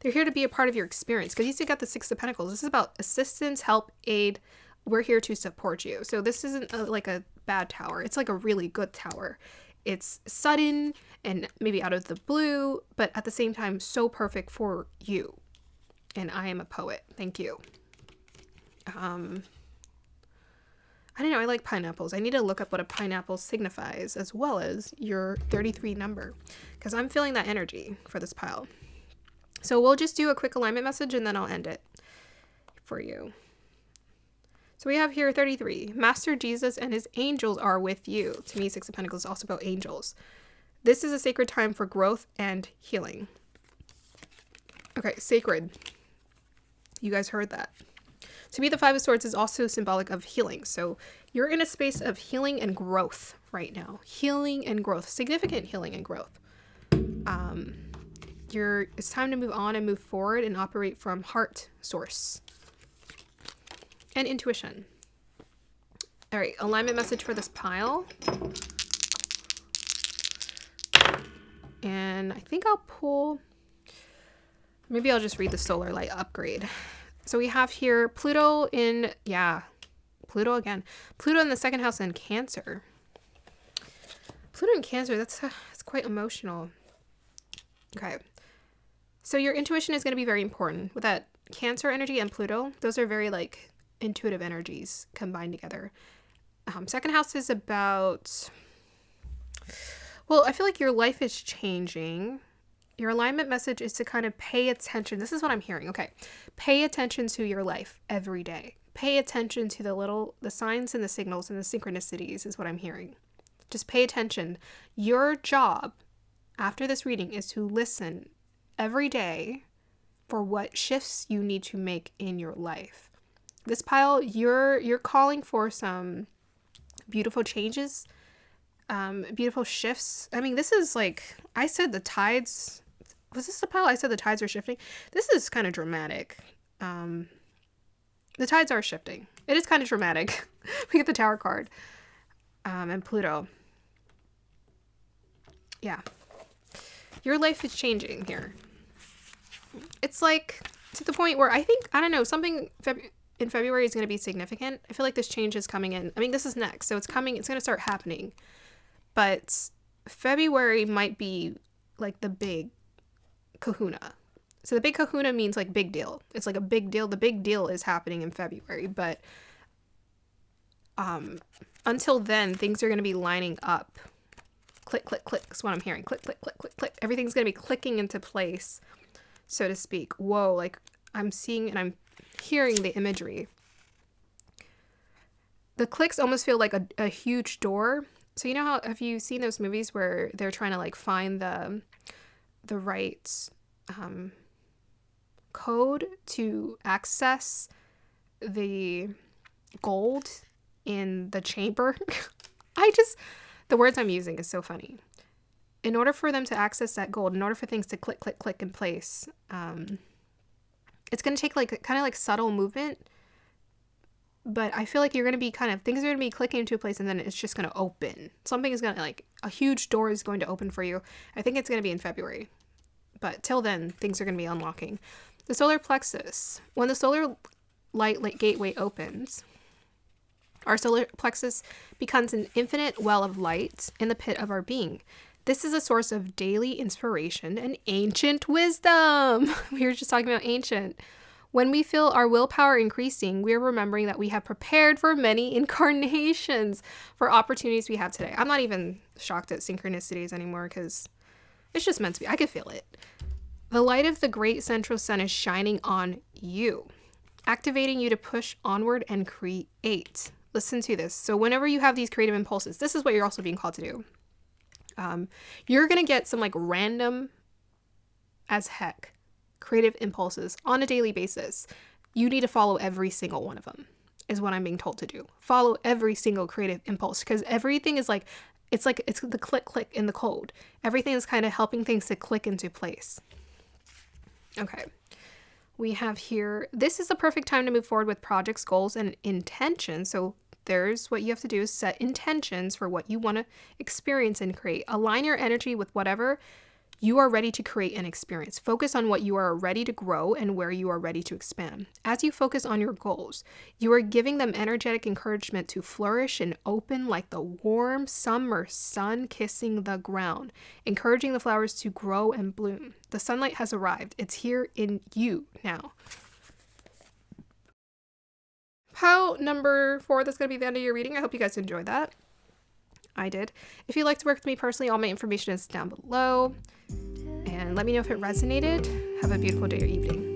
They're here to be a part of your experience because you still got the Six of Pentacles. This is about assistance, help, aid. We're here to support you. So this isn't like a bad tower. It's like a really good tower. It's sudden and maybe out of the blue, but at the same time, so perfect for you. And I am a poet. Thank you. I don't know. I like pineapples. I need to look up what a pineapple signifies as well as your 33 number because I'm feeling that energy for this pile. So we'll just do a quick alignment message and then I'll end it for you. So we have here 33. Master Jesus and his angels are with you. To me, Six of Pentacles is also about angels. This is a sacred time for growth and healing. Okay, sacred. You guys heard that. To me, the Five of Swords is also symbolic of healing. So you're in a space of healing and growth right now. Healing and growth. Significant healing and growth. It's time to move on and move forward and operate from heart source. And intuition. All right, alignment message for this pile. And I think I'll pull, maybe I'll just read the solar light upgrade. So we have here Pluto in, Pluto again. Pluto in the second house in Cancer. Pluto in Cancer, that's quite emotional. Okay. So your intuition is going to be very important. With that Cancer energy and Pluto, those are very like intuitive energies combined together. Second house is about, well, I feel like your life is changing. Your alignment message is to kind of pay attention. This is what I'm hearing. Okay. Pay attention to your life every day. Pay attention to the signs and the signals and the synchronicities is what I'm hearing. Just pay attention. Your job after this reading is to listen every day for what shifts you need to make in your life. This pile, you're calling for some beautiful changes, beautiful shifts. I mean, this is like, I said the tides, was this the pile? I said the tides are shifting. This is kind of dramatic. The tides are shifting. It is kind of dramatic. We get the Tower card, and Pluto. Yeah. Your life is changing here. It's like to the point where I think, I don't know, something in February is going to be significant. I feel like this change is coming in. I mean, this is next, so it's coming, it's going to start happening. But February might be like the big kahuna. So the big kahuna means like big deal. It's like a big deal. The big deal is happening in February, but until then, things are going to be lining up. Click, click, click is what I'm hearing. Click, click, click, click, click. Everything's going to be clicking into place, so to speak. Whoa, like I'm seeing and I'm hearing the imagery. The clicks almost feel like a huge door. So you know how, have you seen those movies where they're trying to like find the right code to access the gold in the chamber? The words I'm using is so funny. In order for them to access that gold, in order for things to click, click, click in place, it's going to take like kind of like subtle movement, but I feel like you're going to be things are going to be clicking into a place, and then it's just going to open. Something is going to, like, a huge door is going to open for you. I think it's going to be in February. But till then, things are going to be unlocking. The solar plexus. When the solar light gateway opens, our solar plexus becomes an infinite well of light in the pit of our being. This is a source of daily inspiration and ancient wisdom. We were just talking about ancient. When we feel our willpower increasing, we are remembering that we have prepared for many incarnations for opportunities we have today. I'm not even shocked at synchronicities anymore because it's just meant to be. I can feel it. The light of the great central sun is shining on you, activating you to push onward and create. Listen to this. So whenever you have these creative impulses, this is what you're also being called to do. You're going to get some, like, random as heck creative impulses on a daily basis. You need to follow every single one of them, is what I'm being told to do. Follow every single creative impulse, because everything is it's the click in the code. Everything is kind of helping things to click into place. Okay. We have here, this is the perfect time to move forward with projects, goals, and intentions. So there's what you have to do is set intentions for what you want to experience and create. Align your energy with whatever you are ready to create and experience. Focus on what you are ready to grow and where you are ready to expand. As you focus on your goals, you are giving them energetic encouragement to flourish and open like the warm summer sun kissing the ground, encouraging the flowers to grow and bloom. The sunlight has arrived. It's here in you now. Pile number 4, that's going to be the end of your reading. I hope you guys enjoyed that. I did. If you'd like to work with me personally, all my information is down below. And let me know if it resonated. Have a beautiful day or evening.